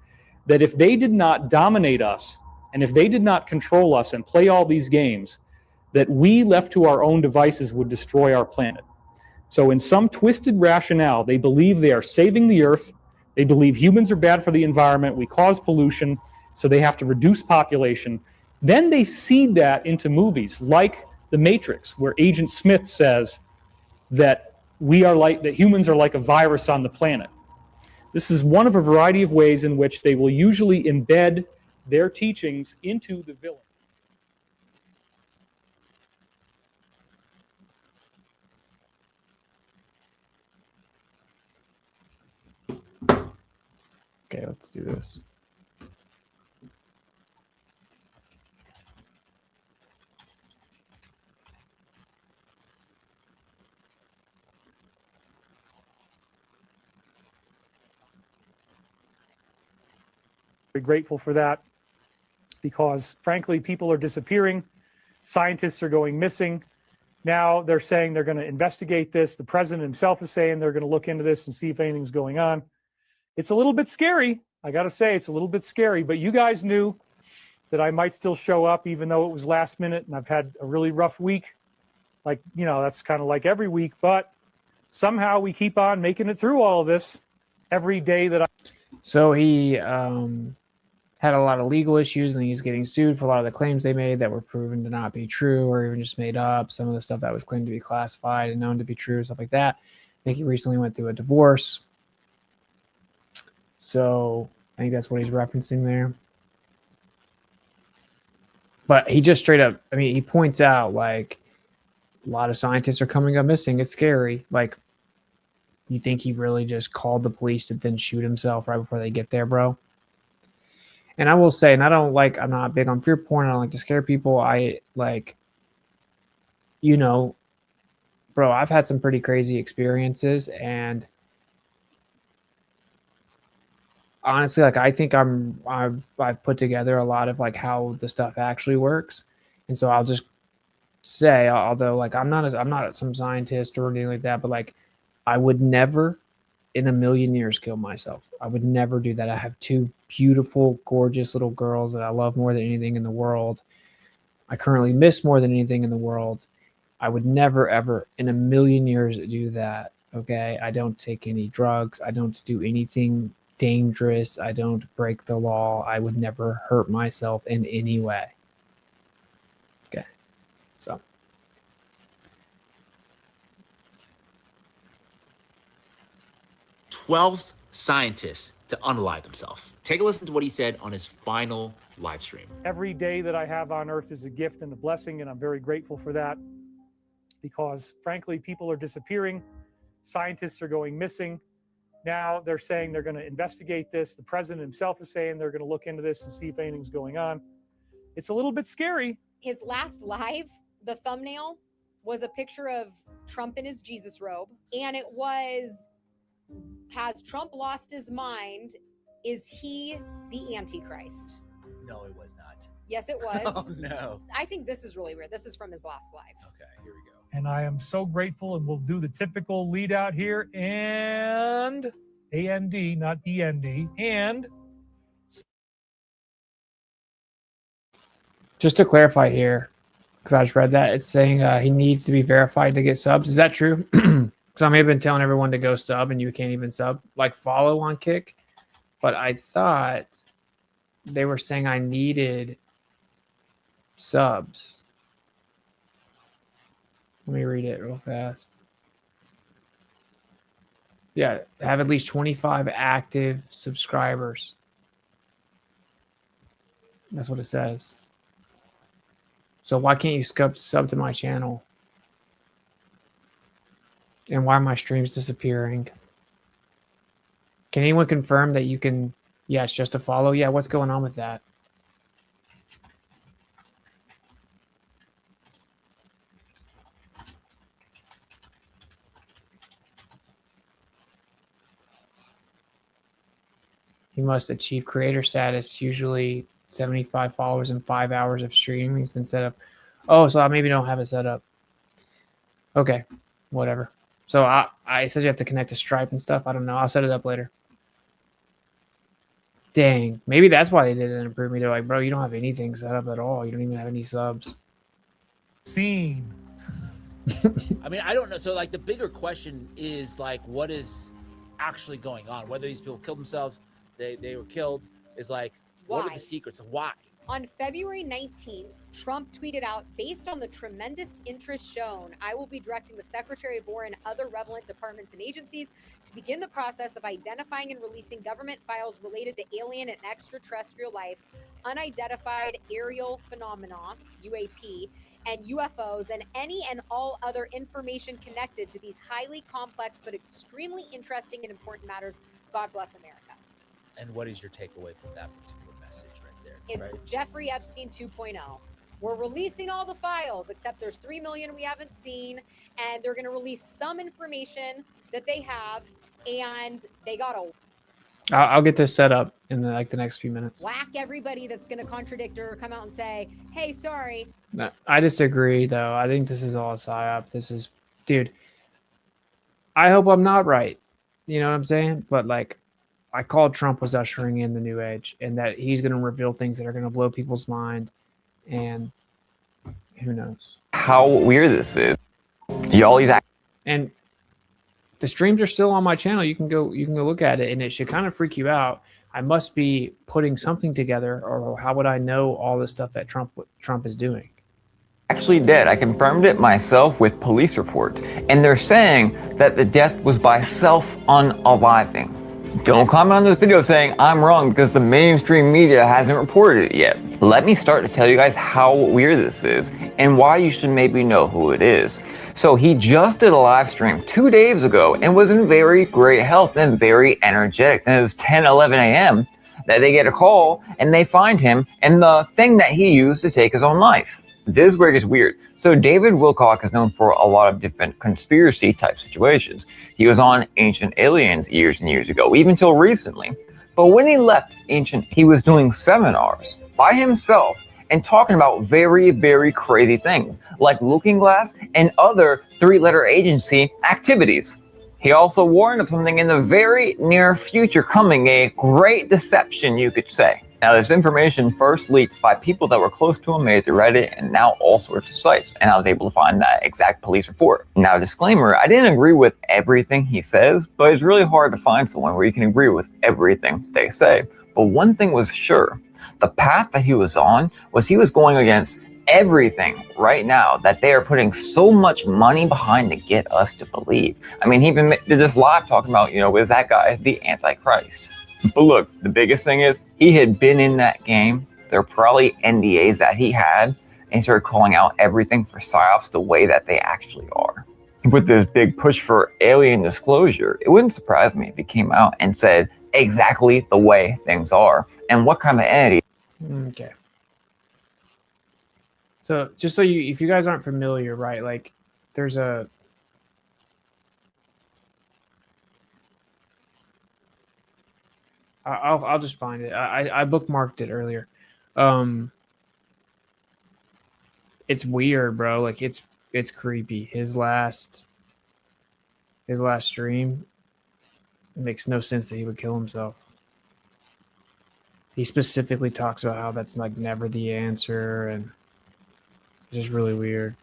S16: that if they did not dominate us and if they did not control us and play all these games, that we left to our own devices would destroy our planet. So in some twisted rationale, they believe they are saving the earth. They believe humans are bad for the environment. We cause pollution, so they have to reduce population. Then they seed that into movies like The Matrix, where Agent Smith says that humans are like a virus on the planet. This is one of a variety of ways in which they will usually embed their teachings into the villain.
S1: Okay, let's do this.
S16: Very grateful for that because, frankly, people are disappearing. Scientists are going missing. Now they're saying they're going to investigate this. The president himself is saying they're going to look into this and see if anything's going on. It's a little bit scary. I got to say, it's a little bit scary, but you guys knew that I might still show up even though it was last minute and I've had a really rough week. Like, you know, that's kind of like every week, but somehow we keep on making it through all of this every day that I.
S1: So he had a lot of legal issues and he's getting sued for a lot of the claims they made that were proven to not be true or even just made up. Some of the stuff that was claimed to be classified and known to be true, stuff like that. I think he recently went through a divorce. So I think that's what he's referencing there. But he just straight up, I mean, he points out like a lot of scientists are coming up missing. It's scary. Like, you think he really just called the police to then shoot himself right before they get there, bro? And I will say, and I'm not big on fear porn. I don't like to scare people. I like, you know, bro, I've had some pretty crazy experiences and honestly, like I think I've put together a lot of like how the stuff actually works, and so I'll just say, although like I'm not some scientist or anything like that, but like I would never in a million years kill myself. I would never do that. I have two beautiful, gorgeous little girls that I love more than anything in the world. I currently miss more than anything in the world. I would never, ever in a million years do that. Okay. I don't take any drugs. I don't do anything dangerous. I don't break the law. I would never hurt myself in any way. Okay. So.
S17: 12th scientist to unalive himself. Take a listen to what he said on his final live stream.
S16: Every day that I have on earth is a gift and a blessing, and I'm very grateful for that because, frankly, people are disappearing. Scientists are going missing. Now they're saying they're going to investigate this. The president himself is saying they're going to look into this and see if anything's going on. It's a little bit scary.
S18: His last live, the thumbnail was a picture of Trump in his Jesus robe, and it was, has Trump lost his mind? Is he the Antichrist?
S17: No, it was not.
S18: Yes, it was.
S17: Oh, no.
S18: I think this is really weird. This is from his last live.
S17: Okay, here we go.
S16: And I am so grateful, and we'll do the typical lead out here, and A-N-D, not E-N-D, and
S1: Just to clarify here, because I just read that, it's saying he needs to be verified to get subs. Is that true? Because I may have been telling everyone to go sub, and you can't even sub, like follow on Kick. But I thought they were saying I needed subs. Let me read it real fast. Yeah, have at least 25 active subscribers. That's what it says. So why can't you sub to my channel? And why are my streams disappearing? Can anyone confirm that you can? Yeah, it's just a follow. Yeah, what's going on with that? You must achieve creator status, usually 75 followers and 5 hours of streaming then set up. Oh, so I maybe don't have it set up. Okay, whatever. So I said you have to connect to Stripe and stuff. I don't know. I'll set it up later. Dang, maybe that's why they didn't approve me. They're like, bro, you don't have anything set up at all. You don't even have any subs.
S16: Scene.
S17: I mean, I don't know. So, like, the bigger question is, like, what is actually going on? Whether these people killed themselves, they were killed, is like, what are
S18: Why?
S17: the secrets of why?
S18: On February 19th, Trump tweeted out, based on the tremendous interest shown, I will be directing the Secretary of War and other relevant departments and agencies to begin the process of identifying and releasing government files related to alien and extraterrestrial life, unidentified aerial phenomena, UAP, and UFOs, and any and all other information connected to these highly complex but extremely interesting and important matters. God bless America.
S17: And what is your takeaway from that particular message right there?
S18: It's
S17: right?
S18: Jeffrey Epstein 2.0. We're releasing all the files, except there's 3 million we haven't seen, and they're going to release some information that they have, and they got to
S1: I'll get this set up in the next few minutes.
S18: whack everybody that's going to contradict her, come out and say, hey, sorry.
S1: No, I disagree, though. I think this is all a psyop. This is, dude, I hope I'm not right. You know what I'm saying? But, like, I called Trump was ushering in the new age and that he's going to reveal things that are going to blow people's mind. And who knows?
S19: How weird this is. Y'all either.
S1: And the streams are still on my channel. You can go look at it, and it should kind of freak you out. I must be putting something together, or how would I know all the stuff that Trump is doing?
S19: Actually dead. I confirmed it myself with police reports, and they're saying that the death was by self-unaliving. Don't comment on this video saying I'm wrong because the mainstream media hasn't reported it yet. Let me start to tell you guys how weird this is and why you should maybe know who it is. So he just did a live stream 2 days ago and was in very great health and very energetic. And it was 10-11 a.m. that they get a call and they find him and the thing that he used to take his own life. This is where it gets weird. So David Wilcock is known for a lot of different conspiracy type situations. He was on Ancient Aliens years and years ago, even till recently. But when he left ancient, he was doing seminars by himself and talking about very, very crazy things like Looking Glass and other three-letter agency activities. He also warned of something in the very near future coming, a great deception, you could say. Now, this information first leaked by people that were close to him, made it through Reddit and now all sorts of sites, and I was able to find that exact police report. Now, disclaimer, I didn't agree with everything he says, but it's really hard to find someone where you can agree with everything they say. But one thing was sure, the path that he was on was he was going against everything right now that they are putting so much money behind to get us to believe. I mean, he even did this live talking about, is that guy the Antichrist? But look, the biggest thing is he had been in that game. There are probably NDAs that he had, and he started calling out everything for psyops the way that they actually are. With this big push for alien disclosure, it wouldn't surprise me if he came out and said exactly the way things are and what kind of entity.
S1: Okay. So just so if you guys aren't familiar, right, like there's a I'll just find it. I bookmarked it earlier. It's weird, bro. Like it's creepy. His last stream, it makes no sense that he would kill himself. He specifically talks about how that's like never the answer, and it's just really weird.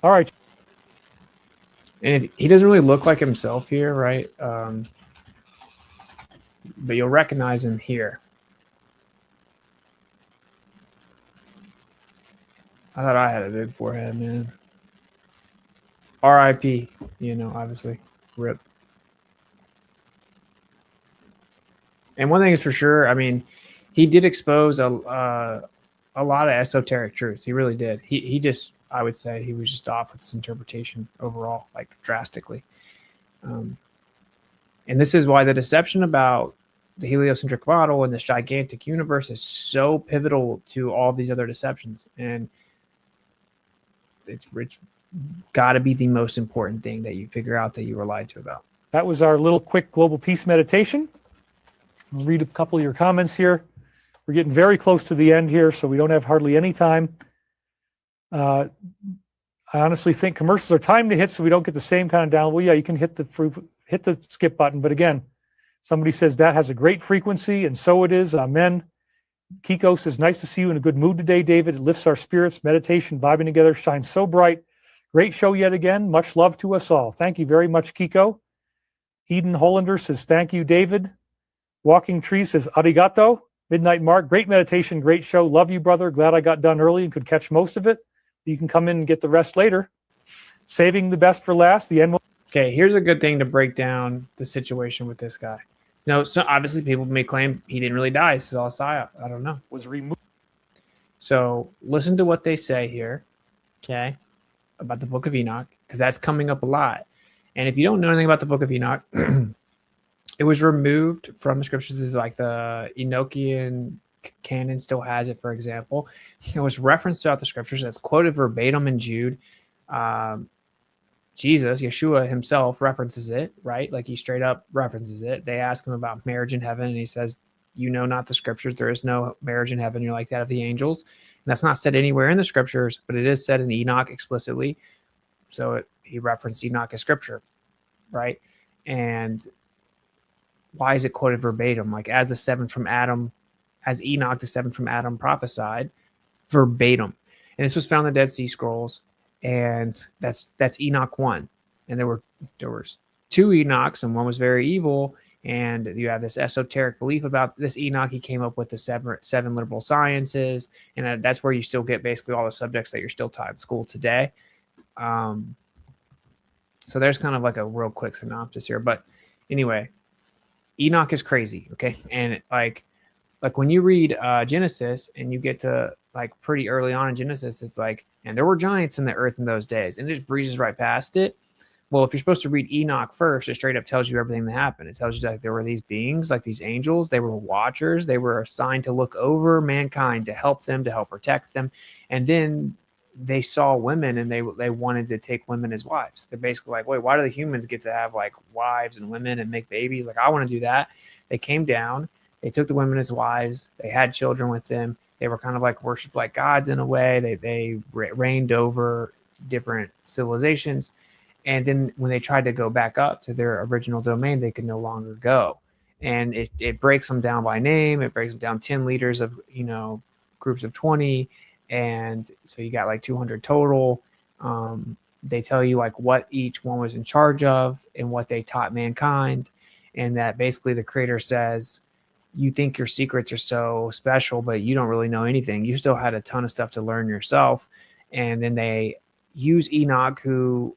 S16: All right.
S1: And he doesn't really look like himself here, right? But you'll recognize him here. I thought I had a big forehead, man. R.I.P. Obviously. RIP. And one thing is for sure, I mean, he did expose a lot of esoteric truths. He really did. He just, I would say, he was just off with his interpretation overall, like drastically. And this is why the deception about the heliocentric model and this gigantic universe is so pivotal to all these other deceptions. And it's got to be the most important thing that you figure out that you were lied to about.
S16: That was our little quick global peace meditation. I'll read a couple of your comments here. We're getting very close to the end here, so we don't have hardly any time. I honestly think commercials are timed to hit, so we don't get the same kind of down. Well, yeah, you can hit the skip button, but again, somebody says that has a great frequency, and so it is. Amen. Kiko says, nice to see you in a good mood today, David. It lifts our spirits. Meditation, vibing together, shines so bright. Great show yet again. Much love to us all. Thank you very much, Kiko. Eden Hollander says, thank you, David. Walking Tree says, arigato. Midnight Mark, great meditation, great show. Love you, brother. Glad I got done early and could catch most of it. You can come in and get the rest later. Saving the best for last. The end.
S1: Okay, here's a good thing to break down the situation with this guy. So obviously people may claim he didn't really die. This is all psyop. I don't know.
S16: Was removed.
S1: So listen to what they say here, okay, about the Book of Enoch, because that's coming up a lot. And if you don't know anything about the Book of Enoch, it was removed from the scriptures. Like the Enochian canon still has it, for example. It was referenced throughout the scriptures. That's quoted verbatim in Jude. Jesus, Yeshua himself references it, right? Like he straight up references it. They ask him about marriage in heaven, and he says, you know not the scriptures. There is no marriage in heaven. You're like that of the angels. And that's not said anywhere in the scriptures, but it is said in Enoch explicitly. So he referenced Enoch as scripture, right? And why is it quoted verbatim? Like as the seventh from Adam, as Enoch, the seventh from Adam prophesied, verbatim. And this was found in the Dead Sea Scrolls. And that's Enoch 1. And there were two Enochs, and one was very evil. And you have this esoteric belief about this Enoch. He came up with the seven liberal sciences, and that's where you still get basically all the subjects that you're still taught in school today. So there's kind of like a real quick synopsis here. But anyway, Enoch is crazy, okay? And like when you read Genesis and you get to like pretty early on in Genesis, it's like, and there were giants in the earth in those days, and it just breezes right past it. Well, if you're supposed to read Enoch first, it straight up tells you everything that happened. It tells you that there were these beings, like these angels. They were watchers. They were assigned to look over mankind, to help them, to help protect them. And then they saw women, and they wanted to take women as wives. They're basically like, wait, why do the humans get to have like wives and women and make babies? Like, I want to do that. They came down. They took the women as wives. They had children with them. They were kind of like worshipped like gods in a way. They reigned over different civilizations. And then when they tried to go back up to their original domain, they could no longer go. And it breaks them down by name. It breaks them down 10 leaders of, groups of 20. And so you got like 200 total. They tell you like what each one was in charge of and what they taught mankind. And that basically the creator says, you think your secrets are so special, but you don't really know anything. You still had a ton of stuff to learn yourself. And then they use Enoch, who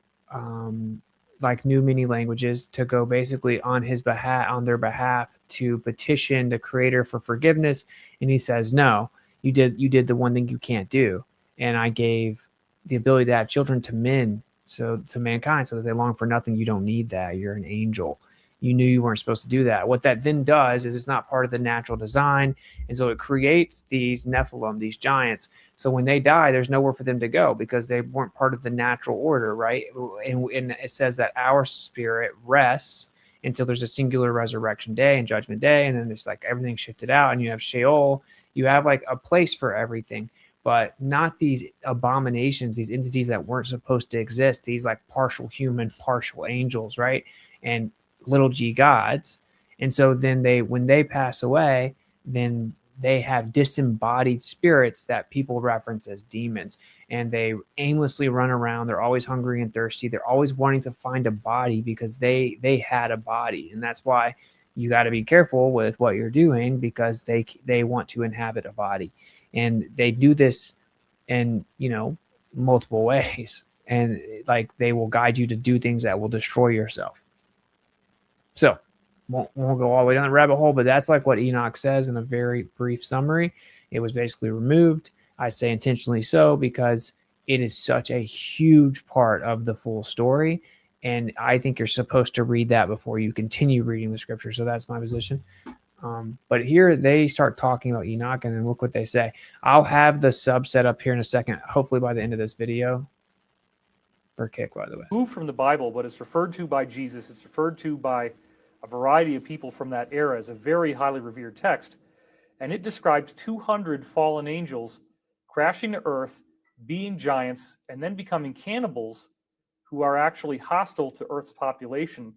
S1: like knew many languages, to go basically on their behalf to petition the creator for forgiveness. And he says, no, you did the one thing you can't do. And I gave the ability to have children to men, so to mankind, so that they long for nothing. You don't need that. You're an angel. You knew you weren't supposed to do that. What that then does is it's not part of the natural design. And so it creates these Nephilim, these giants. So when they die, there's nowhere for them to go because they weren't part of the natural order, right? And it says that our spirit rests until there's a singular resurrection day and judgment day. And then it's like everything shifted out, and you have Sheol. You have like a place for everything, but not these abominations, these entities that weren't supposed to exist, these like partial human, partial angels, right? And little g gods. And so then when they pass away, then they have disembodied spirits that people reference as demons, and they aimlessly run around. They're always hungry and thirsty. They're always wanting to find a body because they had a body. And that's why you got to be careful with what you're doing, because they want to inhabit a body. And they do this in multiple ways, and like they will guide you to do things that will destroy yourself. So won't go all the way down the rabbit hole, but that's like what Enoch says in a very brief summary. It was basically removed. I say intentionally so because it is such a huge part of the full story. And I think you're supposed to read that before you continue reading the scripture. So that's my position. But here they start talking about Enoch, and then look what they say. I'll have the sub set up here in a second, hopefully by the end of this video. Per kick, by the way.
S16: Moved from the Bible, but it's referred to by Jesus. It's referred to by a variety of people from that era as a very highly revered text. And it describes 200 fallen angels crashing to earth, being giants, and then becoming cannibals who are actually hostile to Earth's population,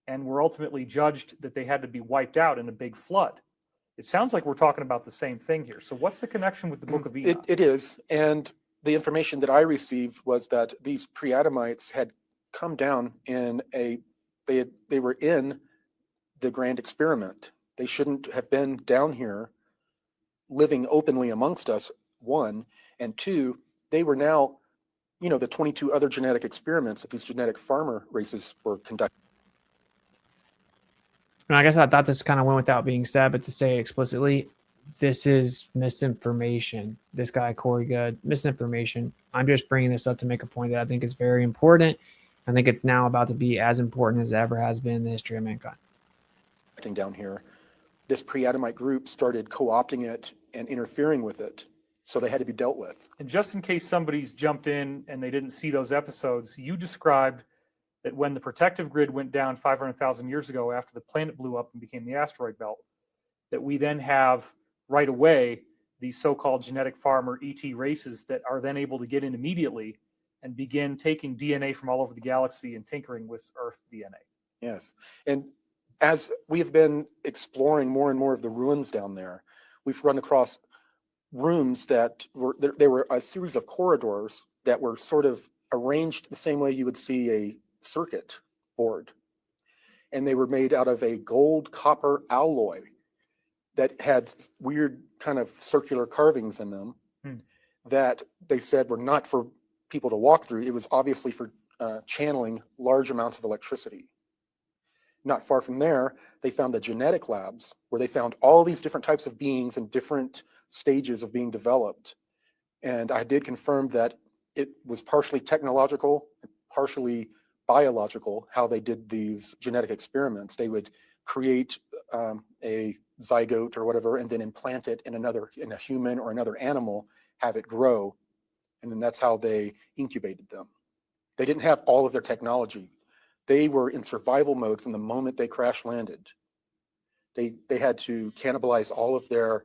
S16: and were ultimately judged that they had to be wiped out in a big flood. It sounds like we're talking about the same thing here. So what's the connection with the book of Enoch?
S20: It is. And the information that I received was that these pre-Adamites had come down in they were in the grand experiment. They shouldn't have been down here living openly amongst us, one, and two, they were now, the 22 other genetic experiments that these genetic farmer races were conducting.
S1: And I guess I thought this kind of went without being said, but to say it explicitly, this is misinformation. This guy, Corey Good, misinformation. I'm just bringing this up to make a point that I think is very important. I think it's now about to be as important as it ever has been in the history of mankind.
S20: Down here, this pre-Adamite group started co-opting it and interfering with it, so they had to be dealt with.
S16: And just in case somebody's jumped in and they didn't see those episodes, you described that when the protective grid went down 500,000 years ago after the planet blew up and became the asteroid belt, that we then have right away these so-called genetic farmer ET races that are then able to get in immediately and begin taking DNA from all over the galaxy and tinkering with Earth DNA.
S20: Yes. And as we have been exploring more and more of the ruins down there, we've run across rooms that there were a series of corridors that were sort of arranged the same way you would see a circuit board. And they were made out of a gold copper alloy that had weird kind of circular carvings in them that they said were not for people to walk through. It was obviously for channeling large amounts of electricity. Not far from there, they found the genetic labs where they found all these different types of beings in different stages of being developed. And I did confirm that it was partially technological, partially biological, how they did these genetic experiments. They would create a zygote or whatever, and then implant it in a human or another animal, have it grow, and then that's how they incubated them. They didn't have all of their technology. They were in survival mode from the moment they crash landed. They had to cannibalize all of their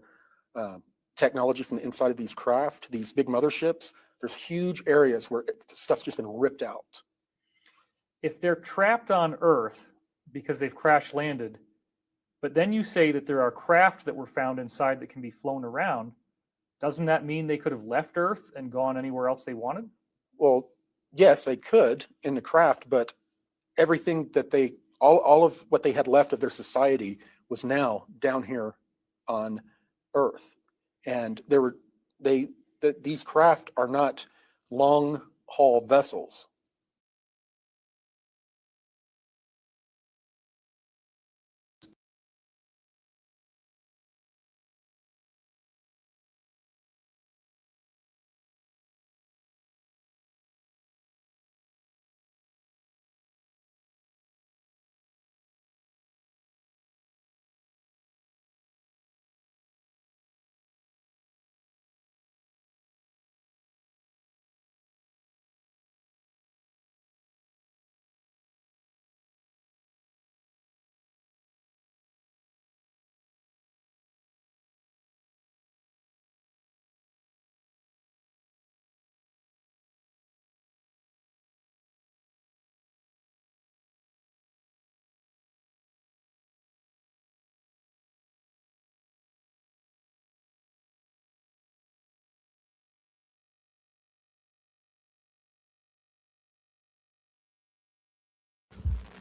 S20: technology from the inside of these craft, these big motherships. There's huge areas where stuff's just been ripped out.
S16: If they're trapped on Earth because they've crash landed, but then you say that there are craft that were found inside that can be flown around, doesn't that mean they could have left Earth and gone anywhere else they wanted?
S20: Well, yes, they could in the craft, but everything that all of what they had left of their society was now down here on Earth. And these craft are not long haul vessels.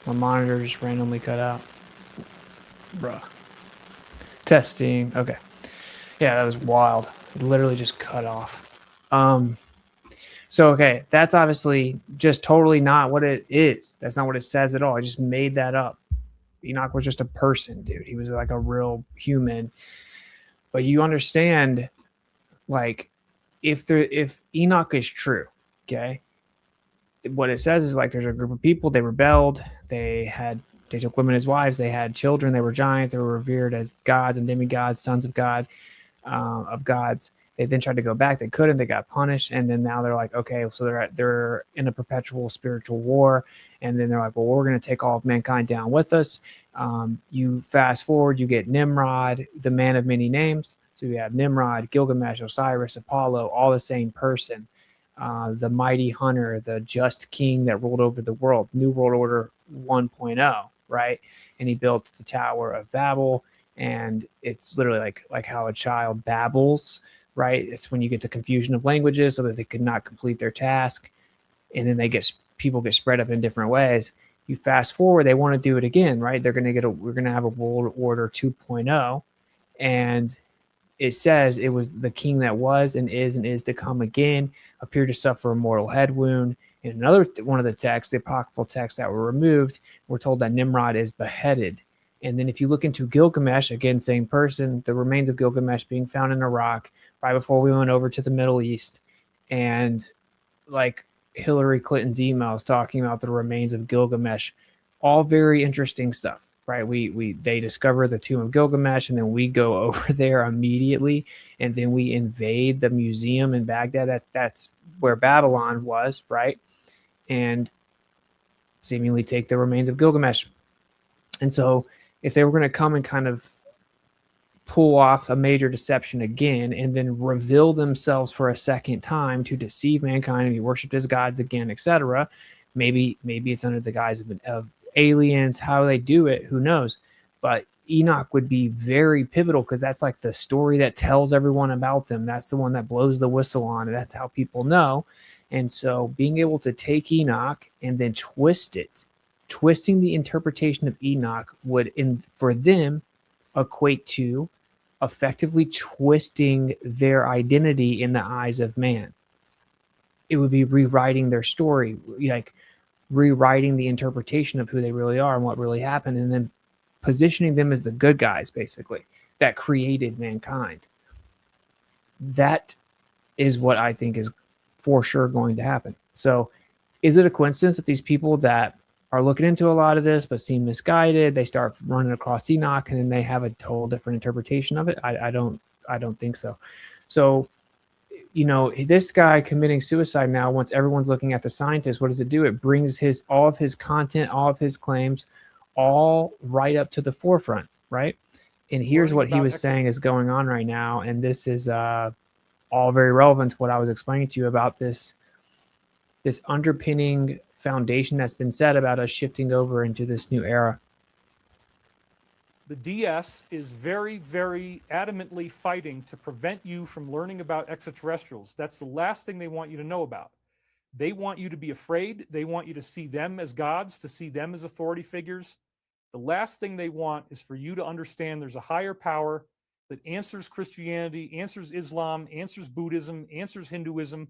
S1: My monitor just randomly cut out. Bruh. Testing. Okay. Yeah, that was wild. It literally just cut off. So, okay, that's obviously just totally not what it is. That's not what it says at all. I just made that up. Enoch was just a person, dude. He was like a real human. But you understand, like, if Enoch is true, okay, what it says is like there's a group of people, they rebelled, they took women as wives, they had children, they were giants, they were revered as gods and demigods, sons of God, of gods. They then tried to go back, they couldn't, they got punished, and then now they're like, okay, so they're in a perpetual spiritual war, and then they're like, well, we're going to take all of mankind down with us. You fast forward, you get Nimrod, the man of many names. So you have Nimrod, Gilgamesh, Osiris, Apollo, all the same person. The mighty hunter, the just king that ruled over the world, New World Order 1.0, right? And he built the Tower of Babel, and it's literally like how a child babbles, right? It's when you get the confusion of languages so that they could not complete their task, and then people get spread up in different ways. You fast forward, they want to do it again, right? We're going to have a World Order 2.0, and it says it was the king that was and is to come again, appeared to suffer a mortal head wound. In another one of the texts, the apocryphal texts that were removed, we're told that Nimrod is beheaded. And then if you look into Gilgamesh, again, same person, the remains of Gilgamesh being found in Iraq right before we went over to the Middle East. And like Hillary Clinton's emails talking about the remains of Gilgamesh, all very interesting stuff. Right, they discover the tomb of Gilgamesh, and then we go over there immediately, and then we invade the museum in Baghdad. That's where Babylon was, right? And seemingly take the remains of Gilgamesh. And so, if they were going to come and kind of pull off a major deception again, and then reveal themselves for a second time to deceive mankind and be worshipped as gods again, etc., maybe it's under the guise of aliens. How they do it, who knows? But Enoch would be very pivotal because that's like the story that tells everyone about them. That's the one that blows the whistle on, and that's how people know. And so being able to take Enoch and then twisting the interpretation of Enoch would, for them, equate to effectively twisting their identity in the eyes of man. It would be rewriting their story, like rewriting the interpretation of who they really are and what really happened, and then positioning them as the good guys, basically, that created mankind. That is what I think is for sure going to happen. So is it a coincidence that these people that are looking into a lot of this but seem misguided, they start running across Enoch and then they have a total different interpretation of it? I don't think so. So, you know, this guy committing suicide now, once everyone's looking at the scientist, what does it do? It brings all of his content, all of his claims, all right up to the forefront, right? And here's what he was saying is going on right now, and this is all very relevant to what I was explaining to you about this underpinning foundation that's been said about us shifting over into this new era.
S16: The DS is very, very adamantly fighting to prevent you from learning about extraterrestrials. That's the last thing they want you to know about. They want you to be afraid. They want you to see them as gods, to see them as authority figures. The last thing they want is for you to understand there's a higher power that answers Christianity, answers Islam, answers Buddhism, answers Hinduism.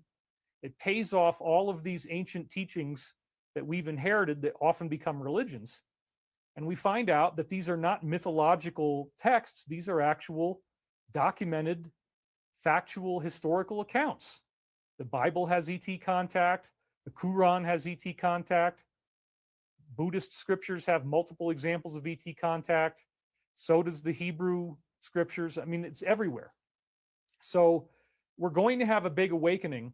S16: It pays off all of these ancient teachings that we've inherited that often become religions. And we find out that these are not mythological texts. These are actual documented, factual, historical accounts. The Bible has ET contact. The Quran has ET contact. Buddhist scriptures have multiple examples of ET contact. So does the Hebrew scriptures. I mean, it's everywhere. So we're going to have a big awakening.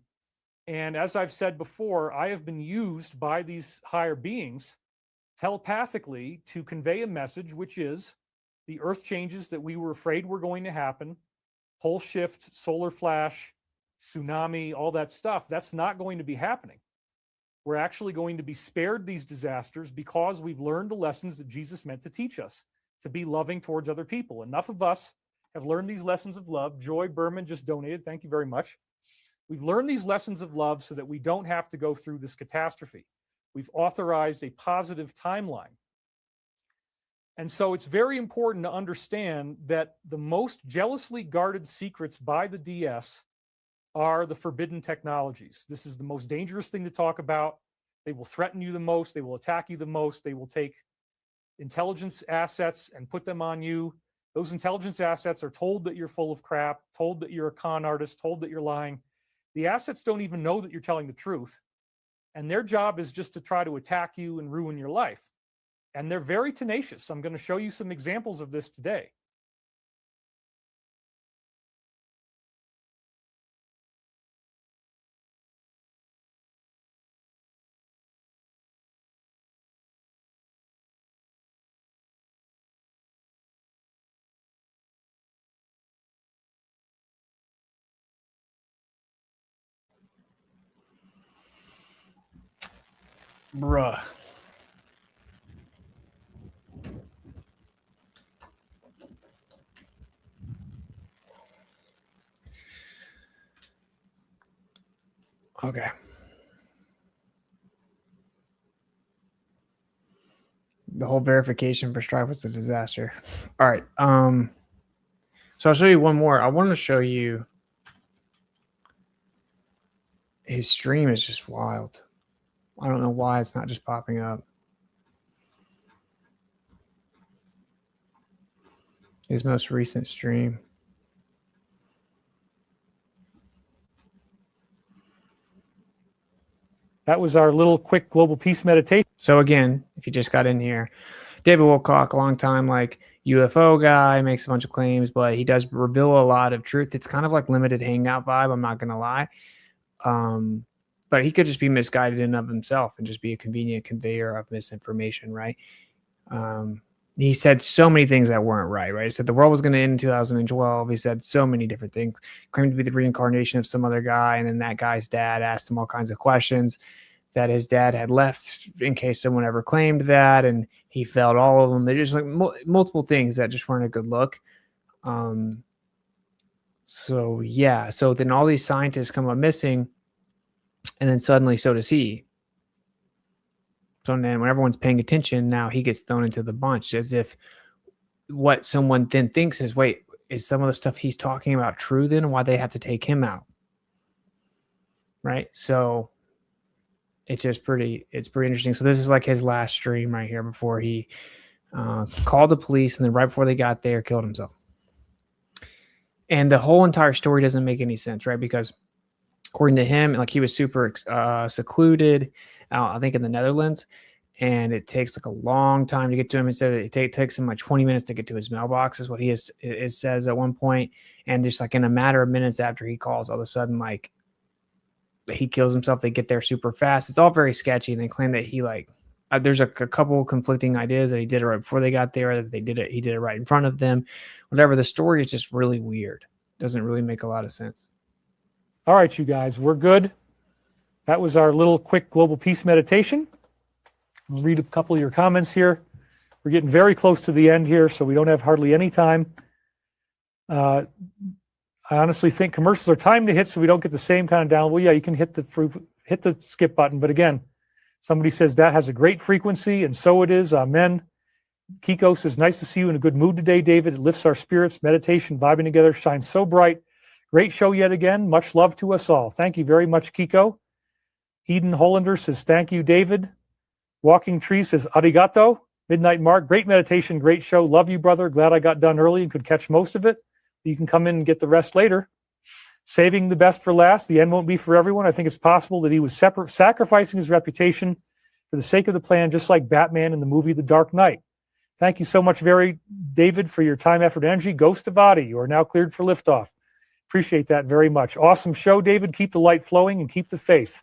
S16: And as I've said before, I have been used by these higher beings telepathically to convey a message, which is the earth changes that we were afraid were going to happen, pole shift, solar flash, tsunami, all that stuff. That's not going to be happening. We're actually going to be spared these disasters because we've learned the lessons that Jesus meant to teach us, to be loving towards other people. Enough of us have learned these lessons of love. Joy Berman just donated. Thank you very much. We've learned these lessons of love so that we don't have to go through this catastrophe. We've authorized a positive timeline. And so it's very important to understand that the most jealously guarded secrets by the DS are the forbidden technologies. This is the most dangerous thing to talk about. They will threaten you the most. They will attack you the most. They will take intelligence assets and put them on you. Those intelligence assets are told that you're full of crap, told that you're a con artist, told that you're lying. The assets don't even know that you're telling the truth. And their job is just to try to attack you and ruin your life. And they're very tenacious. I'm going to show you some examples of this today.
S1: Bruh. Okay. The whole verification for Stripe was a disaster. All right. So I'll show you one more. I want to show you his stream is just wild. I don't know why it's not just popping up. His most recent stream.
S16: That was our little quick global peace meditation.
S1: So again, if you just got in here, David Wilcock, a long time like UFO guy, makes a bunch of claims, but he does reveal a lot of truth. It's kind of like limited hangout vibe. I'm not going to lie. But he could just be misguided in of himself and just be a convenient conveyor of misinformation, right? He said so many things that weren't right? He said the world was going to end in 2012. He said so many different things, claimed to be the reincarnation of some other guy. And then that guy's dad asked him all kinds of questions that his dad had left in case someone ever claimed that. And he failed all of them. They're just like multiple things that just weren't a good look. So yeah, so then all these scientists come up missing. And then suddenly, so does he. So then when everyone's paying attention, now he gets thrown into the bunch as if what someone then thinks is, wait, is some of the stuff he's talking about true then? Why they have to take him out? Right? So it's just pretty interesting. So this is like his last stream right here before he called the police, and then right before they got there, killed himself. And the whole entire story doesn't make any sense, right? Because according to him, like he was super secluded, I think in the Netherlands, and it takes like a long time to get to him. He said it takes him like 20 minutes to get to his mailbox, is what he says at one point. And just like in a matter of minutes after he calls, all of a sudden, like he kills himself. They get there super fast. It's all very sketchy, and they claim that he like there's a couple conflicting ideas that he did it right before they got there, that he did it right in front of them. Whatever, the story is just really weird. Doesn't really make a lot of sense.
S16: All right, you guys, we're good. That was our little quick global peace meditation. I'll read a couple of your comments here. We're getting very close to the end here, so we don't have hardly any time. I honestly think commercials are timed to hit, so we don't get the same kind of down. Well, yeah, you can hit the skip button, but again, somebody says that has a great frequency, and so it is. Amen. Kiko says, nice to see you in a good mood today, David. It lifts our spirits. Meditation, vibing together, shines so bright. Great show yet again. Much love to us all. Thank you very much, Kiko. Eden Hollander says, thank you, David. Walking Tree says, arigato. Midnight Mark, great meditation, great show. Love you, brother. Glad I got done early and could catch most of it. You can come in and get the rest later. Saving the best for last. The end won't be for everyone. I think it's possible that he was sacrificing his reputation for the sake of the plan, just like Batman in the movie The Dark Knight. Thank you so much, David, for your time, effort, energy. Ghost of Adi, you are now cleared for liftoff. Appreciate that very much. Awesome show, David. Keep the light flowing and keep the faith.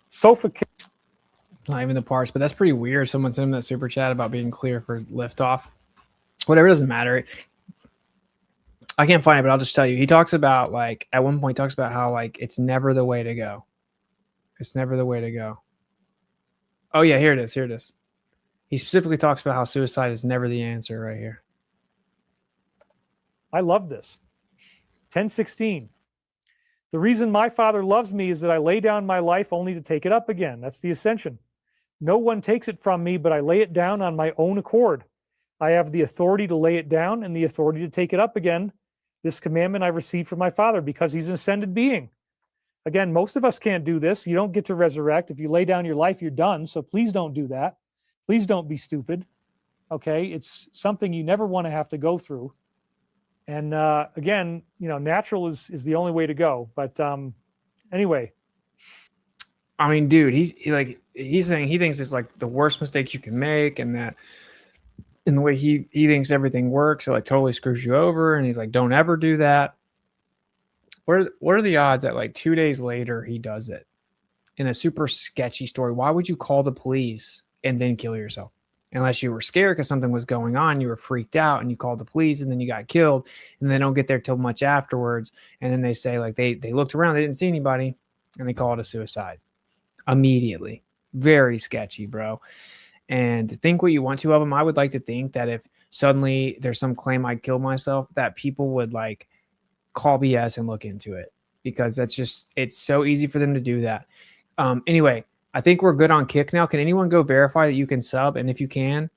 S16: Sofa.
S1: Not even the parts, but that's pretty weird. Someone sent him that super chat about being clear for liftoff. Whatever, doesn't matter. I can't find it, but I'll just tell you. He talks about, like, at one point, talks about how, like, it's never the way to go. It's never the way to go. Oh, yeah, here it is. Here it is. He specifically talks about how suicide is never the answer right here.
S16: I love this. 10:16. The reason my Father loves me is that I lay down my life only to take it up again. That's the ascension. No one takes it from me, but I lay it down on my own accord. I have the authority to lay it down and the authority to take it up again. This commandment I received from my Father because he's an ascended being. Again, most of us can't do this. You don't get to resurrect. If you lay down your life, you're done. So please don't do that. Please don't be stupid. Okay? It's something you never want to have to go through. And again, natural is the only way to go. But anyway.
S1: I mean, dude, he's saying he thinks it's like the worst mistake you can make, and that in the way he thinks everything works, it like totally screws you over, and he's like, don't ever do that. What are the odds that like 2 days later he does it in a super sketchy story? Why would you call the police and then kill yourself? Unless you were scared because something was going on, you were freaked out and you called the police and then you got killed, and they don't get there till much afterwards. And then they say like they looked around, they didn't see anybody, and they call it a suicide immediately. Very sketchy, bro. And think what you want to of him. I would like to think that if suddenly there's some claim I killed myself, that people would like call BS and look into it, because it's so easy for them to do that. Anyway, I think we're good on Kick now. Can anyone go verify that you can sub? And if you can,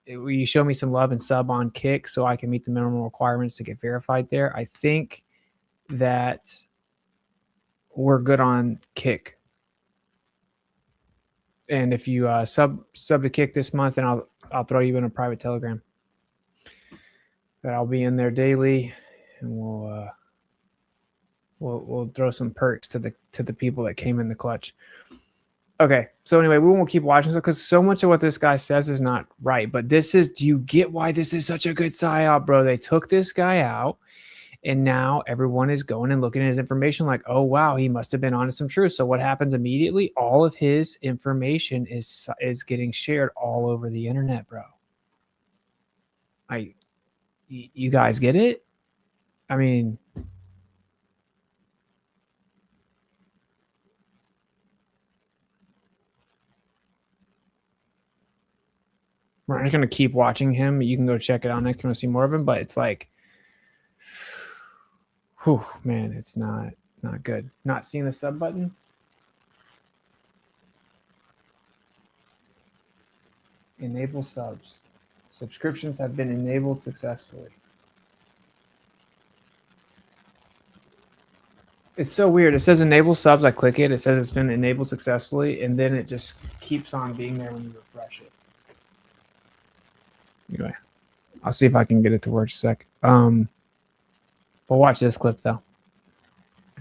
S1: will you show me some love and sub on Kick so I can meet the minimum requirements to get verified there? I think that we're good on Kick. And if you sub to Kick this month, then I'll throw you in a private Telegram. But I'll be in there daily, and we'll throw some perks to the people that came in the clutch. Okay, so anyway, we won't keep watching this because so much of what this guy says is not right. But do you get why this is such a good psyop, bro? They took this guy out, and now everyone is going and looking at his information like, oh, wow, he must have been onto some truth. So what happens immediately? All of his information is getting shared all over the internet, bro. You guys get it? I mean... We're not going to keep watching him. You can go check it out next. You want to see more of him, but it's like, whew, man, it's not good. Not seeing the sub button. Enable subs. Subscriptions have been enabled successfully. It's so weird. It says enable subs. I click it. It says it's been enabled successfully, and then it just keeps on being there when you refresh it. Anyway, I'll see if I can get it to work a sec. But watch this clip though.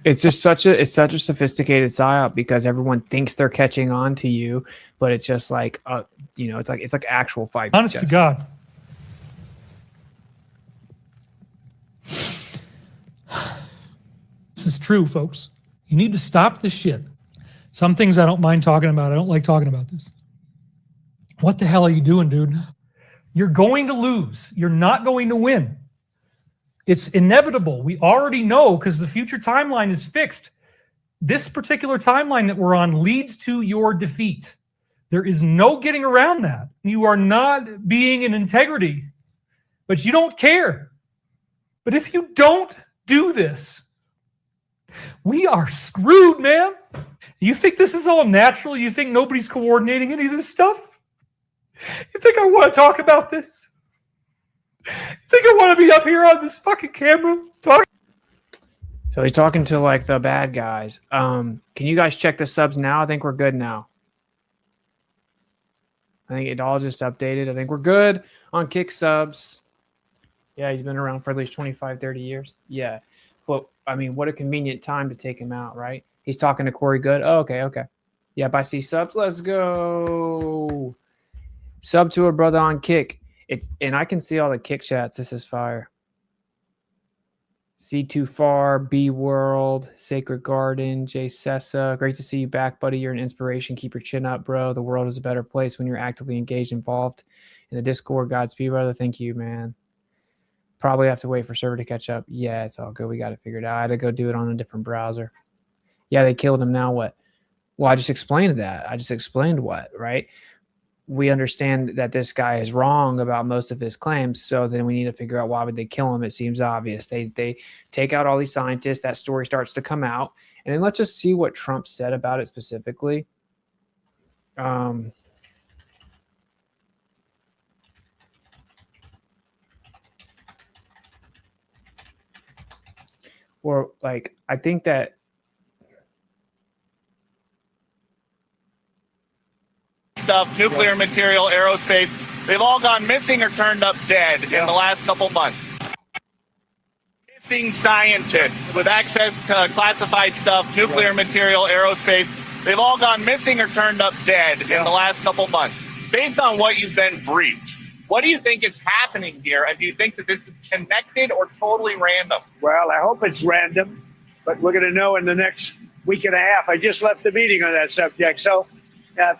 S1: It's just such a sophisticated psyop because everyone thinks they're catching on to you, but it's just like it's like actual fight.
S16: Honest to God. This is true, folks. You need to stop this shit. Some things I don't mind talking about. I don't like talking about this. What the hell are you doing, dude? You're going to lose. You're not going to win. It's inevitable. We already know because the future timeline is fixed. This particular timeline that we're on leads to your defeat. There is no getting around that. You are not being in integrity, but you don't care. But if you don't do this, we are screwed, man. You think this is all natural? You think nobody's coordinating any of this stuff? You think I want to talk about this? You think I want to be up here on this fucking camera talking?
S1: So he's talking to like the bad guys. Can you guys check the subs now? I think we're good now. I think it all just updated. I think we're good on Kick subs. Yeah, he's been around for at least 25, 30 years. Yeah. But, I mean, what a convenient time to take him out, right? He's talking to Corey Good. Oh, okay. Yep, I see subs. Let's go. Sub to a brother on Kick. And I can see all the Kick chats. This is fire. See Too Far, B World, Sacred Garden, Jay Sessa. Great to see you back, buddy. You're an inspiration. Keep your chin up, bro. The world is a better place when you're actively engaged, involved in the Discord. Godspeed, brother. Thank you, man. Probably have to wait for server to catch up. Yeah, it's all good. We got it figured out. I had to go do it on a different browser. Yeah, they killed him. Now what? Well, I just explained that. I just explained what, right? We understand that this guy is wrong about most of his claims, so then we need to figure out why would they kill him. It seems obvious. They take out all these scientists. That story starts to come out. And then let's just see what Trump said about it specifically. Or like, I think that
S21: stuff, nuclear material, aerospace, they've all gone missing or turned up dead in the last couple months. Missing scientists with access to classified stuff, nuclear material, aerospace, they've all gone missing or turned up dead in the last couple months. Based on what you've been briefed, what do you think is happening here? And do you think that this is connected or totally random?
S6: Well, I hope it's random, but we're going to know in the next week and a half. I just left the meeting on that subject, so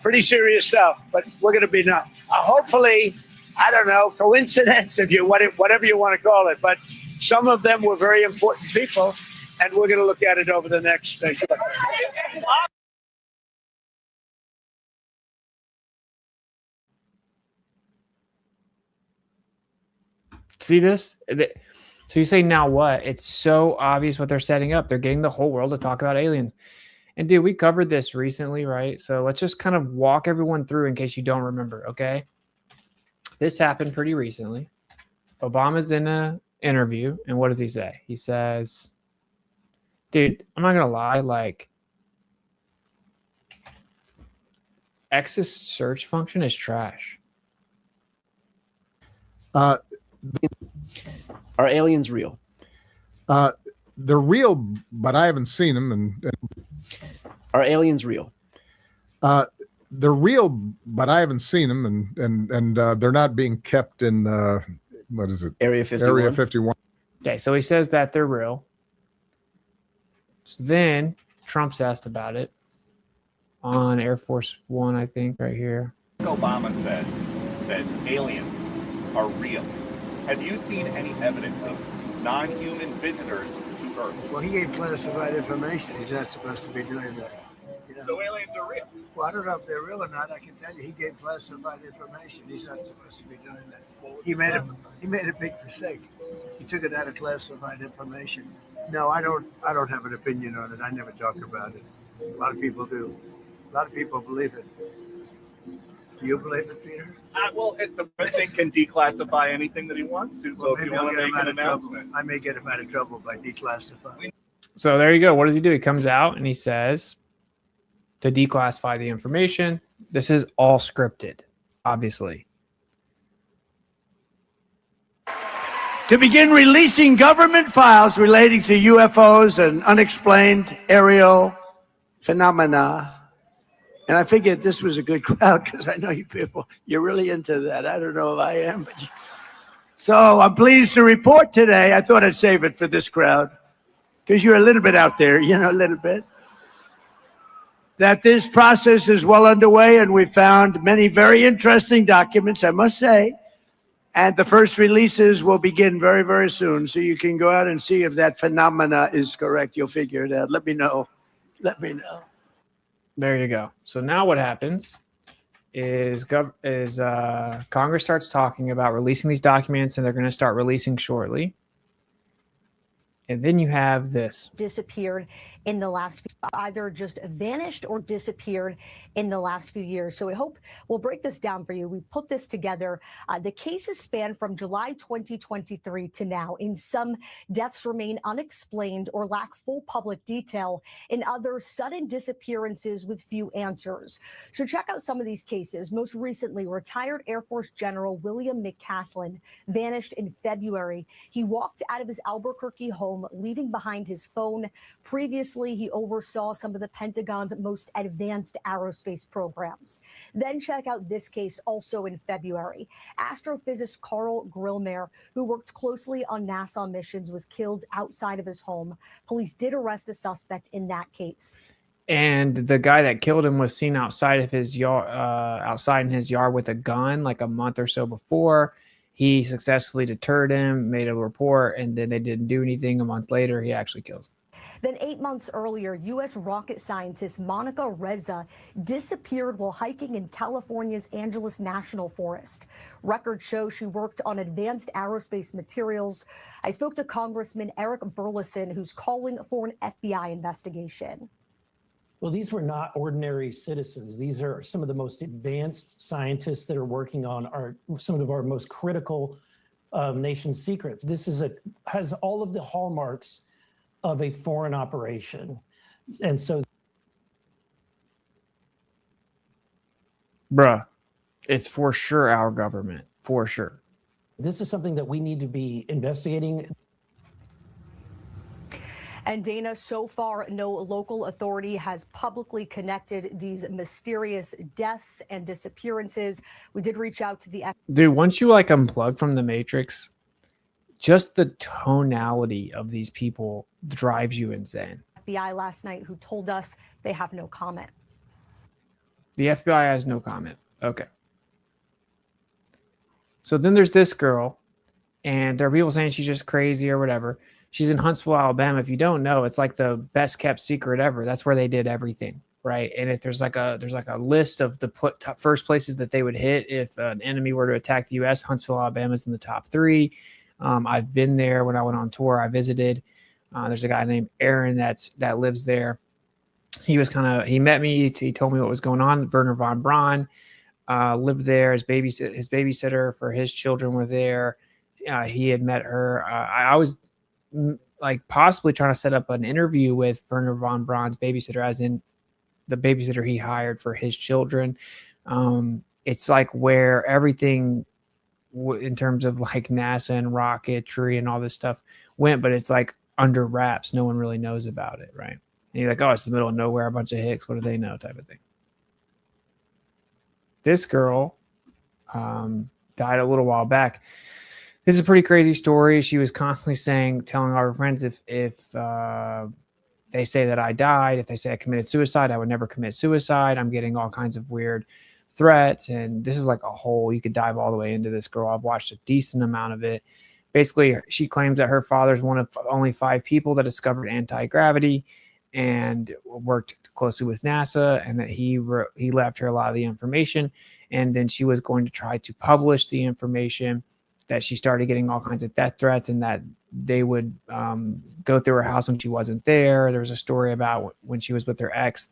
S6: pretty serious stuff, but we're going to be now. Hopefully, I don't know, coincidence, if you whatever you want to call it, but some of them were very important people, and we're going to look at it over the next.
S1: See this? So you say, now what? It's so obvious what they're setting up. They're getting the whole world to talk about aliens. And dude, we covered this recently, right? So let's just kind of walk everyone through in case you don't remember, okay? This happened pretty recently. Obama's in an interview, and what does he say? He says, dude, I'm not going to lie, like, X's search function is trash.
S22: Are aliens real?
S23: They're real, but I haven't seen them. And
S22: are aliens real?
S23: They're real, but I haven't seen them, and they're not being kept in what is it?
S22: Area 51.
S23: Area 51.
S1: Okay, so he says that they're real. So then Trump's asked about it on Air Force One, I think, right here.
S21: Obama said that aliens are real. Have you seen any evidence of non-human visitors to Earth?
S6: Well, he gave classified information. He's not supposed to be doing that.
S21: So aliens are real?
S6: Well, I don't know if they're real or not. I can tell you, he gave classified information. He's not supposed to be doing that. He made a big mistake. He took it out of classified information. No, I don't have an opinion on it. I never talk about it. A lot of people do. A lot of people believe it. Do you believe it, Peter?
S21: Well, the president can declassify anything that he wants to. So if you want to make an announcement,
S6: I may get him out of trouble by declassifying.
S1: So there you go. What does he do? He comes out and he says to declassify the information. This is all scripted, obviously.
S6: to begin releasing government files relating to UFOs and unexplained aerial phenomena. And I figured this was a good crowd because I know you people, you're really into that. I don't know if I am, but so I'm pleased to report today. I thought I'd save it for this crowd because you're a little bit out there, you know, a little bit. That this process is well underway, and we found many very interesting documents, I must say. And the first releases will begin very, very soon. So you can go out and see if that phenomena is correct. You'll figure it out. Let me know. Let me know.
S1: There you go. So now what happens is Congress starts talking about releasing these documents, and they're going to start releasing shortly. And then you have this.
S2: Disappeared in the last few, either just vanished or disappeared in the last few years. So we hope we'll break this down for you. We put this together. The cases span from July 2023 to now. In some, deaths remain unexplained or lack full public detail. In others, sudden disappearances with few answers. So check out some of these cases. Most recently, retired Air Force General William McCaslin vanished in February. He walked out of his Albuquerque home, leaving behind his phone. Previously, he oversaw some of the Pentagon's most advanced aerospace programs. Then check out this case also in February. Astrophysicist Carl Grillmere, who worked closely on NASA missions, was killed outside of his home. Police did arrest a suspect in that case.
S1: And the guy that killed him was seen outside of his yard, outside in his yard with a gun, like a month or so before. He successfully deterred him, made a report, and then they didn't do anything. A month later, he actually kills him.
S2: Then 8 months earlier, U.S. rocket scientist Monica Reza disappeared while hiking in California's Angeles National Forest. Records show she worked on advanced aerospace materials. I spoke to Congressman Eric Burleson, who's calling for an FBI investigation.
S3: Well, these were not ordinary citizens. These are some of the most advanced scientists that are working on some of our most critical nation secrets. This has all of the hallmarks of a foreign operation. And so,
S1: bruh, it's for sure our government, for sure.
S3: This is something that we need to be investigating.
S2: And Dana, so far, no local authority has publicly connected these mysterious deaths and disappearances. We did reach out to the
S1: Dude, once you like unplug from the Matrix, just the tonality of these people drives you insane.
S2: FBI last night, who told us they have no comment.
S1: The FBI has no comment. Okay. So then there's this girl, and there are people saying she's just crazy or whatever. She's in Huntsville, Alabama. If you don't know, it's like the best kept secret ever. That's where they did everything, right? And if there's like a list of the first places that they would hit if an enemy were to attack the U.S., Huntsville, Alabama is in the top 3. I've been there when I went on tour. I visited. There's a guy named Aaron that lives there. He met me. He told me what was going on. Werner von Braun lived there. His babysitter for his children were there. He had met her. I was like possibly trying to set up an interview with Werner von Braun's babysitter, as in the babysitter he hired for his children. It's like where everything in terms of like NASA and rocketry and all this stuff went, but it's like under wraps. No one really knows about it, right? And you're like, oh, it's the middle of nowhere, a bunch of hicks. What do they know, type of thing. This girl died a little while back. This is a pretty crazy story. She was constantly telling our friends, if they say that I died, if they say I committed suicide, I would never commit suicide. I'm getting all kinds of weird threats, and this is like a whole, you could dive all the way into this girl. I've watched a decent amount of it. Basically, she claims that her father's one of only 5 people that discovered anti-gravity and worked closely with NASA, and that he left her a lot of the information, and then she was going to try to publish the information, that she started getting all kinds of death threats, and that they would go through her house when she wasn't there. There was a story about when she was with her ex.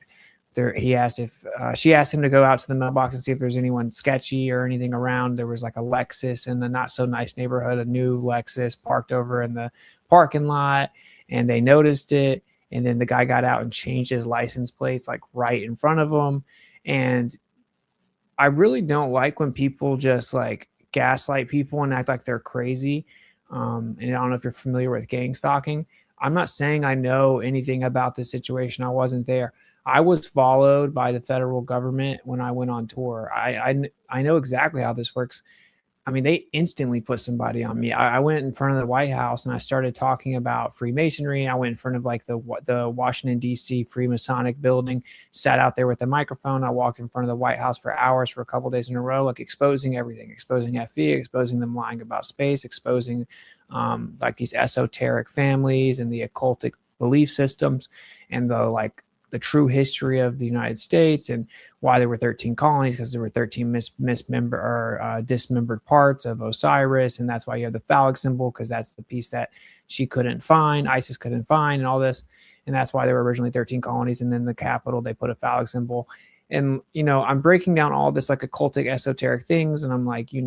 S1: She asked him to go out to the mailbox and see if there's anyone sketchy or anything around. There was like a Lexus in the not so nice neighborhood, a new Lexus parked over in the parking lot, and they noticed it. And then the guy got out and changed his license plates like right in front of him. And I really don't like when people just like gaslight people and act like they're crazy. And I don't know if you're familiar with gang stalking. I'm not saying I know anything about the situation. I wasn't there. I was followed by the federal government when I went on tour. I know exactly how this works. I mean, they instantly put somebody on me. I went in front of the White House and I started talking about Freemasonry. I went in front of like the Washington D.C. Freemasonic building, sat out there with the microphone. I walked in front of the White House for hours for a couple days in a row, like exposing everything, exposing FE, exposing them lying about space, exposing like these esoteric families and the occultic belief systems, and the true history of the United States and why there were 13 colonies, because there were 13 dismembered parts of Osiris. And that's why you have the phallic symbol, because that's the piece that she couldn't find, ISIS couldn't find, and all this. And that's why there were originally 13 colonies. And then the capital, they put a phallic symbol. And, I'm breaking down all this like occultic, esoteric things. And I'm like, you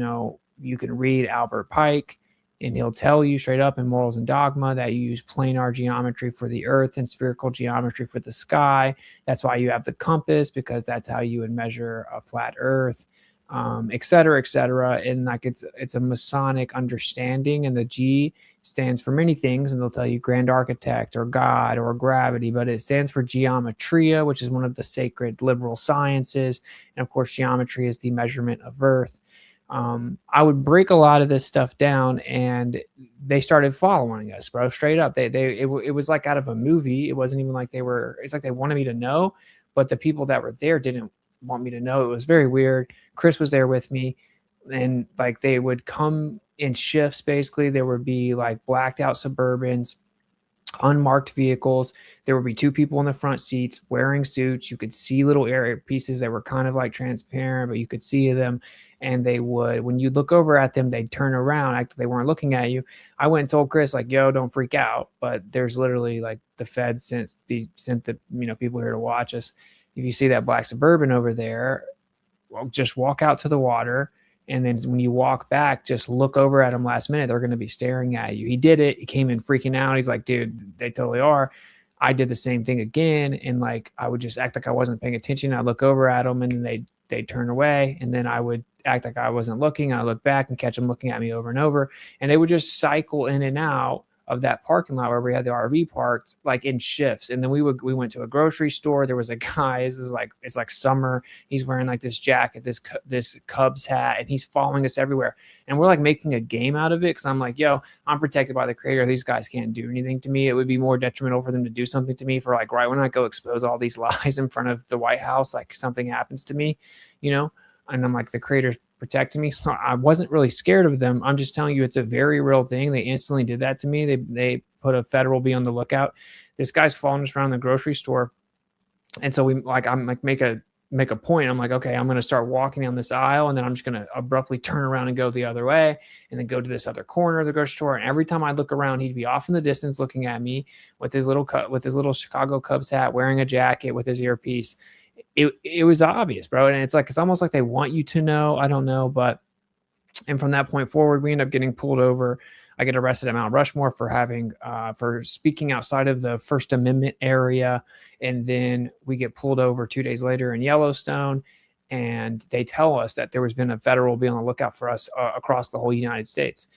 S1: can read Albert Pike, and he'll tell you straight up in Morals and Dogma that you use planar geometry for the earth and spherical geometry for the sky. That's why you have the compass, because that's how you would measure a flat earth, et cetera, et cetera. And like it's a Masonic understanding, and the G stands for many things, and they'll tell you Grand Architect or God or gravity, but it stands for geometria, which is one of the sacred liberal sciences. And of course, geometry is the measurement of earth. I would break a lot of this stuff down, and they started following us, bro, straight up. It was like out of a movie. It wasn't even like it's like they wanted me to know, but the people that were there didn't want me to know. It was very weird. Chris was there with me, and like they would come in shifts. Basically, there would be like blacked out Suburbans, unmarked vehicles. There would be two people in the front seats wearing suits. You could see little area pieces that were kind of like transparent, but you could see them. And they would, when you look over at them, they'd turn around, act like they weren't looking at you. I went and told Chris, like, yo, don't freak out. But there's literally like the feds sent the people here to watch us. If you see that black Suburban over there, well, just walk out to the water. And then when you walk back, just look over at them last minute. They're going to be staring at you. He did it. He came in freaking out. He's like, dude, they totally are. I did the same thing again. And like, I would just act like I wasn't paying attention. I'd look over at them, and then they'd turn away. And then I would act like I wasn't looking. I look back and catch them looking at me over and over. And they would just cycle in and out of that parking lot where we had the RV parked, like in shifts. And then we went to a grocery store. There was a guy, it's like summer. He's wearing like this jacket, this Cubs hat, and he's following us everywhere. And we're like making a game out of it, because I'm like, yo, I'm protected by the creator. These guys can't do anything to me. It would be more detrimental for them to do something to me, for like right when I go expose all these lies in front of the White House, like something happens to me, And I'm like, the creator's protecting me. So I wasn't really scared of them. I'm just telling you, it's a very real thing. They instantly did that to me. They put a federal be on the lookout. This guy's following us around the grocery store. And so I'm like, make a point. I'm like, okay, I'm going to start walking down this aisle, and then I'm just going to abruptly turn around and go the other way, and then go to this other corner of the grocery store. And every time I look around, he'd be off in the distance looking at me with his little Chicago Cubs hat, wearing a jacket with his earpiece. It was obvious, bro. And it's almost like they want you to know. I don't know. And from that point forward, we end up getting pulled over. I get arrested at Mount Rushmore for speaking outside of the First Amendment area. And then we get pulled over 2 days later in Yellowstone. And they tell us that there has been a federal be on the lookout for us across the whole United States.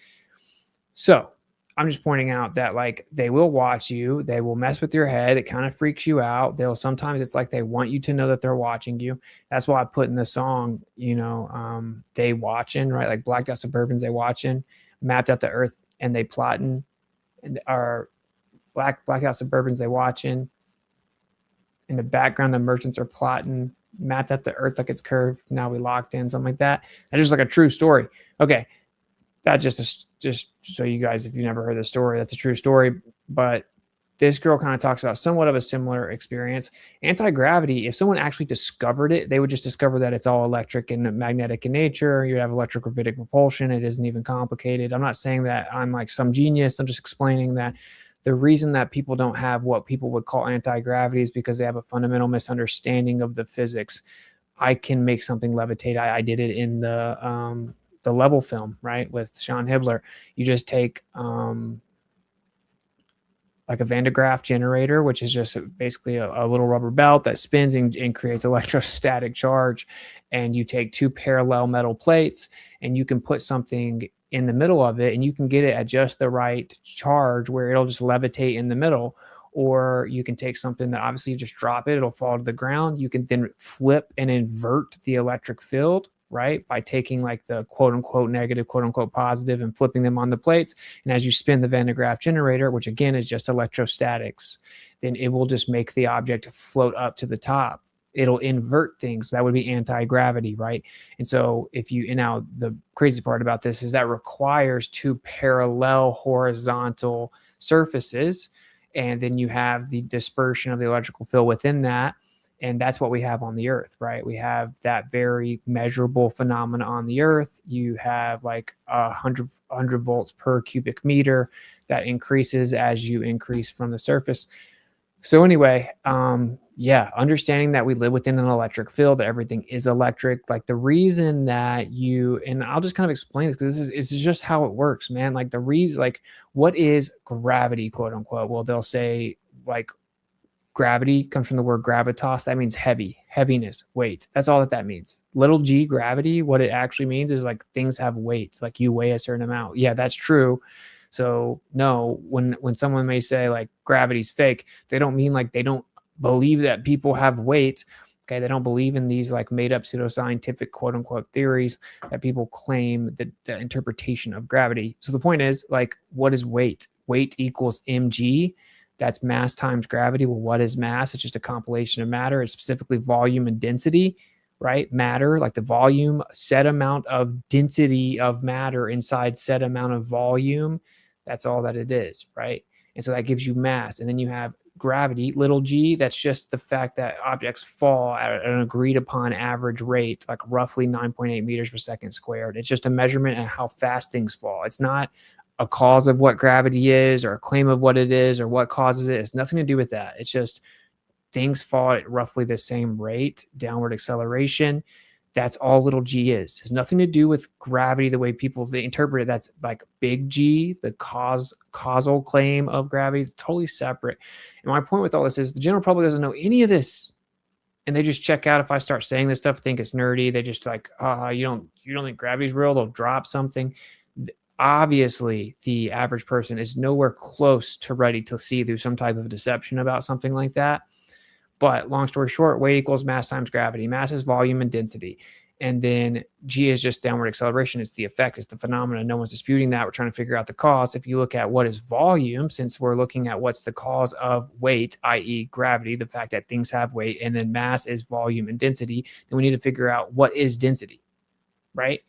S1: So I'm just pointing out that like they will watch you, they will mess with your head. It kind of freaks you out. Sometimes it's like they want you to know that they're watching you. That's why I put in the song, they watching, right? Like blacked out Suburbans, they watching, mapped out the earth and they plotting, and our blacked out Suburbans, they watching. In the background, the merchants are plotting, mapped out the earth like it's curved. Now we locked in, something like that. That's just like a true story. Okay. That just so you guys, if you never heard the story, that's a true story. But this girl kind of talks about somewhat of a similar experience. Anti-gravity, if someone actually discovered it, they would just discover that it's all electric and magnetic in nature. You have electrogravitic propulsion. It isn't even complicated. I'm not saying that I'm like some genius. I'm just explaining that the reason that people don't have what people would call anti-gravity is because they have a fundamental misunderstanding of the physics. I can make something levitate. I did it in the Level film, right, with Sean Hibbler. You just take like a Van de Graaff generator, which is just basically a little rubber belt that spins and creates electrostatic charge. And you take two parallel metal plates, and you can put something in the middle of it, and you can get it at just the right charge where it'll just levitate in the middle. Or you can take something that obviously you just drop it, it'll fall to the ground. You can then flip and invert the electric field, right? By taking like the quote unquote negative, quote unquote positive, and flipping them on the plates. And as you spin the Van de Graaff generator, which again is just electrostatics, then it will just make the object float up to the top. It'll invert things. That would be anti-gravity, right? And so and now the crazy part about this is that requires two parallel horizontal surfaces. And then you have the dispersion of the electrical field within that. And that's what we have on the Earth, right? We have that very measurable phenomena on the Earth. You have like 100 volts per cubic meter that increases as you increase from the surface. So anyway, understanding that we live within an electric field, that everything is electric. Like the reason that and I'll just kind of explain this because this is just how it works, man. Like the reason, like what is gravity, quote unquote? Well, they'll say like gravity comes from the word gravitas. That means heavy, heaviness, weight. That's all that means. Little g, gravity, what it actually means is like things have weight, like you weigh a certain amount. Yeah, that's true. So no, when someone may say like gravity's fake, they don't mean like they don't believe that people have weight. Okay, they don't believe in these like made up pseudoscientific quote unquote theories that people claim the interpretation of gravity. So the point is like, what is weight? Weight equals mg. That's mass times gravity. Well, what is mass? It's just a compilation of matter. It's specifically volume and density, right? Matter, like the volume, set amount of density of matter inside set amount of volume. That's all that it is, right? And so that gives you mass. And then you have gravity, little g. That's just the fact that objects fall at an agreed upon average rate, like roughly 9.8 meters per second squared. It's just a measurement of how fast things fall. It's not a cause of what gravity is or a claim of what it is or what causes it. It's nothing to do with that. It's just things fall at roughly the same rate, downward acceleration. That's all little g is. It has nothing to do with gravity the way they interpret it. That's like big G, the causal claim of gravity. It's totally separate. And my point with all this is the general public doesn't know any of this. And they just check out if I start saying this stuff, think it's nerdy. They just like, you don't think gravity's real? They'll drop something. Obviously, the average person is nowhere close to ready to see through some type of deception about something like that. But long story short, weight equals mass times gravity. Mass is volume and density. And then G is just downward acceleration. It's the effect. It's the phenomena. No one's disputing that. We're trying to figure out the cause. If you look at what is volume, since we're looking at what's the cause of weight, i.e. gravity, the fact that things have weight, and then mass is volume and density, then we need to figure out what is density, right?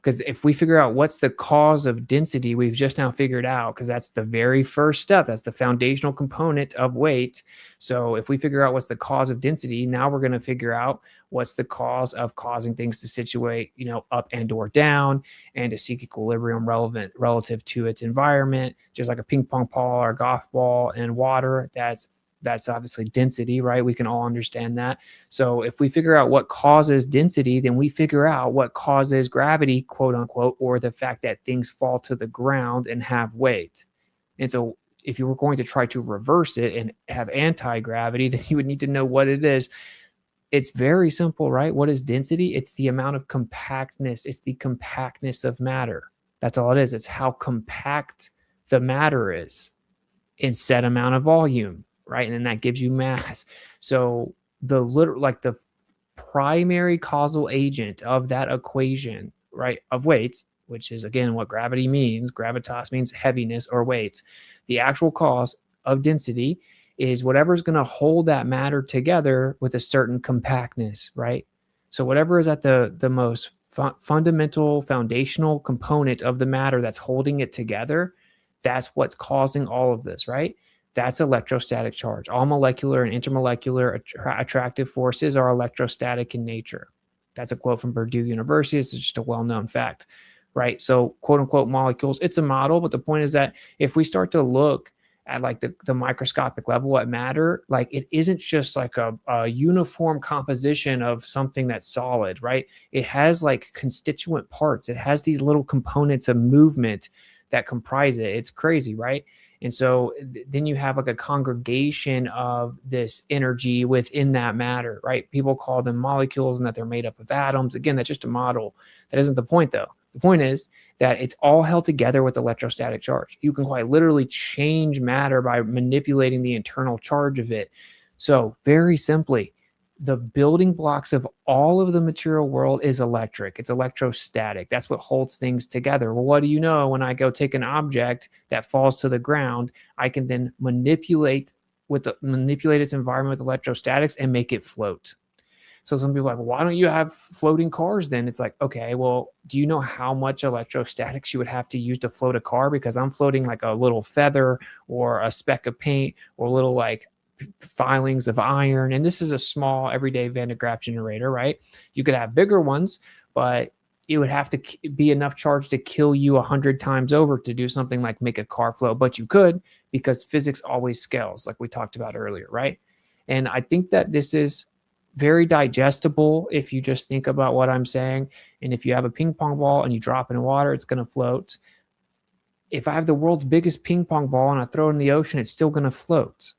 S1: Because if we figure out what's the cause of density, we've just now figured out, because that's the very first step. That's the foundational component of weight. So if we figure out what's the cause of density, now we're going to figure out what's the cause of causing things to situate, up and or down, and to seek equilibrium relative to its environment, just like a ping pong ball or golf ball and water. That's obviously density, right? We can all understand that. So if we figure out what causes density, then we figure out what causes gravity, quote unquote, or the fact that things fall to the ground and have weight. And so if you were going to try to reverse it and have anti-gravity, then you would need to know what it is. It's very simple, right? What is density? It's the amount of compactness. It's the compactness of matter. That's all it is. It's how compact the matter is in set amount of volume. Right. And then that gives you mass. So the primary causal agent of that equation, right, of weight, which is again what gravity means. Gravitas means heaviness or weight. The actual cause of density is whatever is going to hold that matter together with a certain compactness, right? So whatever is at the most fundamental, foundational component of the matter that's holding it together, that's what's causing all of this, right? That's electrostatic charge. All molecular and intermolecular attractive forces are electrostatic in nature. That's a quote from Purdue University. It's just a well-known fact, right? So quote unquote molecules, it's a model, but the point is that if we start to look at like the microscopic level at matter, like it isn't just like a uniform composition of something that's solid, right? It has like constituent parts. It has these little components of movement that comprise it. It's crazy, right? And so then you have like a congregation of this energy within that matter, right? People call them molecules and that they're made up of atoms. Again, that's just a model. That isn't the point though. The point is that it's all held together with electrostatic charge. You can quite literally change matter by manipulating the internal charge of it. So very simply, the building blocks of all of the material world is electric. It's electrostatic. That's what holds things together. Well, what do you know? When I go take an object that falls to the ground, I can then manipulate its environment with electrostatics and make it float. So some people are like, well, why don't you have floating cars then? It's like, okay, well, do you know how much electrostatics you would have to use to float a car? Because I'm floating like a little feather or a speck of paint or little like filings of iron. And this is a small everyday Van de Graaff generator, right? You could have bigger ones, but it would have to be enough charge to kill you 100 times over to do something like make a car float. But you could, because physics always scales, like we talked about earlier, right? And I think that this is very digestible if you just think about what I'm saying. And if you have a ping pong ball and you drop it in water, it's going to float. If I have the world's biggest ping pong ball and I throw it in the ocean, it's still going to float,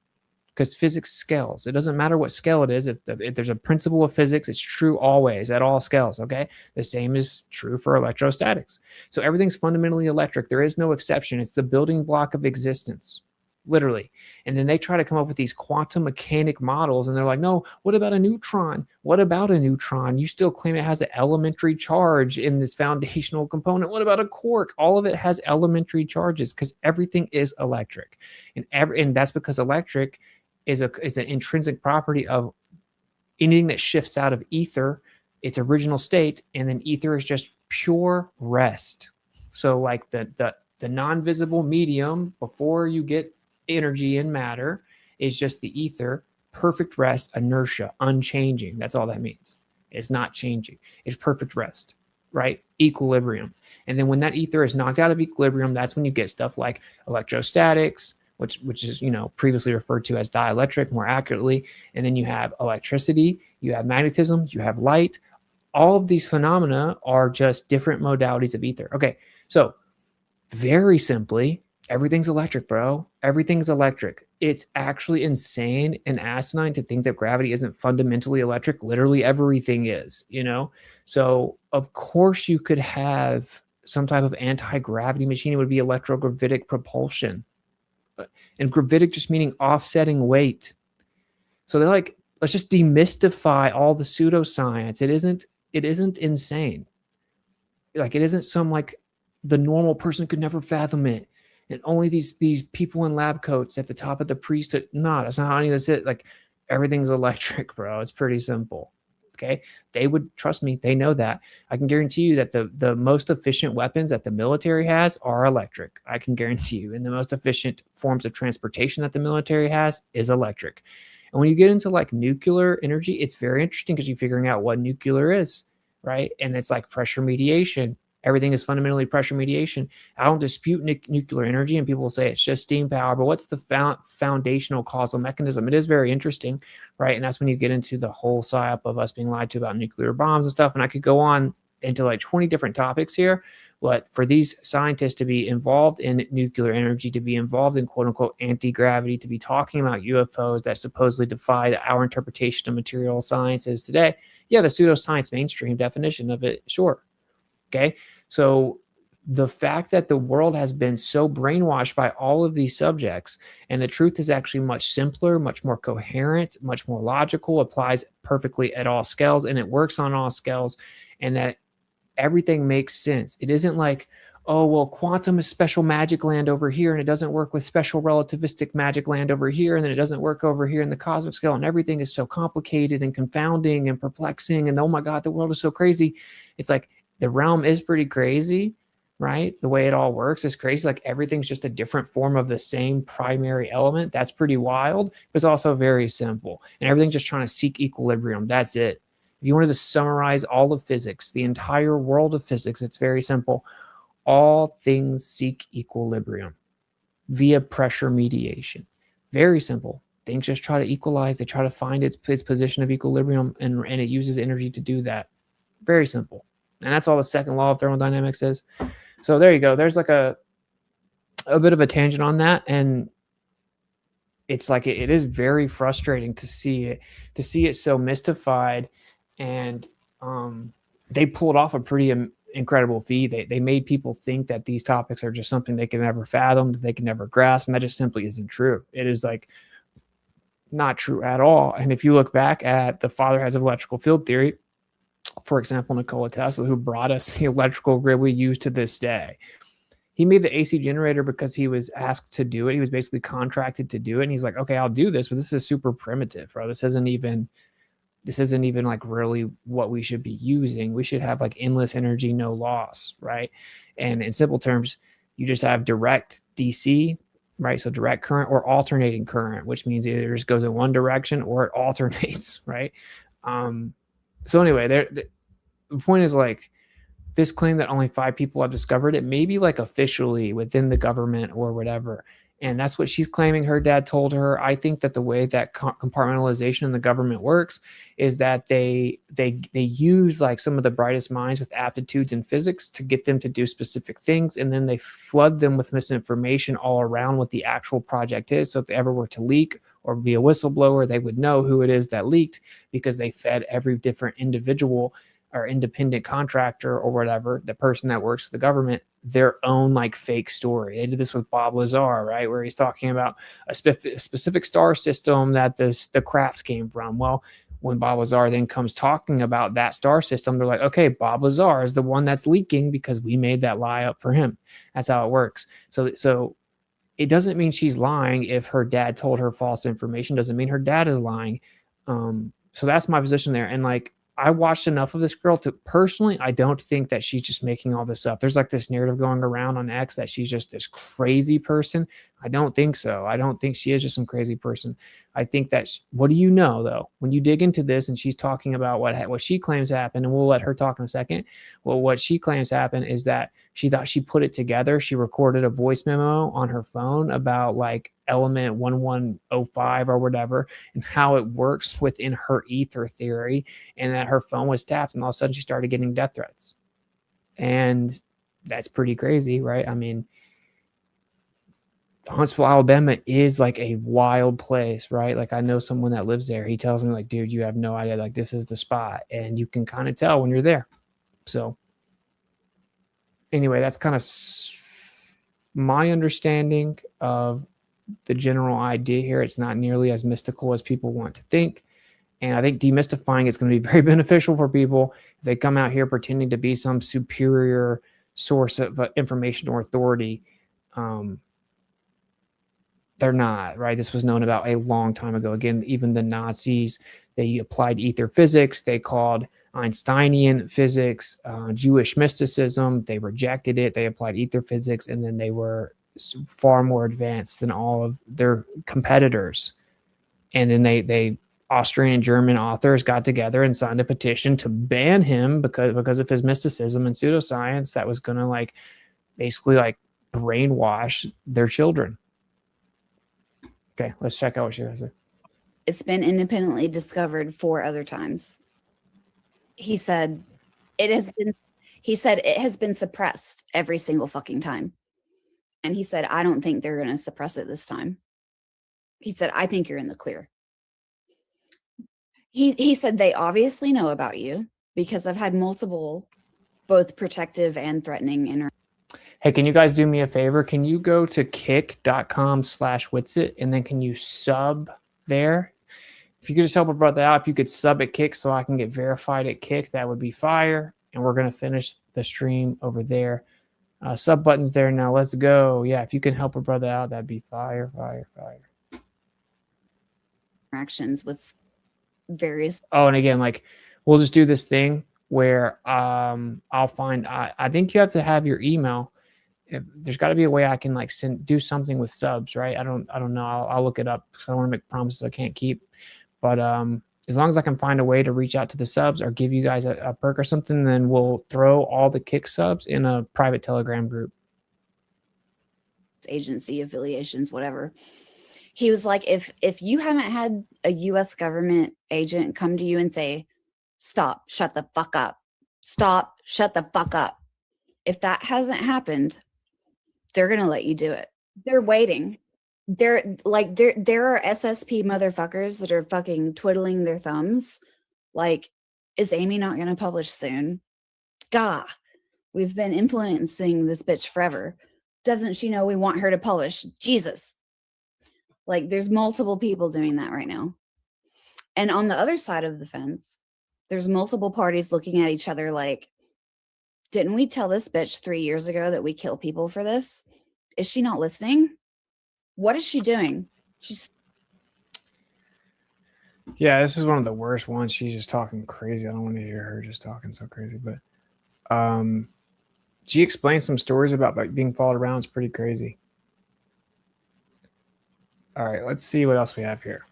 S1: because physics scales. It doesn't matter what scale it is. If there's a principle of physics, it's true always at all scales, okay? The same is true for electrostatics. So everything's fundamentally electric. There is no exception. It's the building block of existence, literally. And then they try to come up with these quantum mechanic models, and they're like, no, what about a neutron? What about a neutron? You still claim it has an elementary charge in this foundational component. What about a quark? All of it has elementary charges because everything is electric. And that's because electric is an intrinsic property of anything that shifts out of ether, its original state, and then ether is just pure rest. So like the non-visible medium before you get energy and matter is just the ether, perfect rest, inertia, unchanging. That's all that means. It's not changing. It's perfect rest, right? Equilibrium. And then when that ether is knocked out of equilibrium, that's when you get stuff like electrostatics, which is, previously referred to as dielectric more accurately. And then you have electricity, you have magnetism, you have light. All of these phenomena are just different modalities of ether. Okay, so very simply, everything's electric, bro. Everything's electric. It's actually insane and asinine to think that gravity isn't fundamentally electric. Literally everything is, So of course you could have some type of anti-gravity machine. It would be electrogravitic propulsion. And gravitic just meaning offsetting weight. So they're like, let's just demystify all the pseudoscience. It isn't insane. Like it isn't some like the normal person could never fathom it. And only these people in lab coats at the top of the priesthood. No, that's not how any of this is. Like everything's electric, bro. It's pretty simple. Okay. They would trust me. They know that. I can guarantee you that the most efficient weapons that the military has are electric. I can guarantee you. And the most efficient forms of transportation that the military has is electric. And when you get into like nuclear energy, it's very interesting because you're figuring out what nuclear is, right? And it's like pressure mediation. Everything is fundamentally pressure mediation. I don't dispute nuclear energy, and people will say it's just steam power, but what's the foundational causal mechanism? It is very interesting, right? And that's when you get into the whole psyop of us being lied to about nuclear bombs and stuff. And I could go on into like 20 different topics here, but for these scientists to be involved in nuclear energy, to be involved in quote unquote anti-gravity, to be talking about UFOs that supposedly defy our interpretation of material sciences today, yeah, the pseudoscience mainstream definition of it, sure. Okay, so the fact that the world has been so brainwashed by all of these subjects, and the truth is actually much simpler, much more coherent, much more logical, applies perfectly at all scales, and it works on all scales, and that everything makes sense. It isn't like, oh, well, quantum is special magic land over here, and it doesn't work with special relativistic magic land over here, and then it doesn't work over here in the cosmic scale, and everything is so complicated and confounding and perplexing, and oh my God, the world is so crazy. It's like, the realm is pretty crazy, right? The way it all works is crazy. Like everything's just a different form of the same primary element. That's pretty wild, but it's also very simple. And everything's just trying to seek equilibrium. That's it. If you wanted to summarize all of physics, the entire world of physics, it's very simple. All things seek equilibrium via pressure mediation. Very simple. Things just try to equalize. They try to find its position of equilibrium, and it uses energy to do that. Very simple. And that's all the second law of thermodynamics is. So there you go. There's like a bit of a tangent on that. And it's like, it is very frustrating to see it so mystified. And they pulled off a pretty incredible feat. They made people think that these topics are just something they can never fathom, that they can never grasp, and that just simply isn't true. It is like not true at all. And if you look back at the fatherheads of electrical field theory, for example, Nikola Tesla, who brought us the electrical grid we use to this day, he made the AC generator because he was asked to do it. He was basically contracted to do it. And he's like, okay, I'll do this, but this is super primitive, bro. This isn't even like really what we should be using. We should have like endless energy, no loss, right? And in simple terms, you just have direct DC, right? So direct current or alternating current, which means either it just goes in one direction or it alternates, right? So anyway, the point is like, this claim that only 5 people have discovered it, maybe like officially within the government or whatever. And that's what she's claiming her dad told her. I think that the way that compartmentalization in the government works is that they use like some of the brightest minds with aptitudes in physics to get them to do specific things. And then they flood them with misinformation all around what the actual project is. So if they ever were to leak or be a whistleblower, they would know who it is that leaked because they fed every different individual or independent contractor or whatever, the person that works for the government, their own like fake story. They did this with Bob Lazar, right? Where he's talking about a specific star system that the craft came from. Well, when Bob Lazar then comes talking about that star system, they're like, okay, Bob Lazar is the one that's leaking because we made that lie up for him. That's how it works. So it doesn't mean she's lying if her dad told her false information. Doesn't mean her dad is lying. So that's my position there. And like, I watched enough of this girl to personally, I don't think that she's just making all this up. There's like this narrative going around on X that she's just this crazy person. I don't think so. I don't think she is just some crazy person. I think that, what do you know though? When you dig into this and she's talking about what she claims happened, and we'll let her talk in a second. Well, what she claims happened is that she thought she put it together. She recorded a voice memo on her phone about like element 1105 or whatever, and how it works within her ether theory, and that her phone was tapped and all of a sudden she started getting death threats. And that's pretty crazy, right? I mean, Huntsville, Alabama is like a wild place, right? Like I know someone that lives there. He tells me like, dude, you have no idea. Like this is the spot. And you can kind of tell when you're there. So anyway, that's kind of my understanding of the general idea here. It's not nearly as mystical as people want to think. And I think demystifying is going to be very beneficial for people if they come out here pretending to be some superior source of information or authority. They're not, right? This was known about a long time ago. Again, even the Nazis, they applied ether physics. They called Einsteinian physics Jewish mysticism. They rejected it. They applied ether physics, and then they were far more advanced than all of their competitors. And then they Austrian and German authors got together and signed a petition to ban him because of his mysticism and pseudoscience that was going to like basically like brainwash their children. Okay, let's check out what she has.
S4: It's been independently discovered 4 other times. He said it has been suppressed every single fucking time. And he said, I don't think they're going to suppress it this time. He said, I think you're in the clear. He said they obviously know about you because I've had multiple, both protective and threatening interactions.
S1: Hey, can you guys do me a favor? Can you go to kick.com/Witsit and then can you sub there? If you could just help a brother out, if you could sub at Kick so I can get verified at Kick, that would be fire. And we're going to finish the stream over there. Sub buttons there now. Let's go. Yeah, if you can help a brother out, that'd be fire.
S4: Interactions with various.
S1: Oh, and again, like we'll just do this thing where I'll find. I think you have to have your email. There's got to be a way I can like do something with subs, right? I don't know. I'll look it up because I don't want to make promises I can't keep. But as long as I can find a way to reach out to the subs or give you guys a perk or something, then we'll throw all the Kick subs in a private Telegram group.
S4: Agency affiliations, whatever. He was like, if you haven't had a U.S. government agent come to you and say, stop, shut the fuck up, stop, shut the fuck up. If that hasn't happened, they're going to let you do it. They're waiting. There are SSP motherfuckers that are fucking twiddling their thumbs. Like, is Amy not going to publish soon? Gah. We've been influencing this bitch forever. Doesn't she know we want her to publish? Jesus. Like, there's multiple people doing that right now. And on the other side of the fence, there's multiple parties looking at each other like, didn't we tell this bitch 3 years ago that we kill people for this? Is she not listening? What is she doing? She's
S1: Yeah, this is one of the worst ones. She's just talking crazy. I don't want to hear her just talking so crazy, but she explained some stories about like being followed around. It's pretty crazy. All right, let's see what else we have here.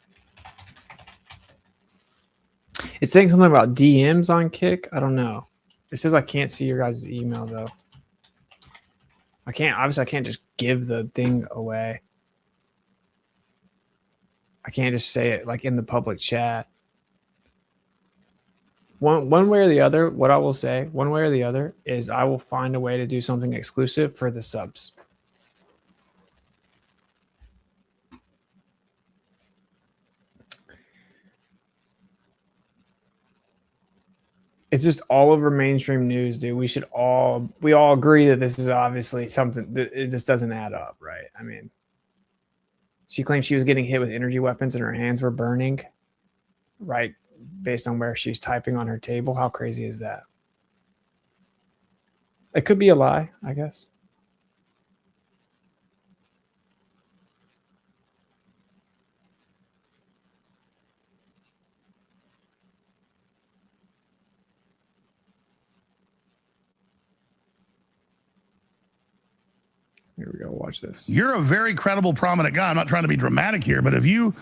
S1: It's saying something about DMs on Kick. I don't know. It says I can't see your guys' email though. I can't just give the thing away. I can't just say it like in the public chat. One way or the other, what I will say, one way or the other, is I will find a way to do something exclusive for the subs. It's just all over mainstream news, dude. We all agree that this is obviously something that it just doesn't add up, right? I mean, she claimed she was getting hit with energy weapons and her hands were burning, right? Based on where she's typing on her table. How crazy is that? It could be a lie, I guess. Here we go. Watch this.
S8: You're a very credible, prominent guy. I'm not trying to be dramatic here, but if you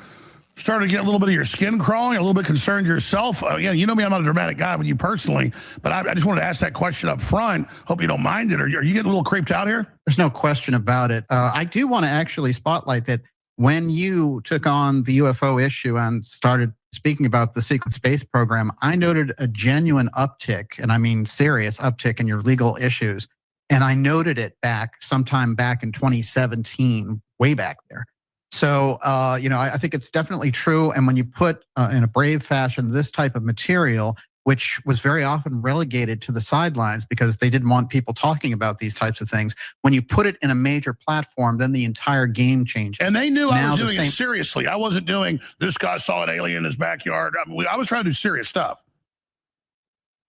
S8: started to get a little bit of your skin crawling, a little bit concerned yourself, yeah, you know me, I'm not a dramatic guy with you personally, but I just wanted to ask that question up front. Hope you don't mind it. Are you getting a little creeped out here?
S5: There's no question about it. I do want to actually spotlight that when you took on the UFO issue and started speaking about the secret space program, I noted a genuine uptick, and I mean serious uptick in your legal issues. And I noted it sometime back in 2017, way back there. So, I think it's definitely true. And when you put in a brave fashion this type of material, which was very often relegated to the sidelines because they didn't want people talking about these types of things, when you put it in a major platform, then the entire game changes.
S8: And they knew I was doing it seriously. I wasn't doing, this guy saw an alien in his backyard. I was trying to do serious stuff.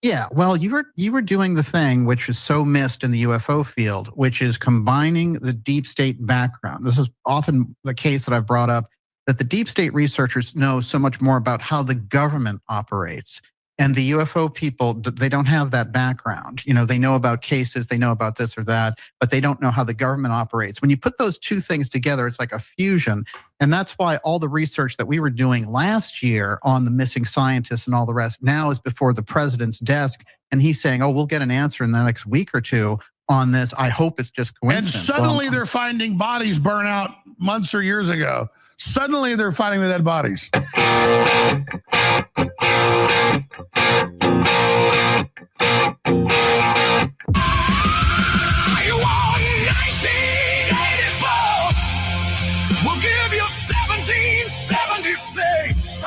S5: Yeah, well, you were doing the thing which is so missed in the UFO field, which is combining the deep state background. This is often the case that I've brought up, that the deep state researchers know so much more about how the government operates. And the UFO people, they don't have that background. They know about cases, they know about this or that, but they don't know how the government operates. When you put those two things together, it's like a fusion. And that's why all the research that we were doing last year on the missing scientists and all the rest now is before the president's desk. And he's saying, oh, we'll get an answer in the next week or two on this. I hope it's just coincidence.
S8: And suddenly they're finding bodies burnt out months or years ago. Suddenly they're finding the dead bodies.
S7: We'll give you 1776.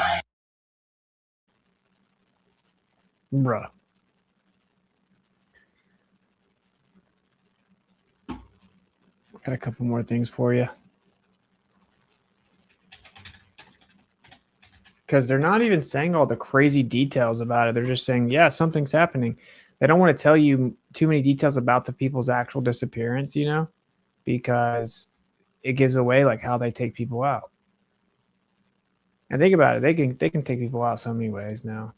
S1: Bruh. Got a couple more things for you. Because they're not even saying all the crazy details about it. They're just saying, yeah, something's happening. They don't want to tell you too many details about the people's actual disappearance, because it gives away like how they take people out. And think about it, they can take people out so many ways now.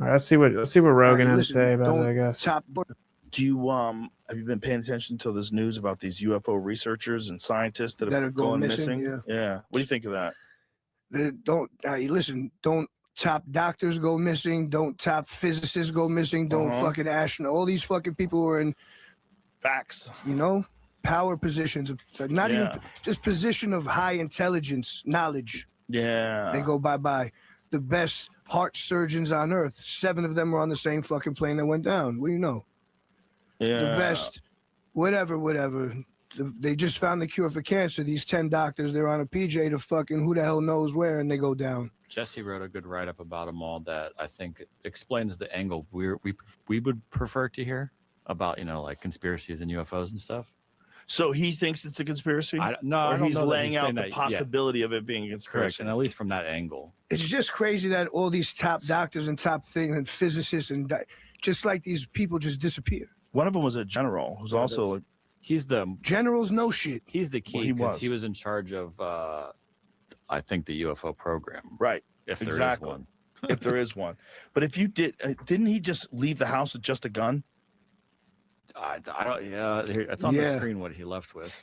S1: All right, let's see what Rogan has to say about it, I guess.
S9: Do you have you been paying attention to this news about these UFO researchers and scientists that are going missing? Yeah. What do you think of that?
S6: Don't top doctors go missing. Don't top physicists go missing. Don't fucking astronaut. All these fucking people who are in
S9: facts.
S6: Power positions. Not even just position of high intelligence, knowledge.
S9: Yeah.
S6: They go bye-bye. The best heart surgeons on earth. 7 of them were on the same fucking plane that went down. What do you know?
S9: Yeah.
S6: The best, whatever.
S7: they just found the cure for cancer. These 10 doctors, they're on a PJ to fucking who the hell knows where, and they go down.
S11: Jesse wrote a good write-up about them all that I think explains the angle we would prefer to hear about, you know, like conspiracies and UFOs and stuff.
S9: So he thinks it's a conspiracy?
S11: I
S9: or
S11: don't
S9: he's
S11: know that
S9: laying out
S11: saying
S9: the
S11: that- yeah.
S9: possibility of it being a
S11: Correct,
S9: conspiracy.
S11: and at least from that angle.
S7: It's just crazy that all these top doctors and top things and physicists and just like these people just disappear.
S9: One of them was a general who's also
S11: he's the
S7: generals know shit.
S11: He's the key.
S9: Well, he
S11: 'cause
S9: was.
S11: He was in charge of I think the UFO program.
S9: Right.
S11: If there
S9: exactly.
S11: is one.
S9: If there is one. But if you didn't he just leave the house with just a gun?
S11: I don't. Yeah, it's on the screen what he left with.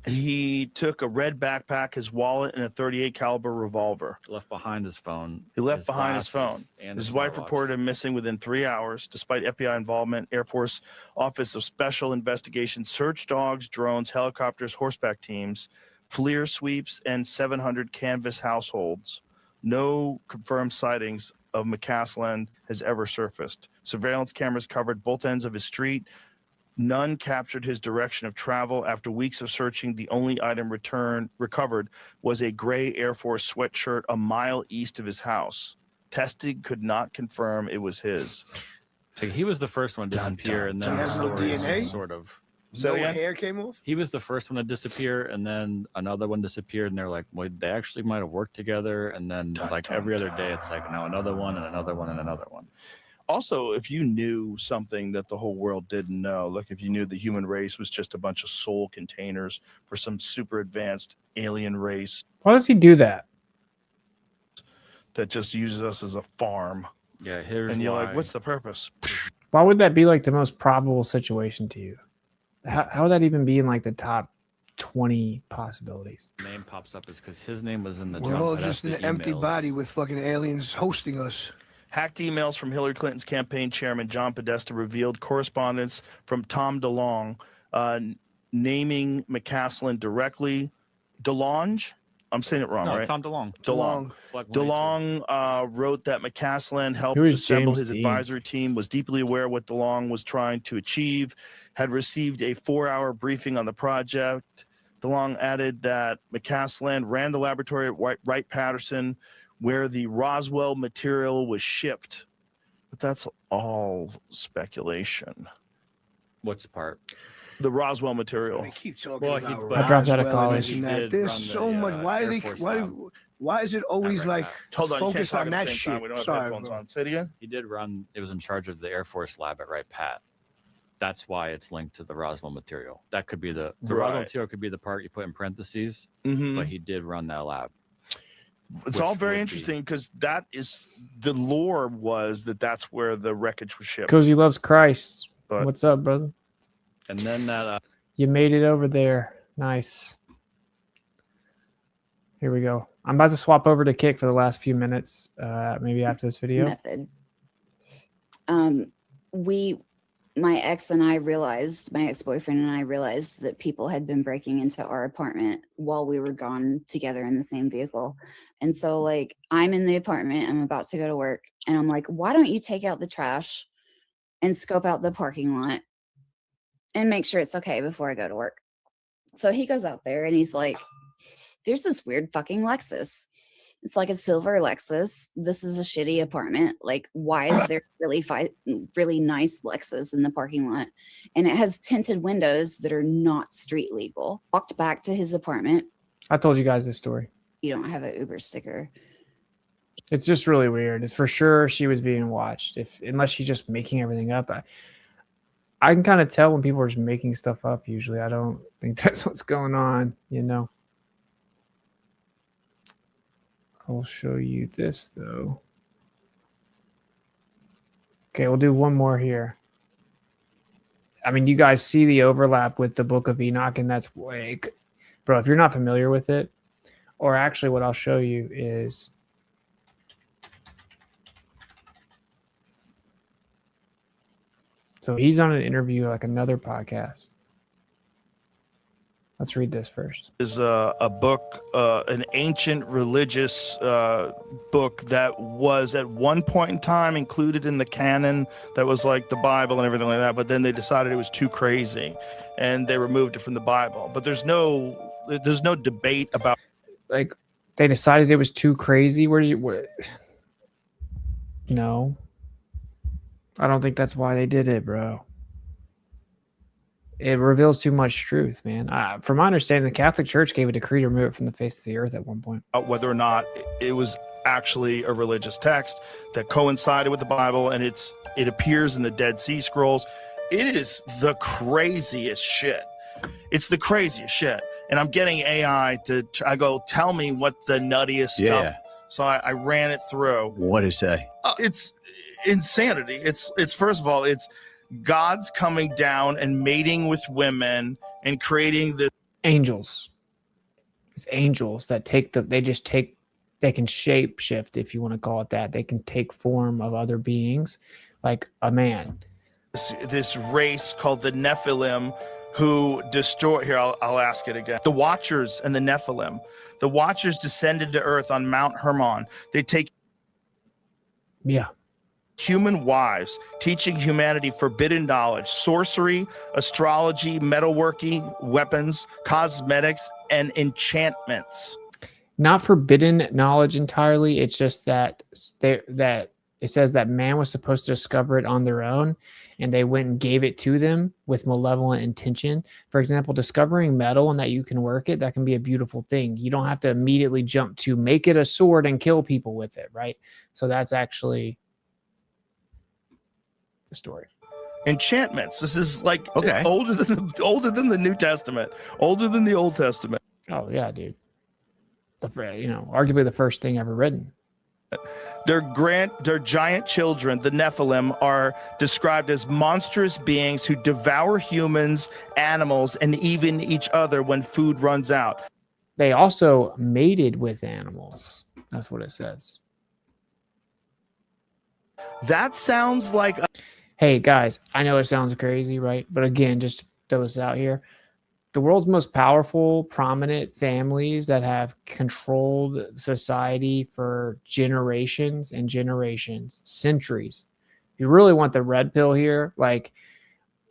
S9: He took a red backpack, his wallet, and a .38 caliber revolver.
S11: Left behind his phone.
S9: He left behind his phone.
S11: And
S9: His wife reported him missing within 3 hours. Despite FBI involvement, Air Force Office of Special Investigations, search dogs, drones, helicopters, horseback teams, FLIR sweeps, and 700 canvas households. No confirmed sightings of McCaslin has ever surfaced. Surveillance cameras covered both ends of his street. None captured his direction of travel. After weeks of searching, the only item recovered was a gray Air Force sweatshirt a mile east of his house. Testing could not confirm it was his.
S11: So he was the first one to disappear, and then
S7: He has no DNA?
S11: sort of.
S7: No hair came off?
S11: He was the first one to disappear, and then another one disappeared, and they're like, well, they actually might have worked together, and then like every other day, it's like now another one and another one and another one.
S9: Also, if you knew something that the whole world didn't know, like if you knew the human race was just a bunch of soul containers for some super advanced alien race
S1: Why does he do that?
S9: that just uses us as a farm.
S11: Yeah, here's
S9: and you're
S11: why.
S9: like, what's the purpose?
S1: Why would that be like the most probable situation to you? How would that even be in like the top 20 possibilities?
S11: Name pops up is because his name was in the.
S7: We're
S11: jump,
S7: all
S11: but
S7: just
S11: that's
S7: an
S11: the
S7: empty
S11: emails.
S7: body with fucking aliens hosting us.
S9: Hacked emails from Hillary Clinton's campaign chairman, John Podesta, revealed correspondence from Tom DeLonge naming McCaslin directly. DeLonge? I'm saying it wrong,
S11: No,
S9: right?
S11: Tom DeLonge.
S9: DeLonge.
S11: Black
S9: DeLonge wrote that McCaslin helped
S1: Who is
S9: assemble
S1: James
S9: his
S1: Dean?
S9: advisory team, was deeply aware of what DeLonge was trying to achieve, had received a 4-hour briefing on the project. DeLonge added that McCaslin ran the laboratory at Wright-Patterson, where the Roswell material was shipped. But that's all speculation.
S11: What's the part?
S9: The Roswell material.
S7: They keep talking
S11: Well,
S7: about
S1: I dropped out of
S7: Roswell and
S1: college.
S7: this and
S11: He
S7: that.
S11: did
S7: There's
S11: run
S7: so
S11: the,
S7: much. Why
S11: Air
S7: are they?
S11: Force
S7: Why?
S11: lab.
S7: Why is it always
S11: Right
S7: like
S11: back.
S9: Hold on, you can't
S7: focused
S9: talk
S7: on
S9: at the
S7: that
S9: same
S7: shit?
S9: time. We don't have
S7: Sorry,
S9: headphones
S7: bro.
S9: on. Say it again.
S11: He did run. It was in charge of the Air Force lab at Wright Pat. That's why it's linked to the Roswell material. That could be the Roswell
S9: Right.
S11: material could be the part you put in parentheses,
S9: Mhm.
S11: but he did run that lab.
S9: It's
S11: which
S9: all very
S11: would be-
S9: interesting because that is the lore was that's where the wreckage was shipped.
S1: Because he loves Christ.
S9: But-
S1: What's up, brother?
S11: And then that
S1: You made it over there. Nice. Here we go. I'm about to swap over to Kick for the last few minutes, maybe after this video.
S4: Method. My ex-boyfriend and I realized that people had been breaking into our apartment while we were gone together in the same vehicle. And so like I'm in the apartment, I'm about to go to work, and I'm like, why don't you take out the trash and scope out the parking lot and make sure it's okay before I go to work? So he goes out there and he's like, there's this weird fucking Lexus. It's like a silver Lexus. This is a shitty apartment. Like, why is there really nice Lexus in the parking lot? And it has tinted windows that are not street legal. Walked back to his apartment.
S1: I told you guys this story.
S4: You don't have an Uber sticker.
S1: It's just really weird. It's for sure she was being watched. Unless she's just making everything up. I can kind of tell when people are just making stuff up. Usually, I don't think that's what's going on. You know. I'll show you this though. Okay, we'll do one more here. I mean, you guys see the overlap with the Book of Enoch, and that's way, bro. If you're not familiar with it, or actually, what I'll show you is. So he's on an interview, like another podcast. Let's read this first.
S9: Is a book, an ancient religious book that was at one point in time included in the canon that was like the Bible and everything like that, but then they decided it was too crazy and they removed it from the Bible. But there's no debate about,
S1: like, they decided it was too crazy. No, I don't think that's why they did it, bro. It reveals too much truth, man. From my understanding, the Catholic Church gave a decree to remove it from the face of the earth at one point.
S9: whether or not it was actually a religious text that coincided with the Bible, and it appears in the Dead Sea Scrolls. It is the craziest shit. It's the craziest shit. And I'm getting AI I go, tell me what the nuttiest stuff. So I ran it through.
S12: What did it say?
S9: It's insanity. It's first of all, it's God's coming down and mating with women and creating the
S1: angels. It's angels that they can shape shift, if you want to call it that. They can take form of other beings, like a man.
S9: This race called the Nephilim, who destroy. Here, I'll ask it again. The Watchers and the Nephilim. The Watchers descended to earth on Mount Hermon. They take human wives, teaching humanity forbidden knowledge, sorcery, astrology, metalworking, weapons, cosmetics, and enchantments.
S1: Not forbidden knowledge entirely. It's just that it says that man was supposed to discover it on their own, and they went and gave it to them with malevolent intention. For example, discovering metal and that you can work it, that can be a beautiful thing. You don't have to immediately jump to make it a sword and kill people with it, right? So that's actually the story.
S9: Enchantments. This is like older than the New Testament, older than the Old Testament.
S1: Oh yeah, dude. Arguably the first thing ever written.
S9: Their giant children, the Nephilim, are described as monstrous beings who devour humans, animals, and even each other when food runs out.
S1: They also mated with animals. That's what it says.
S9: That sounds like
S1: hey guys, I know it sounds crazy, right? But again, just throw this out here. The world's most powerful, prominent families that have controlled society for generations and generations, centuries. If you really want the red pill here, like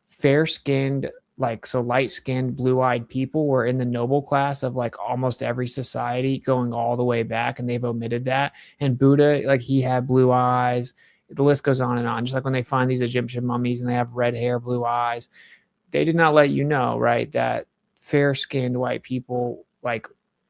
S1: fair-skinned, light-skinned, blue-eyed people were in the noble class of like almost every society going all the way back, and they've omitted that. And Buddha, like he had blue eyes. The list goes on and on. Just like when they find these Egyptian mummies and they have red hair, blue eyes, they did not let you know, right, that fair-skinned white people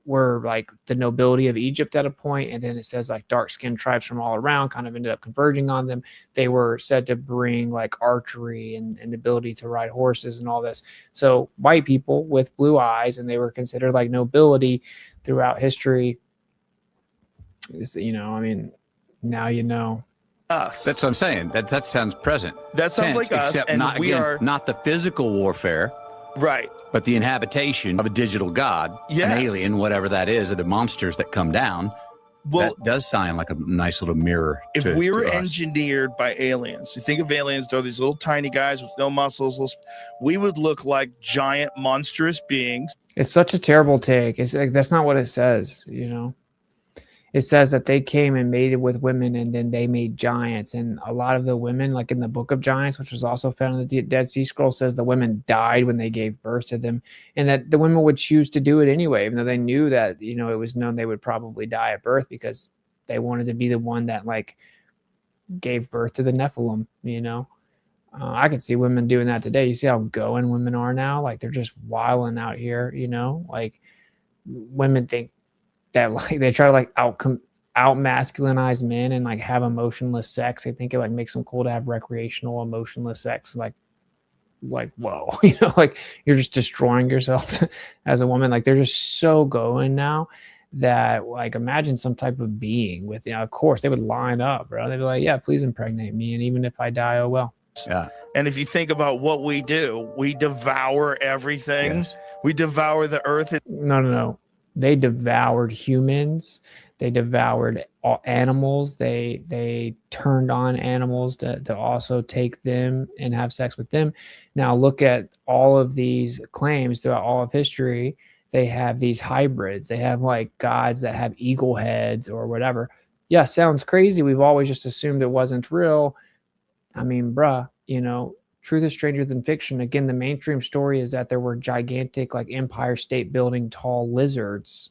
S1: were like the nobility of Egypt at a point, and then it says like dark-skinned tribes from all around kind of ended up converging on them. They were said to bring like archery and the ability to ride horses and all this. So white people with blue eyes, and they were considered like nobility throughout history. Now you know.
S9: Us.
S12: That's what I'm saying. That sounds present.
S9: That sounds like us,
S12: except
S9: and
S12: not,
S9: we are
S12: not the physical warfare,
S9: right?
S12: But the inhabitation of a digital god, an alien, whatever that is, or the monsters that come down.
S9: Well,
S12: that does sound like a nice little mirror.
S9: If we were engineered by aliens, you think of aliens, they're these little tiny guys with no muscles. We would look like giant, monstrous beings.
S1: It's such a terrible take. It's like that's not what it says, you know. It says that they came and mated with women, and then they made giants. And a lot of the women, like in the Book of Giants, which was also found in the Dead Sea Scrolls, says the women died when they gave birth to them, and that the women would choose to do it anyway, even though they knew that, it was known they would probably die at birth, because they wanted to be the one that like gave birth to the Nephilim. I can see women doing that today. You see how going women are now? Like they're just wilding out here. Like women think that like they try to like out masculinize men and like have emotionless sex. They think it like makes them cool to have recreational emotionless sex. Like whoa, like you're just destroying yourself as a woman. Like they're just so going now that like imagine some type of being with, of course they would line up, bro. They'd be like, yeah, please impregnate me, and even if I die, oh well.
S12: Yeah.
S9: And if you think about what we do, we devour everything. Yes. We devour the earth.
S1: No. They devoured humans. They devoured all animals. They turned on animals to also take them and have sex with them. Now look at all of these claims throughout all of history. They have these hybrids. They have like gods that have eagle heads or whatever. Yeah, sounds crazy. We've always just assumed it wasn't real. I mean, bruh, you know, truth is stranger than fiction. Again, the mainstream story is that there were gigantic, like Empire State Building tall lizards.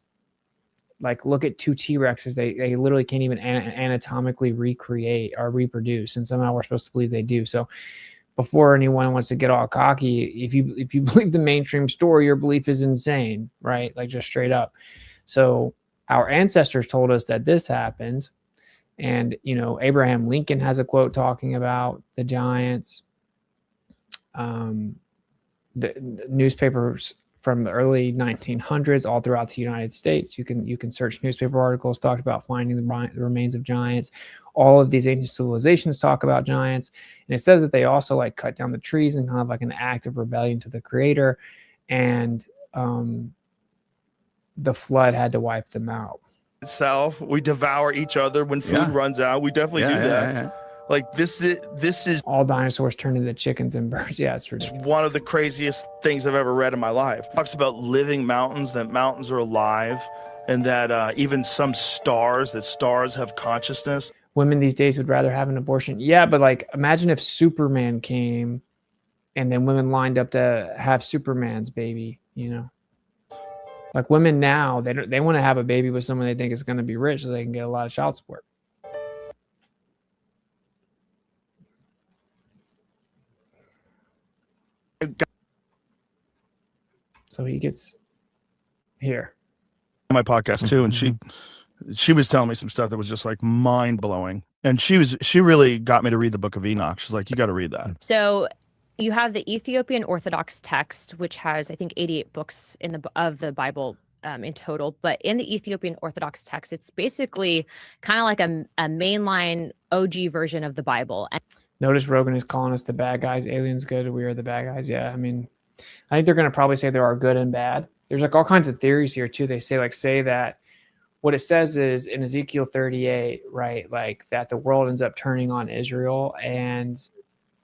S1: Like, look at two T-Rexes. They literally can't even anatomically recreate or reproduce, and somehow we're supposed to believe they do. So, before anyone wants to get all cocky, if you believe the mainstream story, your belief is insane, right? Like, just straight up. So, our ancestors told us that this happened, and you know, Abraham Lincoln has a quote talking about the giants. The newspapers from the early 1900s all throughout the United States. You can search newspaper articles talked about finding the remains of giants. All of these ancient civilizations talk about giants, and it says that they also like cut down the trees and kind of like an act of rebellion to the creator, and the flood had to wipe them out.
S9: Itself, we devour each other when food runs out. We definitely do that. Like this is
S1: all dinosaurs turned into chickens and birds. Yeah, it's ridiculous.
S9: One of the craziest things I've ever read in my life. It talks about living mountains, that mountains are alive, and that even some stars have consciousness.
S1: Women these days would rather have an abortion. Yeah, but like imagine if Superman came and then women lined up to have Superman's baby, you know. Like women now, they want to have a baby with someone they think is going to be rich so they can get a lot of child support. So he gets here.
S9: My podcast too, and she was telling me some stuff that was just like mind blowing, and she really got me to read the Book of Enoch. She's like, you got to read that.
S13: So you have the Ethiopian Orthodox text, which has I think 88 books of the Bible in total. But in the Ethiopian Orthodox text, it's basically kind of like a mainline OG version of the Bible.
S1: Notice Rogan is calling us the bad guys. Aliens good. We are the bad guys. Yeah, I mean, I think they're going to probably say there are good and bad. There's like all kinds of theories here too. They say that what it says is in Ezekiel 38, right? Like that the world ends up turning on Israel and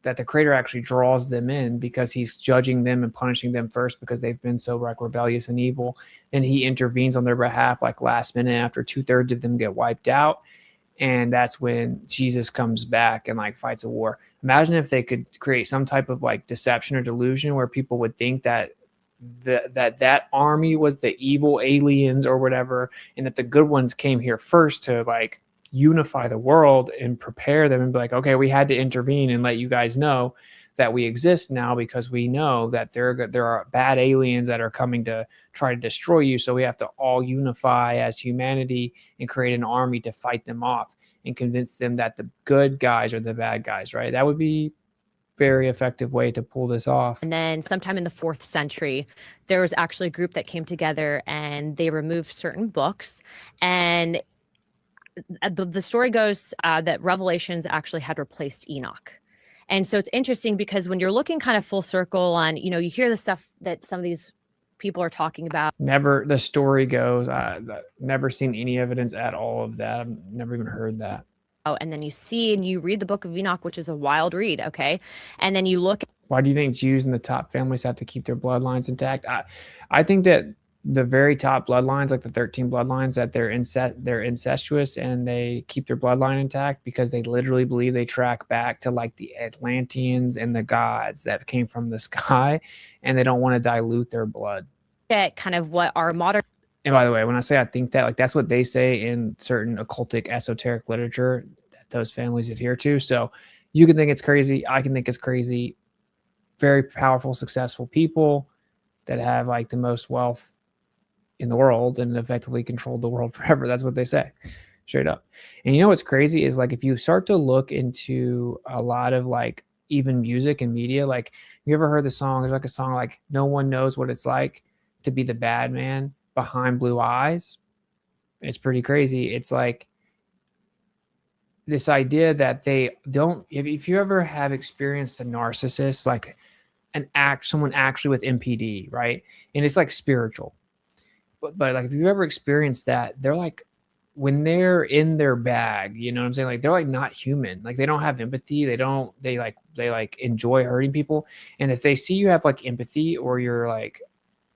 S1: that the creator actually draws them in because he's judging them and punishing them first because they've been so like rebellious and evil. Then he intervenes on their behalf like last minute after 2/3 of them get wiped out. And that's when Jesus comes back and like fights a war. Imagine if they could create some type of like deception or delusion where people would think that that army was the evil aliens or whatever, and that the good ones came here first to like unify the world and prepare them and be like, okay, we had to intervene and let you guys know that we exist now because we know that there are bad aliens that are coming to try to destroy you. So we have to all unify as humanity and create an army to fight them off and convince them that the good guys are the bad guys, right? That would be very effective way to pull this off.
S13: And then sometime in the 4th century, there was actually a group that came together and they removed certain books. And the story goes that Revelations actually had replaced Enoch. And so it's interesting because when you're looking kind of full circle on, you know, you hear the stuff that some of these people are talking about.
S1: Never, the story goes, I've never seen any evidence at all of that. I've never even heard that.
S13: Oh, and then you see and you read the Book of Enoch, which is a wild read, okay? And then you look.
S1: Why do you think Jews in the top families have to keep their bloodlines intact? I think that the very top bloodlines, like the 13 bloodlines, that they're incestuous and they keep their bloodline intact because they literally believe they track back to like the Atlanteans and the gods that came from the sky, and they don't want to dilute their blood.
S13: At kind of what our modern.
S1: And by the way, when I say I think that, like that's what they say in certain occultic esoteric literature that those families adhere to. So you can think it's crazy. I can think it's crazy. Very powerful, successful people that have like the most wealth in the world and effectively controlled the world forever. That's what they say, straight up. And you know what's crazy is like if you start to look into a lot of like even music and media, like you ever heard the song? There's like a song like "No One Knows What It's Like to Be the Bad Man Behind Blue Eyes." It's pretty crazy. It's like this idea that they don't. If you ever have experienced a narcissist, like someone actually with MPD, right? And it's like spiritual. But like if you've ever experienced that, they're like when they're in their bag, you know what I'm saying? Like they're like not human. Like they don't have empathy. They like enjoy hurting people. And if they see you have like empathy, or you're like,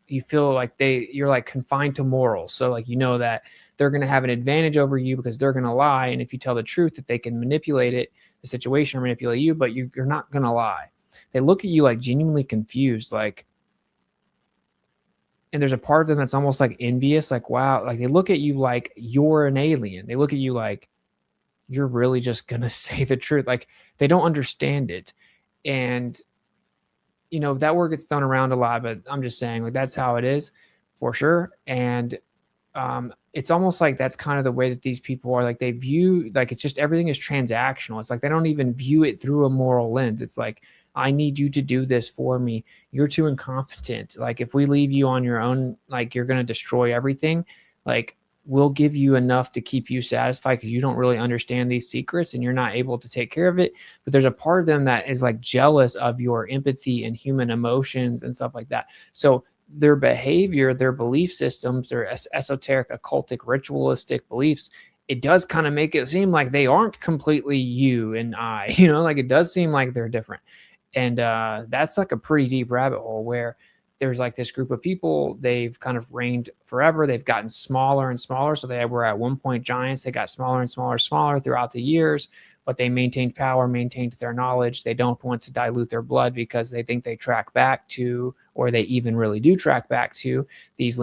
S1: you feel like you're like confined to morals. So like, you know that they're going to have an advantage over you because they're going to lie. And if you tell the truth, that they can manipulate the situation, or manipulate you, but you're not going to lie. They look at you like genuinely confused. Like, and there's a part of them that's almost like envious. Like, wow, like they look at you like you're an alien. They look at you like you're really just going to say the truth. Like they don't understand it. And that word gets thrown around a lot, but I'm just saying like that's how it is for sure. And it's almost like that's kind of the way that these people are. Like they view, like it's just everything is transactional. It's like they don't even view it through a moral lens. It's like, I need you to do this for me. You're too incompetent. Like if we leave you on your own, like you're going to destroy everything. Like we'll give you enough to keep you satisfied because you don't really understand these secrets and you're not able to take care of it. But there's a part of them that is like jealous of your empathy and human emotions and stuff like that. So their behavior, their belief systems, their esoteric, occultic, ritualistic beliefs, it does kind of make it seem like they aren't completely you and I, like it does seem like they're different. And that's like a pretty deep rabbit hole where there's like this group of people, they've kind of reigned forever. They've gotten smaller and smaller. So they were at one point giants. They got smaller and smaller throughout the years, but they maintained power, maintained their knowledge. They don't want to dilute their blood because they think they track back to, or they even really do track back to these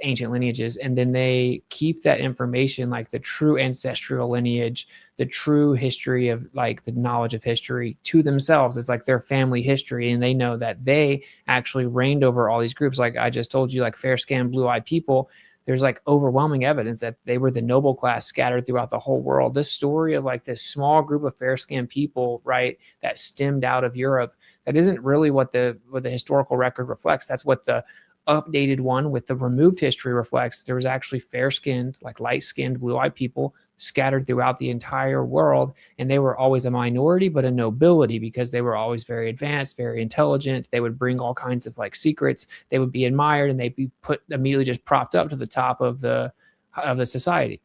S1: ancient lineages. And then they keep that information, like the true ancestral lineage, the true history of like the knowledge of history, to themselves. It's like their family history. And they know that they actually reigned over all these groups. Like I just told you, like fair-skinned, blue-eyed people, there's like overwhelming evidence that they were the noble class scattered throughout the whole world. This story of like this small group of fair-skinned people, right, that stemmed out of Europe, that isn't really what the historical record reflects. That's what the updated one with the removed history reflects. There was actually fair-skinned, like light-skinned, blue-eyed people scattered throughout the entire world, and they were always a minority but a nobility because they were always very advanced, very intelligent. They would bring all kinds of like secrets. They would be admired, and they'd be put immediately just propped up to the top of the society.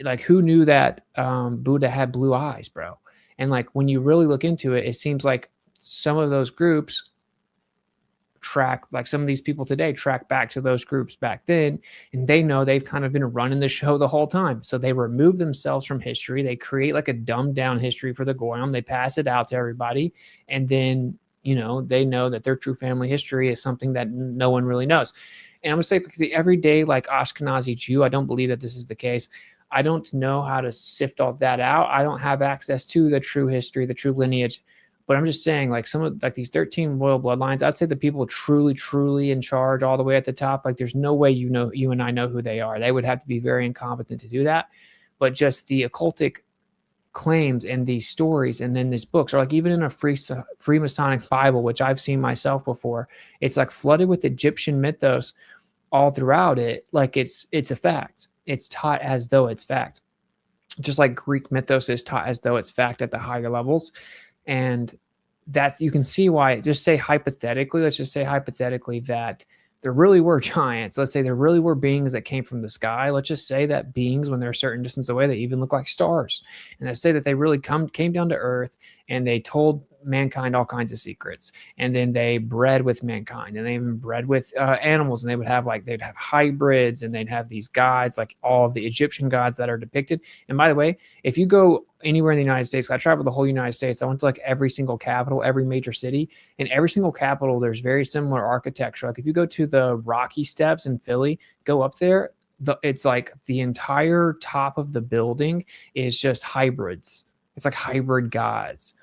S1: Like who knew that Buddha had blue eyes, bro? And like when you really look into it, it seems like some of those groups track, like some of these people today track back to those groups back then, and they know they've kind of been running the show the whole time. So they remove themselves from history. They create like a dumbed down history for the Goyim. They pass it out to everybody, and then they know that their true family history is something that no one really knows. And I'm gonna say, the everyday like Ashkenazi Jew, I don't believe that this is the case. I don't know how to sift all that out. I don't have access to the true history, the true lineage. But I'm just saying, like some of like these 13 royal bloodlines, I'd say the people truly in charge all the way at the top, like there's no way you and I know who they are. They would have to be very incompetent to do that. But just the occultic claims and these stories and then these books, or like even in a Freemasonic Bible, which I've seen myself before, it's like flooded with Egyptian mythos all throughout it. Like it's a fact. It's taught as though it's fact. Just like Greek mythos is taught as though it's fact at the higher levels. And that you can see why, let's just say hypothetically that there really were giants. Let's say there really were beings that came from the sky. Let's just say that beings, when they're a certain distance away, they even look like stars. And let's say that they really came down to earth and they told mankind all kinds of secrets. And then they bred with mankind, and they even bred with animals. And they'd have hybrids, and they'd have these gods, like all of the Egyptian gods that are depicted. And by the way, if you go anywhere in the United States, I traveled the whole United States. I went to like every single capital, every major city. In every single capital, there's very similar architecture. Like if you go to the Rocky Steps in Philly, go up there, it's like the entire top of the building is just hybrids. It's like hybrid gods.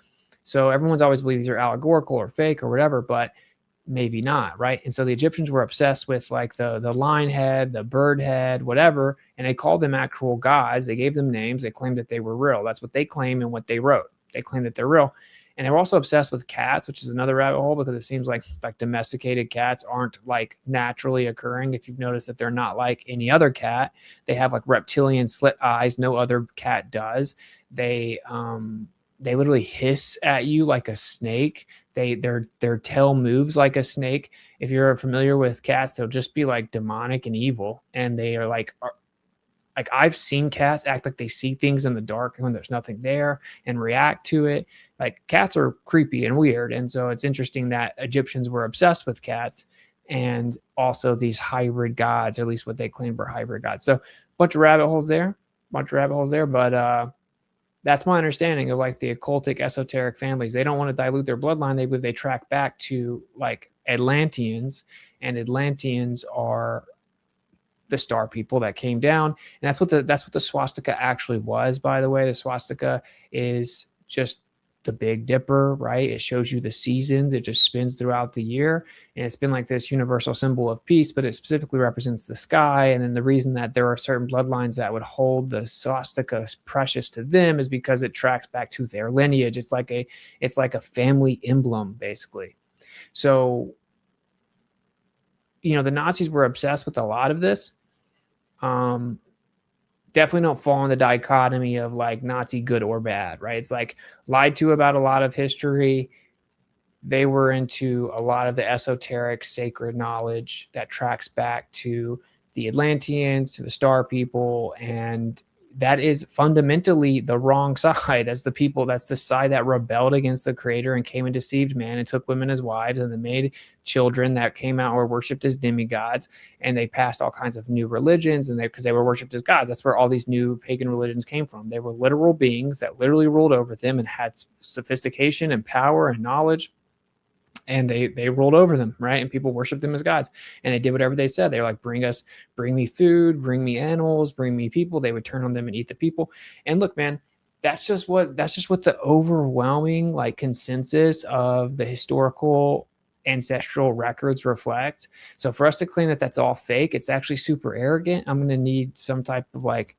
S1: So everyone's always believed these are allegorical or fake or whatever, but maybe not, right? And so the Egyptians were obsessed with like the lion head, the bird head, whatever, and they called them actual gods. They gave them names. They claimed that they were real. That's what they claim and what they wrote. They claim that they're real. And they were also obsessed with cats, which is another rabbit hole, because it seems like domesticated cats aren't like naturally occurring. If you've noticed that they're not like any other cat, they have like reptilian slit eyes. No other cat does. They literally hiss at you like a snake. Their tail moves like a snake. If you're familiar with cats, they'll just be like demonic and evil, and they are like like I've seen cats act like they see things in the dark when there's nothing there and react to it. Like cats are creepy and weird. And so it's interesting that Egyptians were obsessed with cats and also these hybrid gods, or at least what they claim were hybrid gods. So bunch of rabbit holes there, but that's my understanding of like the occultic esoteric families. They don't want to dilute their bloodline. They believe they track back to like Atlanteans, and Atlanteans are the star people that came down. And that's what the swastika actually was, by the way. The swastika is just the Big Dipper, right? It shows you the seasons. It just spins throughout the year. And it's been like this universal symbol of peace, but it specifically represents the sky. And then the reason that there are certain bloodlines that would hold the swastika precious to them is because it tracks back to their lineage. It's like a family emblem, basically. So, the Nazis were obsessed with a lot of this. Definitely don't fall in the dichotomy of like Nazi good or bad, right? It's like lied to about a lot of history. They were into a lot of the esoteric sacred knowledge that tracks back to the Atlanteans, to the star people, and that is fundamentally the wrong side. That's the side that rebelled against the creator and came and deceived man and took women as wives, and then made children that came out or worshipped as demigods, and they passed all kinds of new religions, and because they were worshipped as gods. That's where all these new pagan religions came from. They were literal beings that literally ruled over them and had sophistication and power and knowledge, and they ruled over them, right? And people worshiped them as gods, and they did whatever they said. They were like, bring me food, bring me animals, bring me people. They would turn on them and eat the people. And look, man, that's just what the overwhelming like consensus of the historical ancestral records reflect. So for us to claim that that's all fake, it's actually super arrogant. I'm going to need some type of like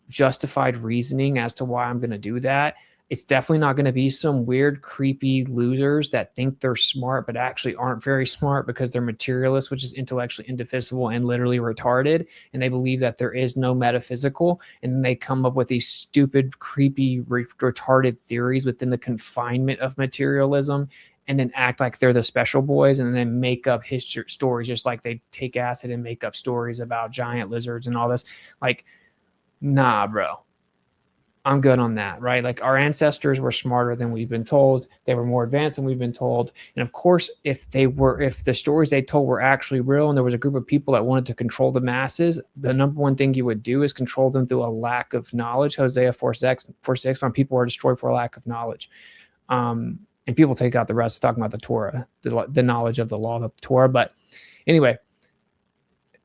S1: justified reasoning as to why I'm going to do that. It's definitely not going to be some weird, creepy losers that think they're smart, but actually aren't very smart because they're materialists, which is intellectually indefensible and literally retarded. And they believe that there is no metaphysical. And then they come up with these stupid, creepy, retarded theories within the confinement of materialism, and then act like they're the special boys, and then make up history stories, just like they take acid and make up stories about giant lizards and all this. Like, nah, bro. I'm good on that, right? Like our ancestors were smarter than we've been told. They were more advanced than we've been told. And of course, if the stories they told were actually real and there was a group of people that wanted to control the masses, the number one thing you would do is control them through a lack of knowledge. Hosea 4:6, when people are destroyed for a lack of knowledge. And people take out the rest talking about the Torah, the knowledge of the law of the Torah. But anyway,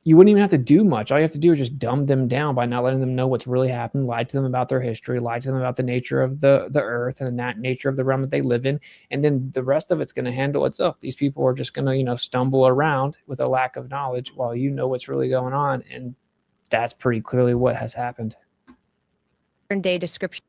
S1: you wouldn't even have to do much. All you have to do is just dumb them down by not letting them know what's really happened, lie to them about their history, lie to them about the nature of the earth and the nature of the realm that they live in. And then the rest of it's going to handle itself. These people are just going to, stumble around with a lack of knowledge while you know what's really going on. And that's pretty clearly what has happened.
S13: Day description.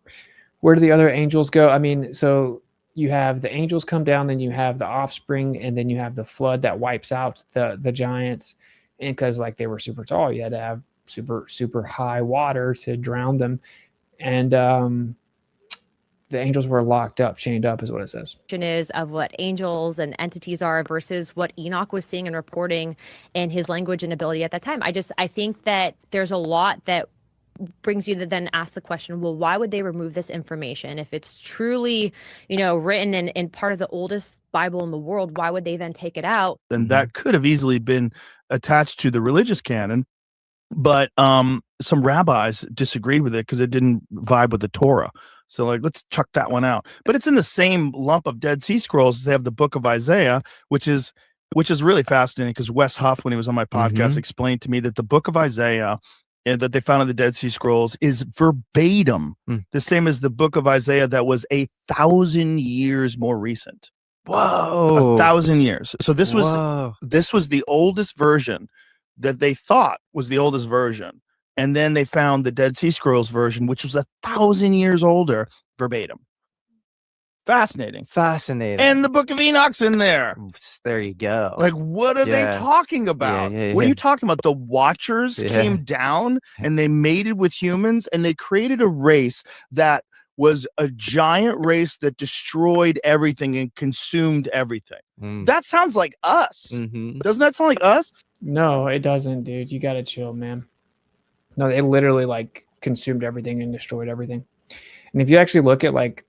S1: Where do the other angels go? I mean, so you have the angels come down, then you have the offspring, and then you have the flood that wipes out the giants. And because like they were super tall, you had to have super high water to drown them. And the angels were locked up, chained up is what it says.
S13: Is of what angels and entities are versus what Enoch was seeing and reporting in his language and ability at that time. I think that there's a lot that brings you to then ask the question, well, why would they remove this information? If it's truly, written in part of the oldest Bible in the world, why would they then take it out?
S9: And that could have easily been attached to the religious canon, but some rabbis disagreed with it because it didn't vibe with the Torah. So like, let's chuck that one out. But it's in the same lump of Dead Sea Scrolls as they have the book of Isaiah, which is really fascinating because Wes Huff, when he was on my podcast, explained to me that the book of Isaiah that they found in the Dead Sea Scrolls is verbatim the same as the book of Isaiah that was 1,000 years more recent.
S10: Whoa.
S9: 1,000 years. So this was the oldest version that they thought was the oldest version. And then they found the Dead Sea Scrolls version, which was 1,000 years older, verbatim. Fascinating. And the book of Enoch's in there.
S10: There you go.
S9: Like, what are they talking about? What are you talking about? The Watchers came down and they mated with humans and they created a race that was a giant race that destroyed everything and consumed everything. That sounds like us. Doesn't that sound like us?
S1: No, it doesn't, dude. You got to chill, man. No, they literally like consumed everything and destroyed everything. And if you actually look at like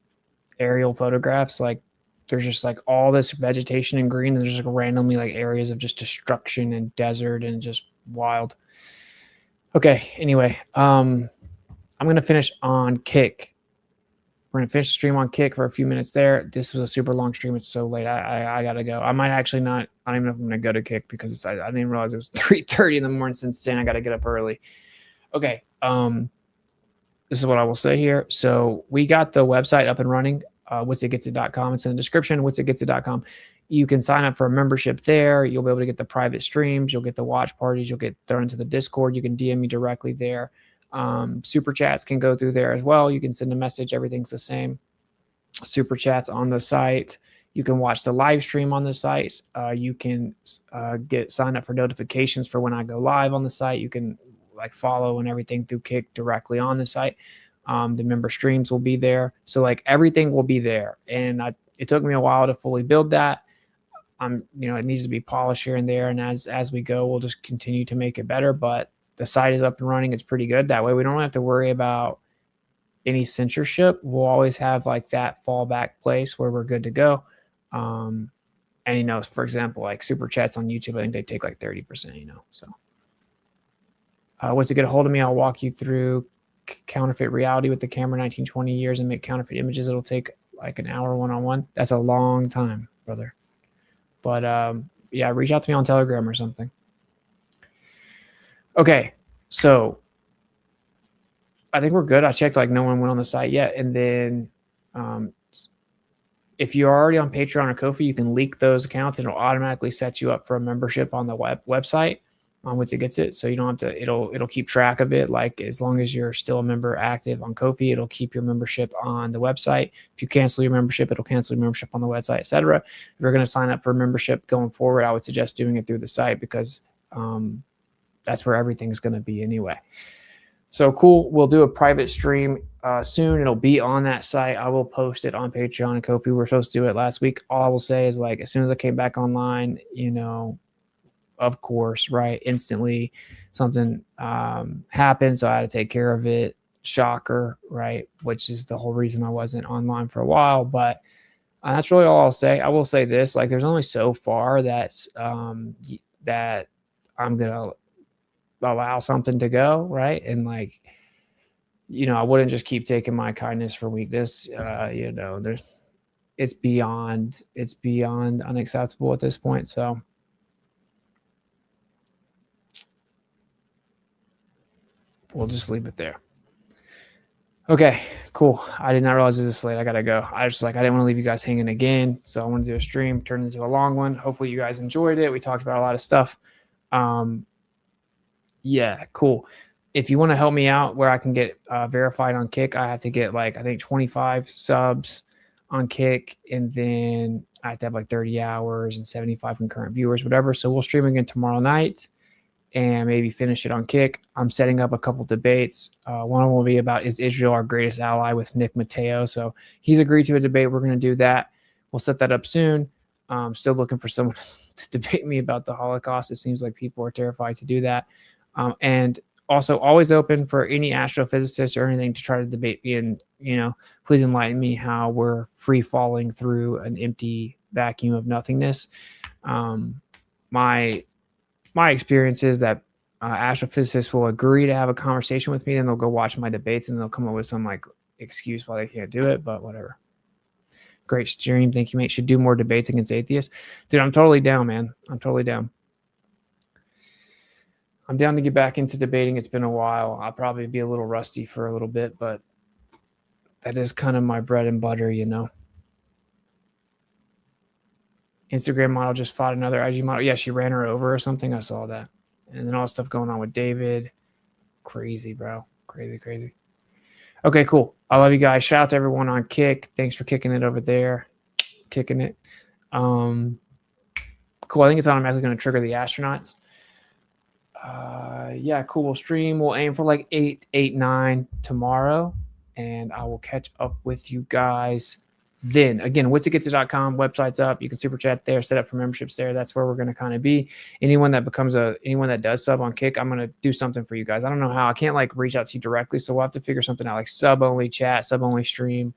S1: aerial photographs, like there's just like all this vegetation and green, and there's like randomly like areas of just destruction and desert and just wild. Okay, anyway, I'm gonna finish on Kick. We're gonna finish the stream on Kick for a few minutes there. This was a super long stream. It's so late. I gotta go. I might actually not. I don't even know if I'm gonna go to Kick because it's, I didn't even realize it was 3:30 in the morning. Since then, I gotta get up early. Okay. This is what I will say here. So we got the website up and running. Whatsitgetsit.com. It's in the description. Whatsitgetsit.com. You can sign up for a membership there. You'll be able to get the private streams. You'll get the watch parties. You'll get thrown into the Discord. You can DM me directly there. Super chats can go through there as well. You can send a message. Everything's the same. Super chats on the site. You can watch the live stream on the site. You can sign up for notifications for when I go live on the site. You can like follow and everything through Kick directly on the site. The member streams will be there. So like everything will be there. And it took me a while to fully build that. It needs to be polished here and there. And as we go, we'll just continue to make it better. But the site is up and running. It's pretty good. That way we don't have to worry about any censorship. We'll always have like that fallback place where we're good to go. And, for example, like super chats on YouTube, I think they take like 30%, so. Once you get a hold of me, I'll walk you through counterfeit reality with the camera 1920 years and make counterfeit images. It'll take like an hour one-on-one. That's a long time, brother. But yeah, reach out to me on Telegram or something. Okay, so I think we're good. I checked, like no one went on the site yet. And then if you're already on Patreon or Ko-fi, you can leak those accounts and it'll automatically set you up for a membership on the website. Once it gets it, so you don't have to. It'll keep track of it. Like as long as you're still a member active on Ko-fi, it'll keep your membership on the website. If you cancel your membership, it'll cancel your membership on the website, etc. If you're going to sign up for a membership going forward, I would suggest doing it through the site because that's where everything's going to be anyway. So cool. We'll do a private stream soon. It'll be on that site. I will post it on Patreon and Ko-fi. We were supposed to do it last week. All I will say is like as soon as I came back online, of course, right? Instantly something happened. So I had to take care of it. Shocker, right? Which is the whole reason I wasn't online for a while. But that's really all I'll say. I will say this, like there's only so far that I'm going to allow something to go, right? And like, I wouldn't just keep taking my kindness for weakness. It's beyond unacceptable at this point. So we'll just leave it there. Okay, cool. I did not realize it was this late. I gotta go. I didn't want to leave you guys hanging again. So I want to do a stream, turn into a long one. Hopefully you guys enjoyed it. We talked about a lot of stuff. Yeah, cool. If you want to help me out where I can get verified on Kick, I have to get like, I think 25 subs on Kick. And then I have to have like 30 hours and 75 concurrent viewers, whatever. So we'll stream again tomorrow night and maybe finish it on Kick. I'm setting up a couple debates. One of them will be about, is Israel our greatest ally, with Nick Mateo. So he's agreed to a debate. We're going to do that. We'll set that up soon. Still looking for someone to debate me about the Holocaust. It seems like people are terrified to do that. And also always open for any astrophysicist or anything to try to debate me. And, please enlighten me how we're free falling through an empty vacuum of nothingness. My experience is that astrophysicists will agree to have a conversation with me, and they'll go watch my debates, and they'll come up with some like excuse why they can't do it, but whatever. Great stream. Thank you, mate. Should do more debates against atheists. Dude, I'm totally down, man. I'm totally down. I'm down to get back into debating. It's been a while. I'll probably be a little rusty for a little bit, but that is kind of my bread and butter, Instagram model just fought another IG model. Yeah, she ran her over or something. I saw that. And then all stuff going on with David. Crazy, bro. Crazy. Okay, cool. I love you guys. Shout out to everyone on Kick. Thanks for kicking it over there. Kicking it. Cool. I think it's automatically going to trigger the astronauts. Yeah, cool. We'll stream. We'll aim for like 8, 9 tomorrow. And I will catch up with you guys Then again, what'sitgetto.com website's up. You can super chat there, set up for memberships there. That's where we're going to kind of be. Anyone that does sub on Kick, I'm going to do something for you guys. I don't know how. I can't like reach out to you directly, so we'll have to figure something out, like sub only chat, sub only stream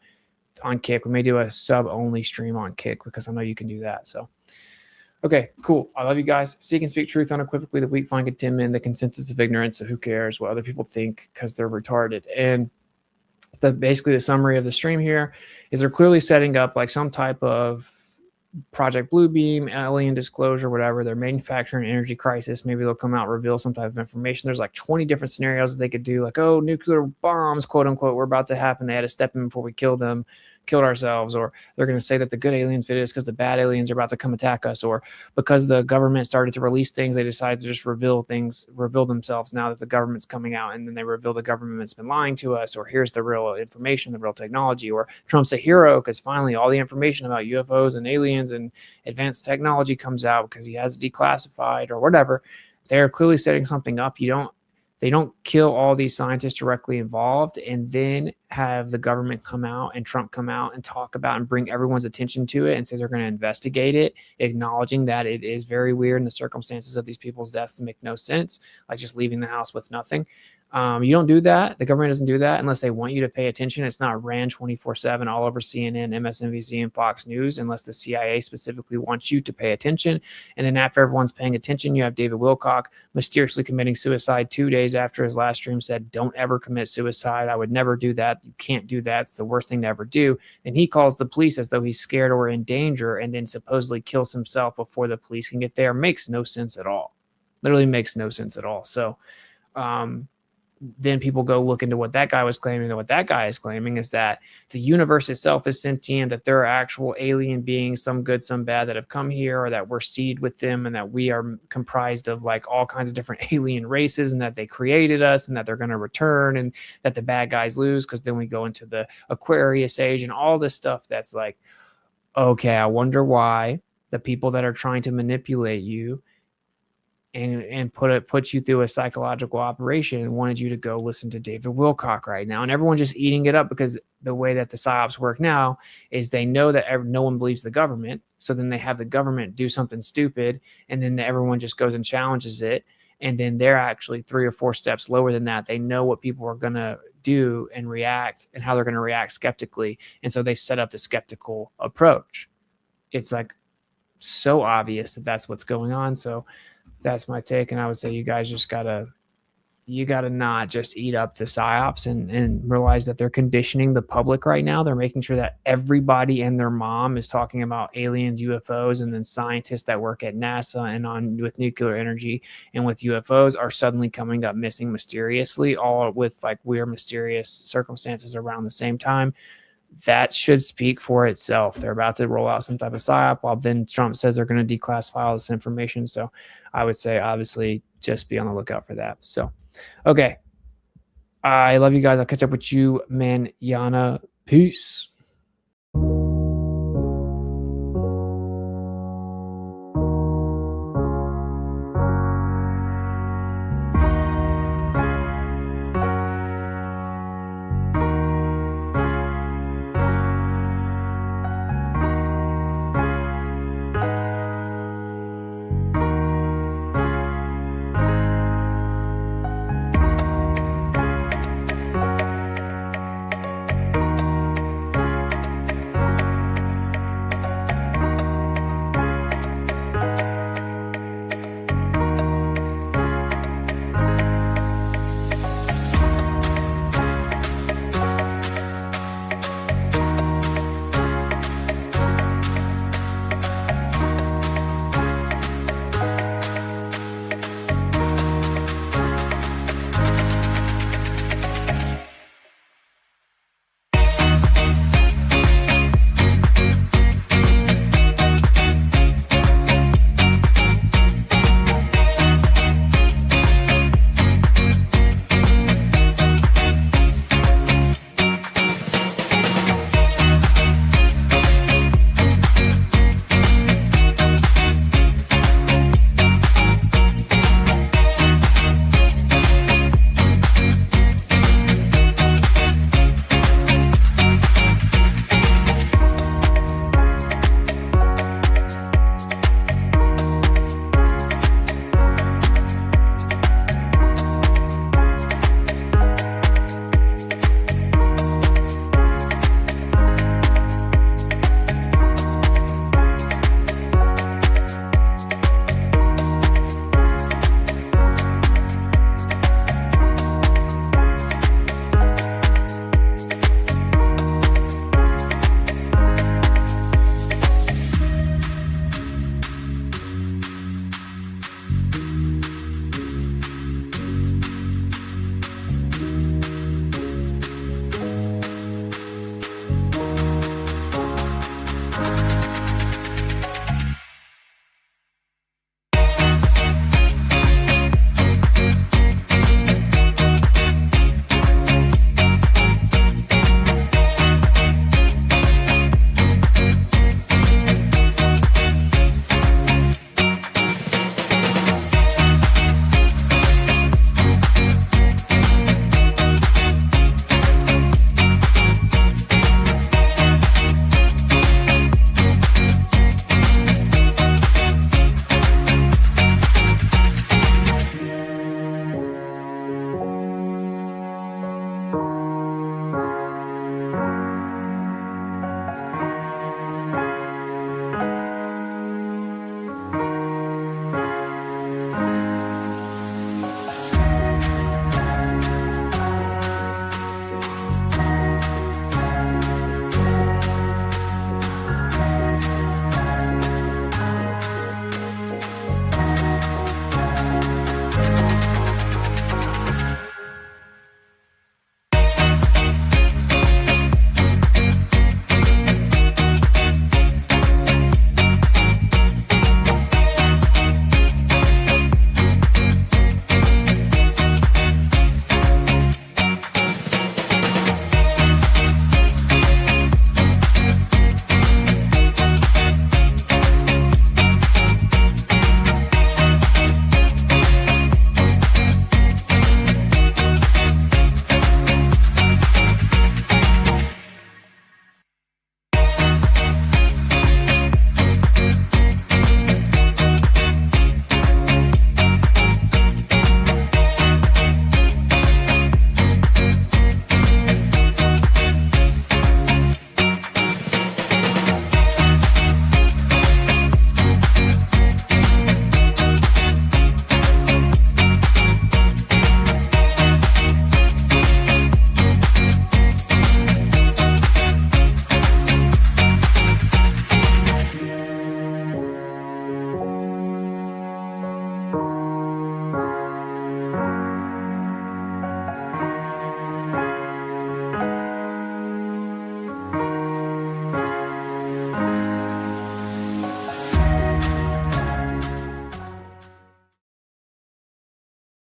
S1: on Kick. We may do a sub only stream on Kick because I know you can do that. So okay, cool. I love you guys. Seek and speak truth unequivocally. The weak find contentment. The consensus of ignorance. So who cares what other people think because they're retarded. And basically the summary of the stream here is they're clearly setting up like some type of Project Bluebeam, alien disclosure, whatever. They're manufacturing an energy crisis. Maybe they'll come out, reveal some type of information. There's like 20 different scenarios that they could do, like, oh, nuclear bombs, quote unquote, were about to happen. They had to step in before we killed ourselves. Or they're going to say that the good aliens fit us because the bad aliens are about to come attack us. Or because the government started to release things, they decided to just reveal themselves now that the government's coming out. And then they reveal the government's been lying to us. Or here's the real information, the real technology. Or Trump's a hero because finally all the information about UFOs and aliens and advanced technology comes out because he has it declassified or whatever. They're clearly setting something up. They don't kill all these scientists directly involved and then have the government come out and Trump come out and talk about and bring everyone's attention to it and say they're going to investigate it, acknowledging that it is very weird and the circumstances of these people's deaths make no sense, like just leaving the house with nothing. You don't do that. The government doesn't do that unless they want you to pay attention. It's not ran 24/7 all over CNN, MSNBC, and Fox News unless the CIA specifically wants you to pay attention. And then after everyone's paying attention, you have David Wilcock mysteriously committing suicide 2 days after his last stream said, don't ever commit suicide. I would never do that. You can't do that. It's the worst thing to ever do. And he calls the police as though he's scared or in danger and then supposedly kills himself before the police can get there. Makes no sense at all. Literally makes no sense at all. So, then people go look into what that guy was claiming, and what that guy is claiming is that the universe itself is sentient, that there are actual alien beings, some good, some bad, that have come here, or that we're seed with them, and that we are comprised of like all kinds of different alien races, and that they created us, and that they're going to return, and that the bad guys lose, because then we go into the Aquarius age and all this stuff that's like, okay, I wonder why the people that are trying to manipulate you and put you through a psychological operation wanted you to go listen to David Wilcock right now. And everyone's just eating it up because the way that the PSYOPs work now is they know that no one believes the government. So then they have the government do something stupid, and then everyone just goes and challenges it. And then they're actually 3 or 4 steps lower than that. They know what people are going to do and react and how they're going to react skeptically. And so they set up the skeptical approach. It's like so obvious that that's what's going on. So that's my take. And I would say you guys just gotta not just eat up the PSYOPs and realize that they're conditioning the public right now. They're making sure that everybody and their mom is talking about aliens, UFOs, and then scientists that work at NASA and on with nuclear energy and with UFOs are suddenly coming up missing mysteriously, all with like weird, mysterious circumstances around the same time. That should speak for itself. They're about to roll out some type of PSYOP while then Trump says they're going to declassify all this information. So I would say, obviously, just be on the lookout for that. So, okay. I love you guys. I'll catch up with you, manana. Peace.